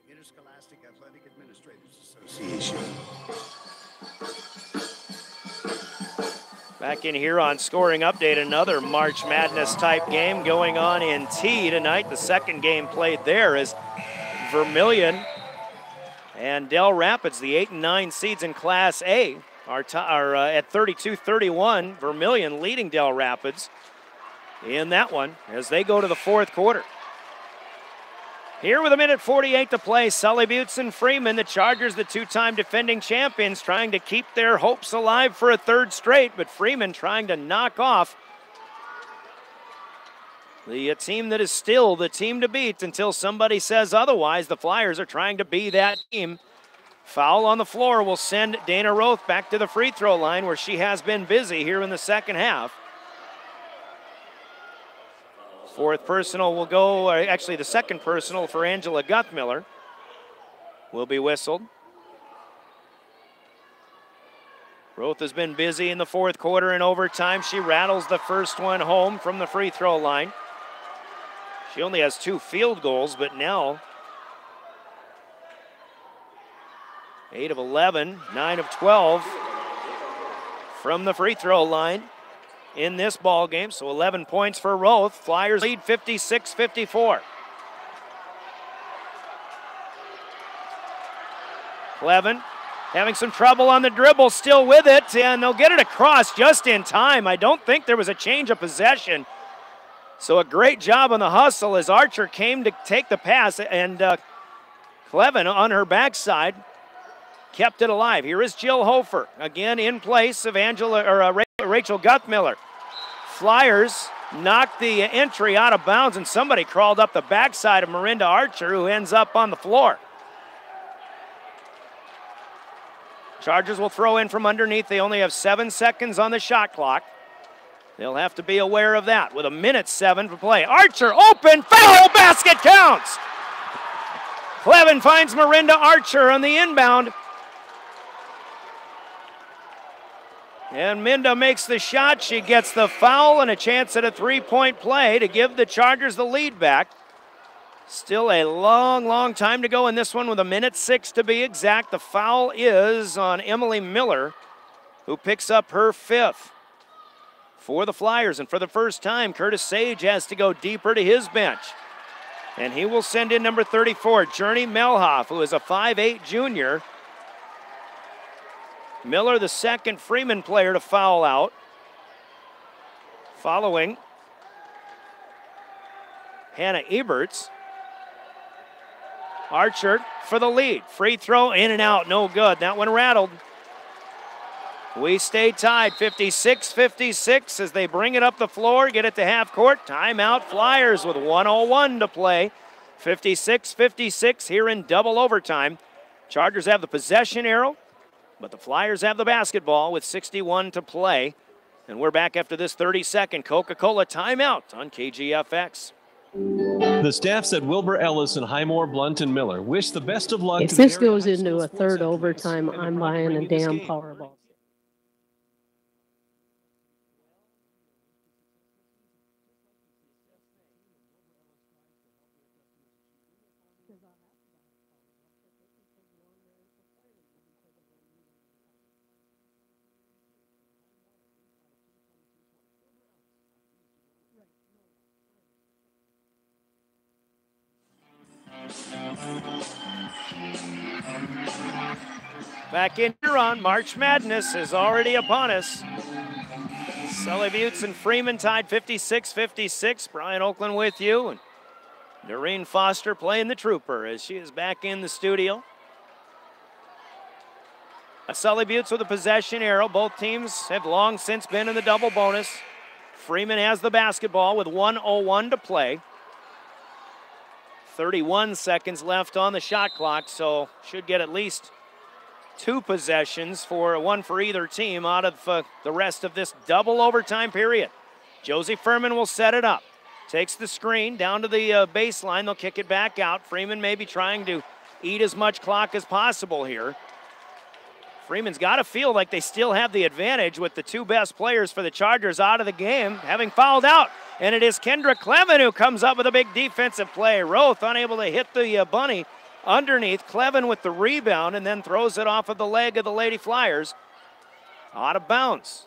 Interscholastic Athletic Administrators Association. Back in here on Scoring Update, another March Madness type game going on in T tonight. The second game played there is Vermillion and Del Rapids, the 8 and 9 seeds in Class A, are at 32-31. Vermillion leading Del Rapids in that one as they go to the fourth quarter. Here with 1:48 to play, Sully Buttes and Freeman, the Chargers, the 2-time defending champions, trying to keep their hopes alive for a third straight, but Freeman trying to knock off the team that is still the team to beat until somebody says otherwise. The Flyers are trying to be that team. Foul on the floor will send Dana Roth back to the free throw line where she has been busy here in the second half. Fourth personal will go, actually the second personal for Angela Guthmiller will be whistled. Roth has been busy in the fourth quarter and overtime. She rattles the first one home from the free throw line. She only has 2 field goals, but now 8 of 11, 9 of 12 from the free throw line in this ball game. So 11 points for Roth. Flyers lead 56-54. Clevin having some trouble on the dribble, still with it, and they'll get it across just in time. I don't think there was a change of possession. So a great job on the hustle as Archer came to take the pass, and Clevin on her backside kept it alive. Here is Jill Hofer, again in place of Rachel Guthmiller. Flyers knocked the entry out of bounds, and somebody crawled up the backside of Miranda Archer, who ends up on the floor. Chargers will throw in from underneath. They only have 7 seconds on the shot clock. They'll have to be aware of that with 1:07 to play. Archer open, foul, basket counts. Clevin finds Miranda Archer on the inbound. And Minda makes the shot. She gets the foul and a chance at a 3-point play to give the Chargers the lead back. Still a long, long time to go in this one with 1:06 to be exact. The foul is on Emily Miller, who picks up her 5th for the Flyers. And for the first time, Curtis Sage has to go deeper to his bench. And he will send in number 34, Journey Melhoff, who is a 5'8 junior. Miller, the second Freeman player to foul out. Following Hannah Eberts. Archer for the lead. Free throw, in and out, no good. That one rattled. We stay tied, 56-56 as they bring it up the floor, get it to half court. Timeout, Flyers with 1:01 to play. 56-56 here in double overtime. Chargers have the possession arrow, but the Flyers have the basketball with 61 to play. And we're back after this 30-second Coca-Cola timeout on KGFX. The staffs at Wilbur Ellis and Highmore, Blunt, and Miller wish the best of luck. If this goes into a third overtime, I'm buying a damn Powerball. Back in Huron, March Madness is already upon us. Sully Buttes and Freeman tied 56-56. Brian Oakland with you. And Doreen Foster playing the trooper as she is back in the studio. Sully Buttes with a possession arrow. Both teams have long since been in the double bonus. Freeman has the basketball with 1:01 to play. 31 seconds left on the shot clock, so should get at least 2 possessions, one for either team out of the rest of this double overtime period. Josie Furman will set it up. Takes the screen down to the baseline. They'll kick it back out. Freeman may be trying to eat as much clock as possible here. Freeman's got to feel like they still have the advantage with the 2 best players for the Chargers out of the game, having fouled out. And it is Kendra Clevin who comes up with a big defensive play. Roth unable to hit the bunny underneath. Clevin with the rebound and then throws it off of the leg of the Lady Flyers. Out of bounds.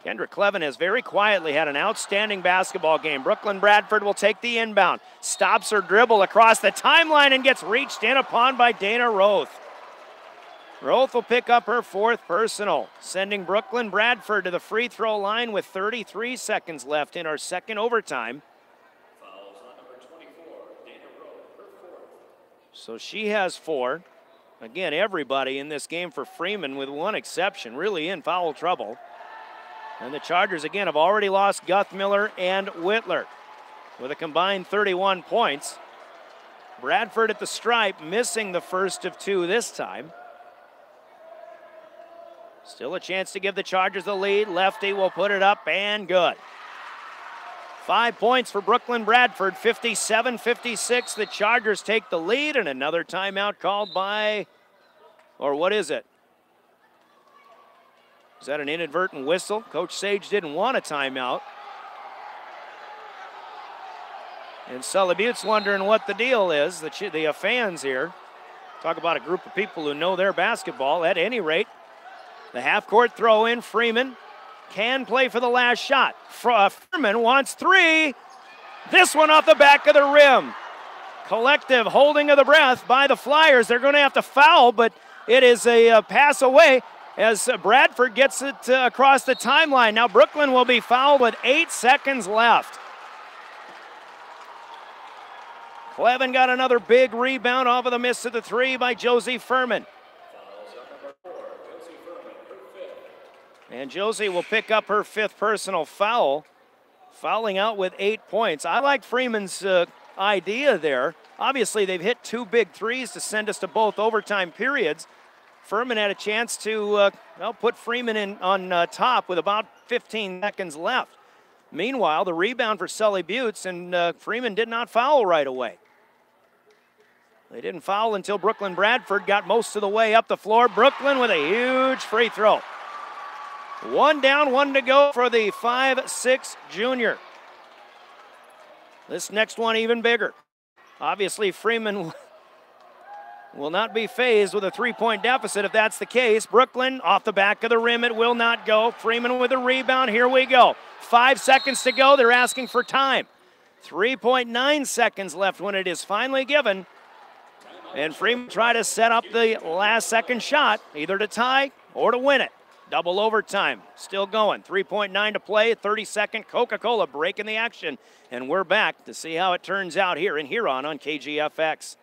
Kendra Clevin has very quietly had an outstanding basketball game. Brooklyn Bradford will take the inbound. Stops her dribble across the timeline and gets reached in upon by Dana Roth. Roth will pick up her 4th personal, sending Brooklyn Bradford to the free throw line with 33 seconds left in our second overtime. Fouls on number 24, Dana Roth, her 4th. So she has 4. Again, everybody in this game for Freeman, with one exception, really in foul trouble. And the Chargers, again, have already lost Guthmiller and Whitler with a combined 31 points. Bradford at the stripe, missing the first of 2 this time. Still a chance to give the Chargers the lead. Lefty will put it up and good. 5 points for Brooklyn Bradford, 57-56. The Chargers take the lead, and another timeout called by, or what is it? Is that an inadvertent whistle? Coach Sage didn't want a timeout. And Sully Buttes wondering what the deal is. The fans here, talk about a group of people who know their basketball. At any rate, the half-court throw in. Freeman can play for the last shot. Furman wants 3. This one off the back of the rim. Collective holding of the breath by the Flyers. They're going to have to foul, but it is a pass away as Bradford gets it across the timeline. Now Brooklyn will be fouled with 8 seconds left. Clevin got another big rebound off of the miss of the 3 by Josie Furman. And Josie will pick up her 5th personal foul, fouling out with 8 points. I like Freeman's idea there. Obviously, they've hit 2 big threes to send us to both overtime periods. Furman had a chance to put Freeman in on top with about 15 seconds left. Meanwhile, the rebound for Sully Buttes, and Freeman did not foul right away. They didn't foul until Brooklyn Bradford got most of the way up the floor. Brooklyn with a huge free throw. 1 down, 1 to go for the 5'6" junior. This next one even bigger. Obviously, Freeman will not be phased with a 3-point deficit if that's the case. Brooklyn off the back of the rim, it will not go. Freeman with a rebound, here we go. 5 seconds to go, they're asking for time. 3.9 seconds left when it is finally given. And Freeman try to set up the last second shot, either to tie or to win it. Double overtime, still going. 3.9 to play, 30-second Coca-Cola break in the action. And we're back to see how it turns out here in Huron on KGFX.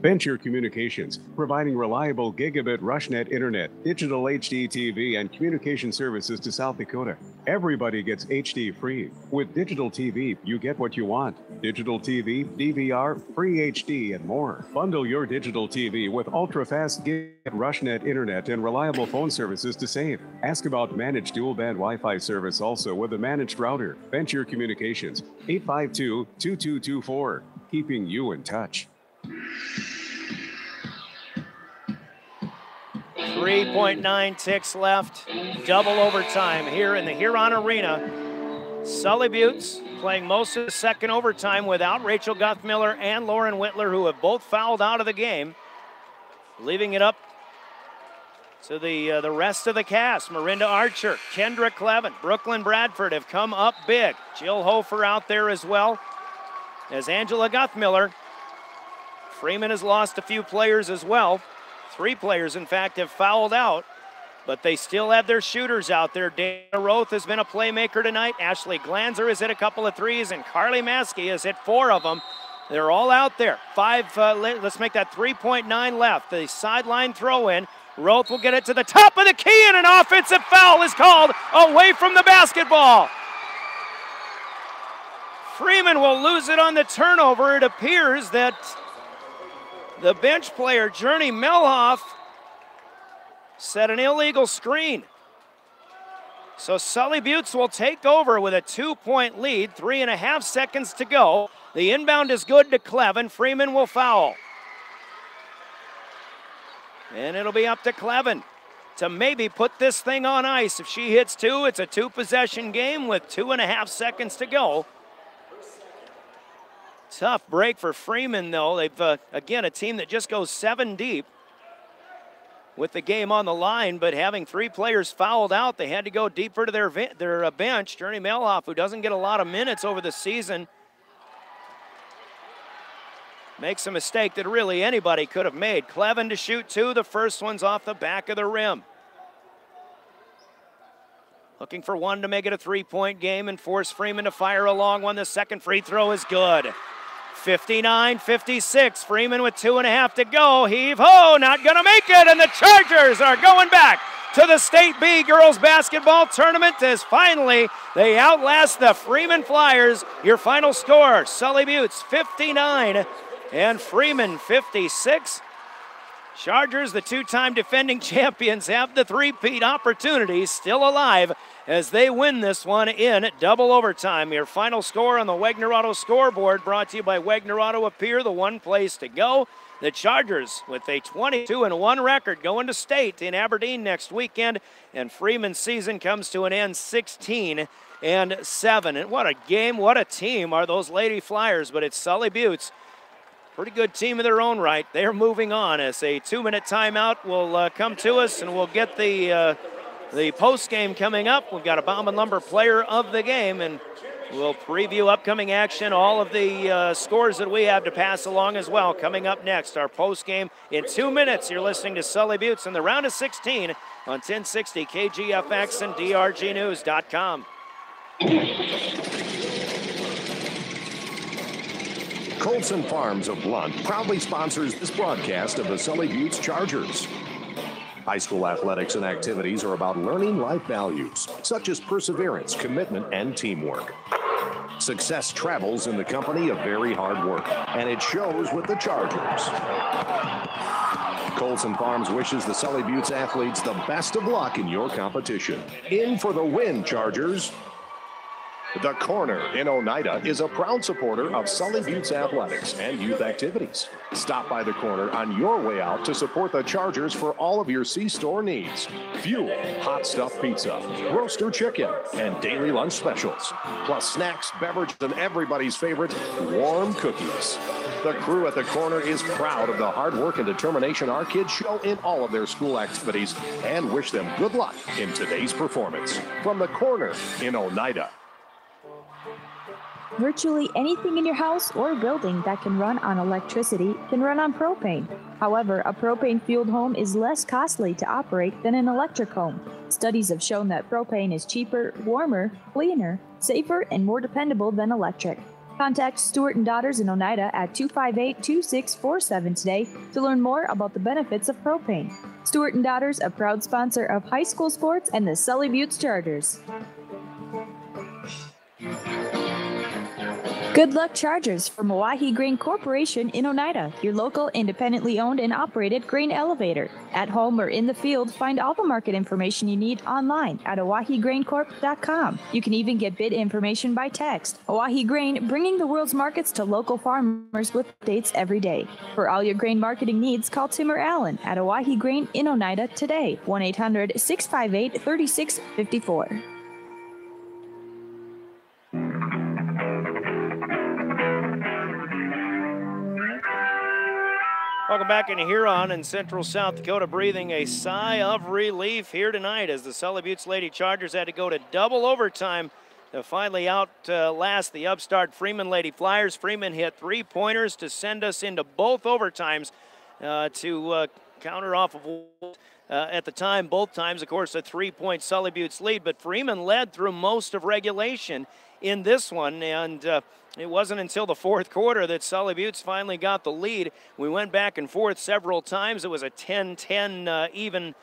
Venture Communications, providing reliable gigabit RushNet internet, digital HD TV, and communication services to South Dakota. Everybody gets HD free. With digital TV, you get what you want. Digital TV, DVR, free HD, and more. Bundle your digital TV with ultra-fast gigabit RushNet internet and reliable phone services to save. Ask about managed dual-band Wi-Fi service also with a managed router. Venture Communications, 852-2224, keeping you in touch. 3.9 ticks left. Double overtime here in the Huron Arena. Sully Buttes playing most of the second overtime without Rachel Guthmiller and Lauren Whitler, who have both fouled out of the game. Leaving it up to the rest of the cast. Marinda Archer, Kendra Clevin, Brooklyn Bradford have come up big. Jill Hofer out there as well. as Angela Guthmiller. Freeman has lost a few players as well. 3 players, in fact, have fouled out, but they still have their shooters out there. Dana Roth has been a playmaker tonight. Ashley Glanzer has hit a couple of threes, and Carly Maskey has hit 4 of them. They're all out there. 5, let's make that 3.9 left. The sideline throw in. Roth will get it to the top of the key, and an offensive foul is called away from the basketball. Freeman will lose it on the turnover. It appears that the bench player, Journey Melhoff, set an illegal screen. So Sully Buttes will take over with a 2-point lead, 3.5 seconds to go. The inbound is good to Clevin. Freeman will foul. And it'll be up to Clevin to maybe put this thing on ice. If she hits 2, it's a 2-possession game with 2.5 seconds to go. Tough break for Freeman, though. They've, again, a team that just goes 7 deep with the game on the line, but having 3 players fouled out, they had to go deeper to their bench. Journey Melhoff, who doesn't get a lot of minutes over the season, makes a mistake that really anybody could have made. Clevin to shoot 2. The first one's off the back of the rim. Looking for 1 to make it a 3-point game and force Freeman to fire a long one. The second free throw is good. 59-56. Freeman with 2.5 to go. Heave-ho, not going to make it. And the Chargers are going back to the State B girls basketball tournament as finally they outlast the Freeman Flyers. Your final score, Sully Buttes 59 and Freeman 56. Chargers, the 2-time defending champions, have the 3-peat opportunity still alive as they win this one in double overtime. Your final score on the Wegner Auto scoreboard brought to you by Wegner Auto of Pierre, the one place to go. The Chargers with a 22-1 record going to state in Aberdeen next weekend, and Freeman's season comes to an end 16-7. And what a game, what a team are those Lady Flyers, but it's Sully Buttes. Pretty good team in their own right. They are moving on as a 2-minute timeout will come to us, and we'll get the post game coming up. We've got a Bomb and Lumber player of the game, and we'll preview upcoming action, all of the scores that we have to pass along as well. Coming up next, our post game in 2 minutes. You're listening to Sully Buttes in the round of 16 on 1060 KGFX and DRGnews.com. Colson Farms of Blunt proudly sponsors this broadcast of the Sully Buttes Chargers. High school athletics and activities are about learning life values, such as perseverance, commitment, and teamwork. Success travels in the company of very hard work, and it shows with the Chargers. Colson Farms wishes the Sully Buttes athletes the best of luck in your competition. In for the win, Chargers. The Corner in Oneida is a proud supporter of Sully Buttes athletics and youth activities. Stop by the Corner on your way out to support the Chargers for all of your C-store needs. Fuel, hot stuffed pizza, roaster chicken, and daily lunch specials. Plus snacks, beverages, and everybody's favorite, warm cookies. The crew at the Corner is proud of the hard work and determination our kids show in all of their school activities and wish them good luck in today's performance. From the Corner in Oneida. Virtually anything in your house or building that can run on electricity can run on propane. However, a propane-fueled home is less costly to operate than an electric home. Studies have shown that propane is cheaper, warmer, cleaner, safer, and more dependable than electric. Contact Stewart & Daughters in Oneida at 258-2647 today to learn more about the benefits of propane. Stewart & Daughters, a proud sponsor of high school sports and the Sully Buttes Chargers. Good luck, Chargers, from Oahe Grain Corporation in Oneida, your local independently owned and operated grain elevator. At home or in the field, find all the market information you need online at oahegraincorp.com. You can even get bid information by text. Oahe Grain, bringing the world's markets to local farmers with updates every day. For all your grain marketing needs, call Tim or Allen at Oahe Grain in Oneida today, 1-800-658-3654. Welcome back in Huron and Central South Dakota, breathing a sigh of relief here tonight as the Sully Buttes Lady Chargers had to go to double overtime finally out last the upstart Freeman Lady Flyers. Freeman hit 3-pointers to send us into both overtimes to counter off of at the time, both times, of course, a 3-point Sully Buttes lead, but Freeman led through most of regulation in this one, and it wasn't until the fourth quarter that Sully Buttes finally got the lead. We went back and forth several times. It was a 10-10 even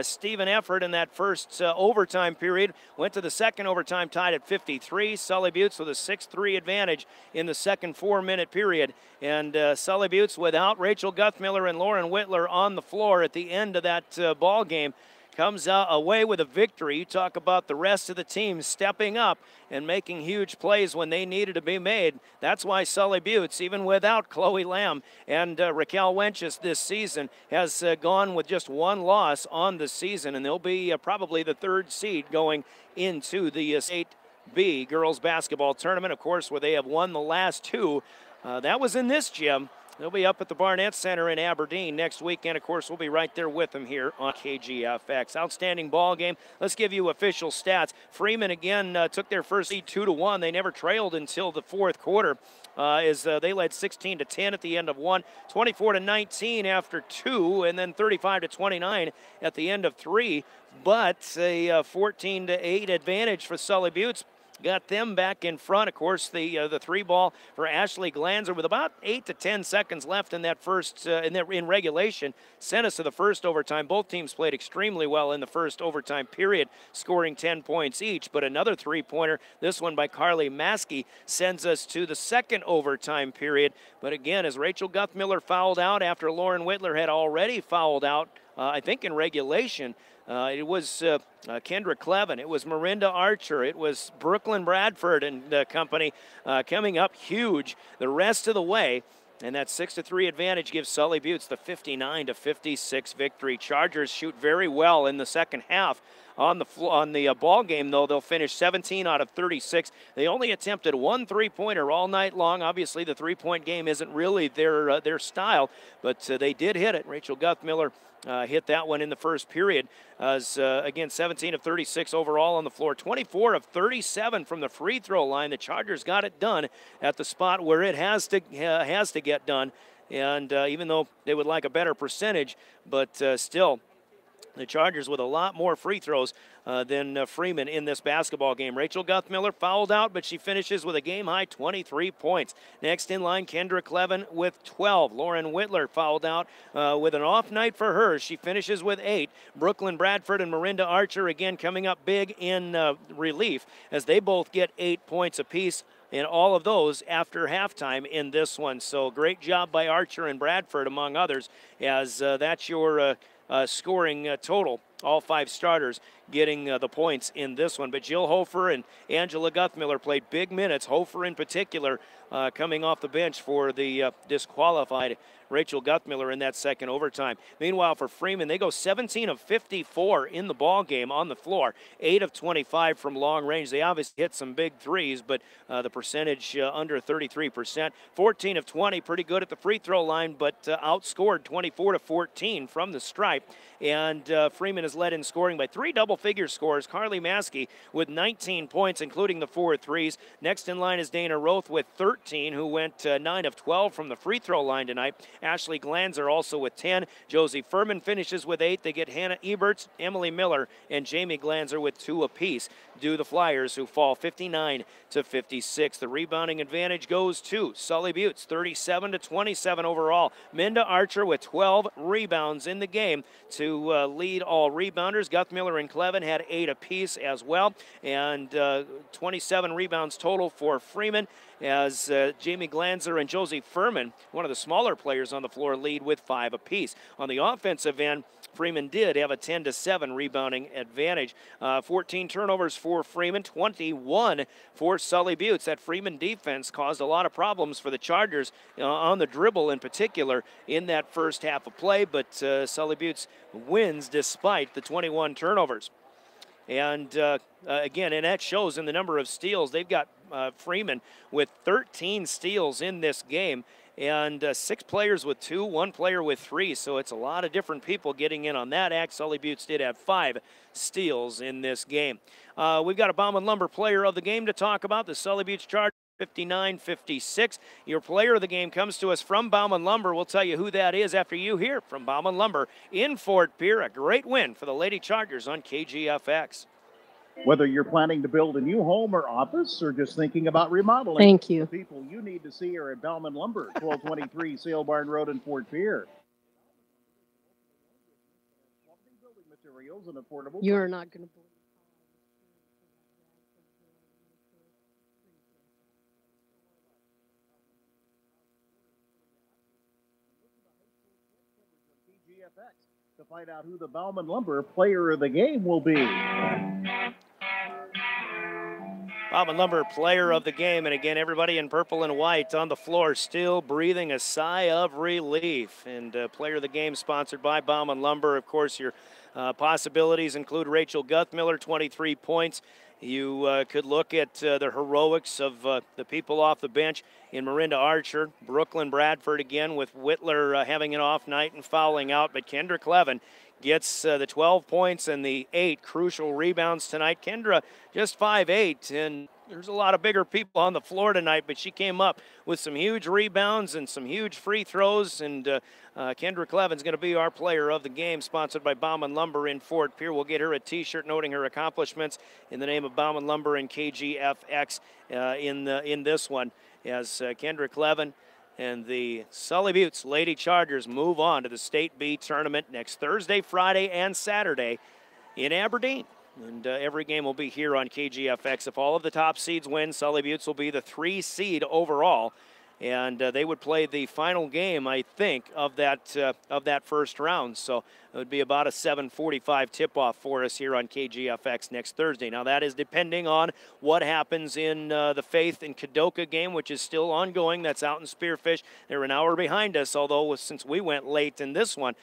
Steven effort in that first overtime period. Went to the second overtime tied at 53. Sully Buttes with a 6-3 advantage in the second 4-minute period. And Sully Buttes without Rachel Guthmiller and Lauren Whitler on the floor at the end of that ball game comes away with a victory. You talk about the rest of the team stepping up and making huge plays when they needed to be made. That's why Sully Buttes, even without Chloe Lamb and Raquel Wenches this season, has gone with just one loss on the season, and they'll be probably the third seed going into the State B girls basketball tournament, of course, where they have won the last two. That was in this gym. They'll be up at the Barnett Center in Aberdeen next weekend. Of course, we'll be right there with them here on KGFX. Outstanding ball game. Let's give you official stats. Freeman, again, took their first lead 2-1. They never trailed until the fourth quarter as they led 16-10 at the end of one, 24-19 after two, and then 35-29 at the end of three. But a 14-8 advantage for Sully Buttes got them back in front. Of course, the three ball for Ashley Glanzer with about 8 to 10 seconds left in that first in regulation sent us to the first overtime. Both teams played extremely well in the first overtime period, scoring 10 points each. But another three-pointer, this one by Carly Maskey, sends us to the second overtime period. But again, as Rachel Guthmiller fouled out after Lauren Whitler had already fouled out, I think in regulation. It was Kendra Clevin. It was Miranda Archer. It was Brooklyn Bradford and company coming up huge the rest of the way. And that 6-3 advantage gives Sully Buttes the 59-56 victory. Chargers shoot very well in the second half. On the ball game, though, they'll finish 17 out of 36. They only attempted one three-pointer all night long. Obviously, the three-point game isn't really their style, but they did hit it. Rachel Guthmiller hit that one in the first period. Again, 17 of 36 overall on the floor, 24 of 37 from the free throw line. The Chargers got it done at the spot where it has to get done. And even though they would like a better percentage, but still, the Chargers with a lot more free throws than Freeman in this basketball game. Rachel Guthmiller fouled out, but she finishes with a game-high 23 points. Next in line, Kendra Clevin with 12. Lauren Whitler fouled out with an off night for her. She finishes with 8. Brooklyn Bradford and Miranda Archer again coming up big in relief as they both get 8 points apiece. And all of those after halftime in this one. So great job by Archer and Bradford, among others, as that's your scoring total. All 5 starters getting the points in this one. But Jill Hofer and Angela Guthmiller played big minutes. Hofer in particular coming off the bench for the disqualified Rachel Guthmiller in that second overtime. Meanwhile, for Freeman, they go 17 of 54 in the ball game on the floor, 8 of 25 from long range. They obviously hit some big threes, but the percentage under 33%. 14 of 20, pretty good at the free throw line, but outscored 24-14 from the stripe. And Freeman is led in scoring by 3 double-figure scores. Carly Maskey with 19 points, including the 4 threes. Next in line is Dana Roth with 13, who went 9 of 12 from the free throw line tonight. Ashley Glanzer also with 10. Josie Furman finishes with 8. They get Hannah Eberts, Emily Miller, and Jamie Glanzer with 2 apiece. Do the Flyers, who fall 59-56. The rebounding advantage goes to Sully Buttes, 37-27 overall. Minda Archer with 12 rebounds in the game to lead all rebounders. Guthmiller and Clevin had 8 apiece as well, and 27 rebounds total for Freeman, as Jamie Glanzer and Josie Furman, one of the smaller players on the floor, lead with 5 apiece. On the offensive end, Freeman did have a 10-7 rebounding advantage. 14 turnovers for Freeman, 21 for Sully Buttes. That Freeman defense caused a lot of problems for the Chargers on the dribble in particular in that first half of play, but Sully Buttes wins despite the 21 turnovers. And again, and that shows in the number of steals. They've got Freeman with 13 steals in this game. and 6 players with 2, 1 player with 3. So it's a lot of different people getting in on that act. Sully Buttes did have 5 steals in this game. We've got a Bauman Lumber player of the game to talk about. The Sully Buttes Chargers 59-56. Your player of the game comes to us from Bauman Lumber. We'll tell you who that is after you hear from Bauman Lumber in Fort Pierre. A great win for the Lady Chargers on KGFX. Whether you're planning to build a new home or office or just thinking about remodeling, Thank you. The people you need to see are at Bauman Lumber, 1223 Sale Barn Road in Fort Pierre. Materials and affordable. You're not going to believe. To find out who the Bauman Lumber player of the game will be. Bauman Lumber player of the game, and again, everybody in purple and white on the floor still breathing a sigh of relief. And player of the game sponsored by Bauman Lumber. Of course, your possibilities include Rachel Guthmiller, 23 points. You could look at the heroics of the people off the bench in Miranda Archer, Brooklyn Bradford again with Whitler having an off night and fouling out, but Kendra Clevin gets the 12 points and the 8 crucial rebounds tonight. Kendra just 5'8", and there's a lot of bigger people on the floor tonight, but she came up with some huge rebounds and some huge free throws, and Kendra Clevin's going to be our player of the game, sponsored by Bauman Lumber in Fort Pierre. We'll get her a T-shirt noting her accomplishments in the name of Bauman Lumber and KGFX in this one, as Kendra Clevin and the Sully Buttes Lady Chargers move on to the State B tournament next Thursday, Friday, and Saturday in Aberdeen. And every game will be here on KGFX. If all of the top seeds win, Sully Buttes will be the 3 seed overall. And they would play the final game, I think, of that first round. So it would be about a 7:45 tip-off for us here on KGFX next Thursday. Now, that is depending on what happens in the Faith and Kadoka game, which is still ongoing. That's out in Spearfish. They're an hour behind us, although since we went late in this one,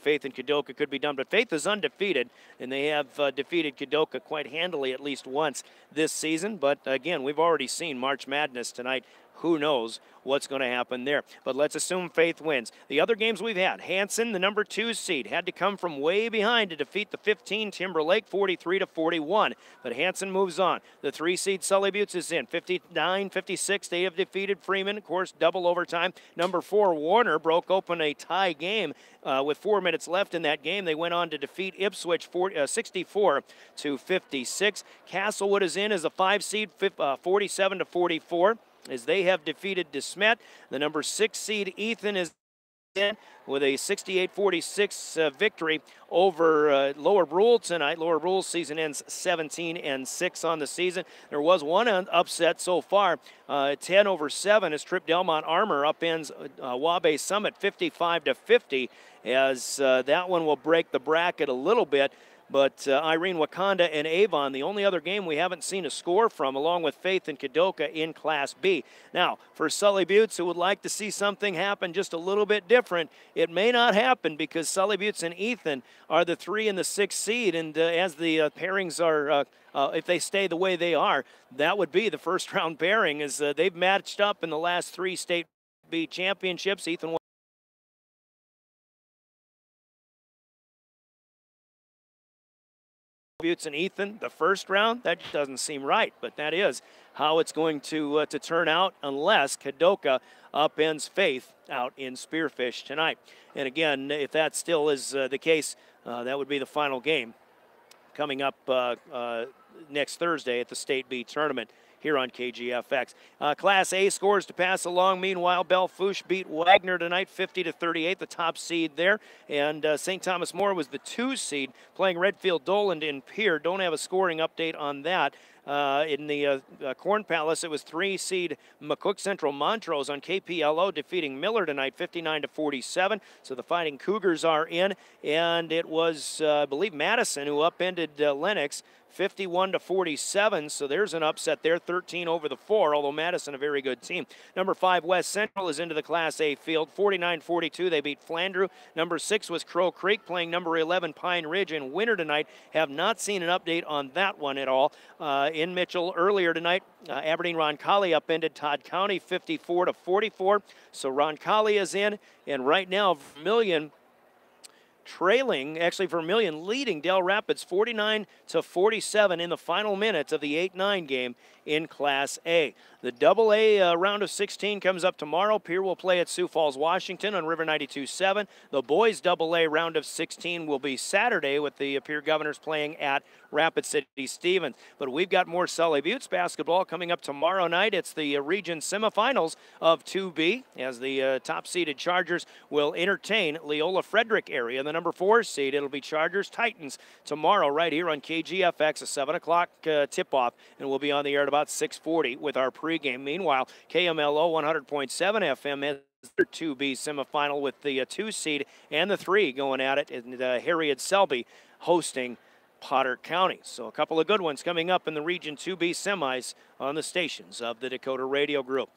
Faith and Kadoka could be done. But Faith is undefeated, and they have defeated Kadoka quite handily at least once this season. But, again, we've already seen March Madness tonight. Who knows what's going to happen there. But let's assume Faith wins. The other games we've had, Hanson, the number 2 seed, had to come from way behind to defeat the 15 Timberlake 43-41. But Hanson moves on. The 3 seed Sully Buttes is in 59-56. They have defeated Freeman, of course, double overtime. Number 4 Warner broke open a tie game with 4 minutes left in that game. They went on to defeat Ipswich 64-56. Castlewood is in as a 5 seed 47-44. As they have defeated DeSmet. The number 6 seed Ethan is in with a 68-46 victory over Lower Brule tonight. Lower Brule's season ends 17-6 on the season. There was one upset so far, 10-7 as Trip Delmont Armor upends Wabash Summit 55-50, as that one will break the bracket a little bit. But Irene Wakanda and Avon, the only other game we haven't seen a score from, along with Faith and Kadoka in Class B. Now, for Sully Buttes, who would like to see something happen just a little bit different, it may not happen because Sully Buttes and Ethan are the 3 and the 6 seed. And as the pairings are, if they stay the way they are, that would be the first round pairing, as they've matched up in the last 3 State B championships. Ethan Buttes and Ethan, the first round, that doesn't seem right, but that is how it's going to turn out unless Kadoka upends Faith out in Spearfish tonight. And again, if that still is the case, that would be the final game coming up next Thursday at the State B tournament here on KGFX. Class A scores to pass along. Meanwhile, Belle-Fourche beat Wagner tonight 50-38, the top seed there. And St. Thomas More was the 2 seed playing Redfield Doland in Pierre. Don't have a scoring update on that. In the Corn Palace, it was 3 seed McCook Central Montrose on KPLO defeating Miller tonight 59-47. So the Fighting Cougars are in. And it was, I believe, Madison who upended Lennox 51-47. So there's an upset there, 13 over the 4, although Madison a very good team. Number 5, West Central is into the Class A field, 49-42. They beat Flandreau. Number 6 was Crow Creek playing number 11 Pine Ridge in winter tonight. Have not seen an update on that one at all. In Mitchell earlier tonight, Aberdeen Roncalli upended Todd County 54-44. So Roncalli is in, and right now Vermilion trailing, actually Vermilion leading Del Rapids 49-47 in the final minutes of the 8-9 game in Class A. The AA round of 16 comes up tomorrow. Pier will play at Sioux Falls, Washington on River 92.7. The boys AA round of 16 will be Saturday with the Pier Governors playing at Rapid City Stevens. But we've got more Sully Buttes basketball coming up tomorrow night. It's the region semifinals of 2B as the top-seeded Chargers will entertain Leola Frederick area, the number 4 seed. It'll be Chargers Titans tomorrow right here on KGFX, a 7 o'clock tip-off, and we'll be on the air at about 6:40 with our pregame. Meanwhile, KMLO 100.7 FM has their 2B semifinal with the 2 seed and the 3 going at it, and Harriet Selby hosting Potter County. So a couple of good ones coming up in the Region 2B semis on the stations of the Dakota Radio Group.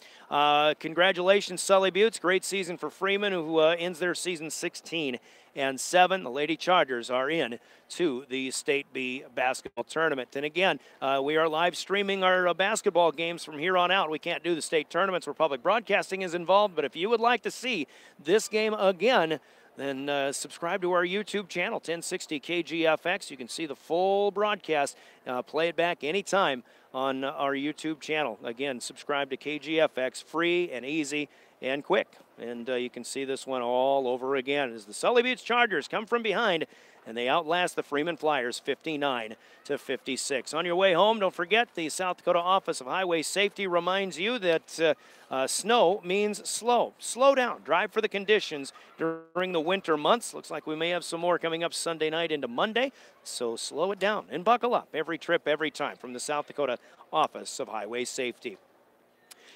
Congratulations, Sully Buttes. Great season for Freeman, who ends their season 16-7. The Lady Chargers are in to the State B basketball tournament. And again, we are live streaming our basketball games from here on out. We can't do the state tournaments where public broadcasting is involved, but if you would like to see this game again, then subscribe to our YouTube channel, 1060 KGFX. You can see the full broadcast. Play it back anytime on our YouTube channel. Again, subscribe to KGFX, free and easy and quick. And you can see this one all over again as the Sully Buttes Chargers come from behind and they outlast the Freeman Flyers 59-56. On your way home, don't forget the South Dakota Office of Highway Safety reminds you that snow means slow. Slow down. Drive for the conditions during the winter months. Looks like we may have some more coming up Sunday night into Monday. So slow it down and buckle up every trip, every time from the South Dakota Office of Highway Safety.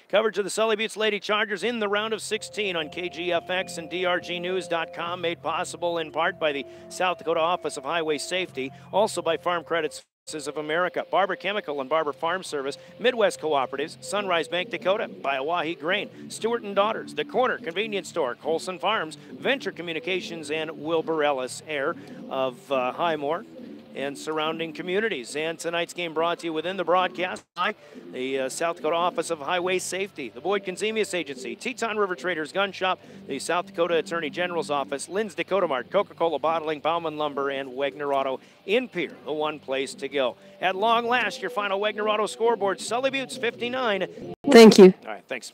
Coverage of the Sully Buttes Lady Chargers in the round of 16 on KGFX and DRGnews.com, made possible in part by the South Dakota Office of Highway Safety, also by Farm Credit Services of America, Barber Chemical and Barber Farm Service, Midwest Cooperatives, Sunrise Bank Dakota, Biowahi Grain, Stewart & Daughters, The Corner Convenience Store, Colson Farms, Venture Communications, and Wilbur Ellis, heir of Highmore and surrounding communities. And tonight's game brought to you within the broadcast by the South Dakota Office of Highway Safety, the Boyd Consemius Agency, Teton River Traders Gun Shop, the South Dakota Attorney General's Office, Lynn's Dakota Mart, Coca-Cola Bottling, Bauman Lumber, and Wagner Auto in Pier, the one place to go. At long last, your final Wagner Auto scoreboard, Sully Buttes 59. Thank you. All right, thanks.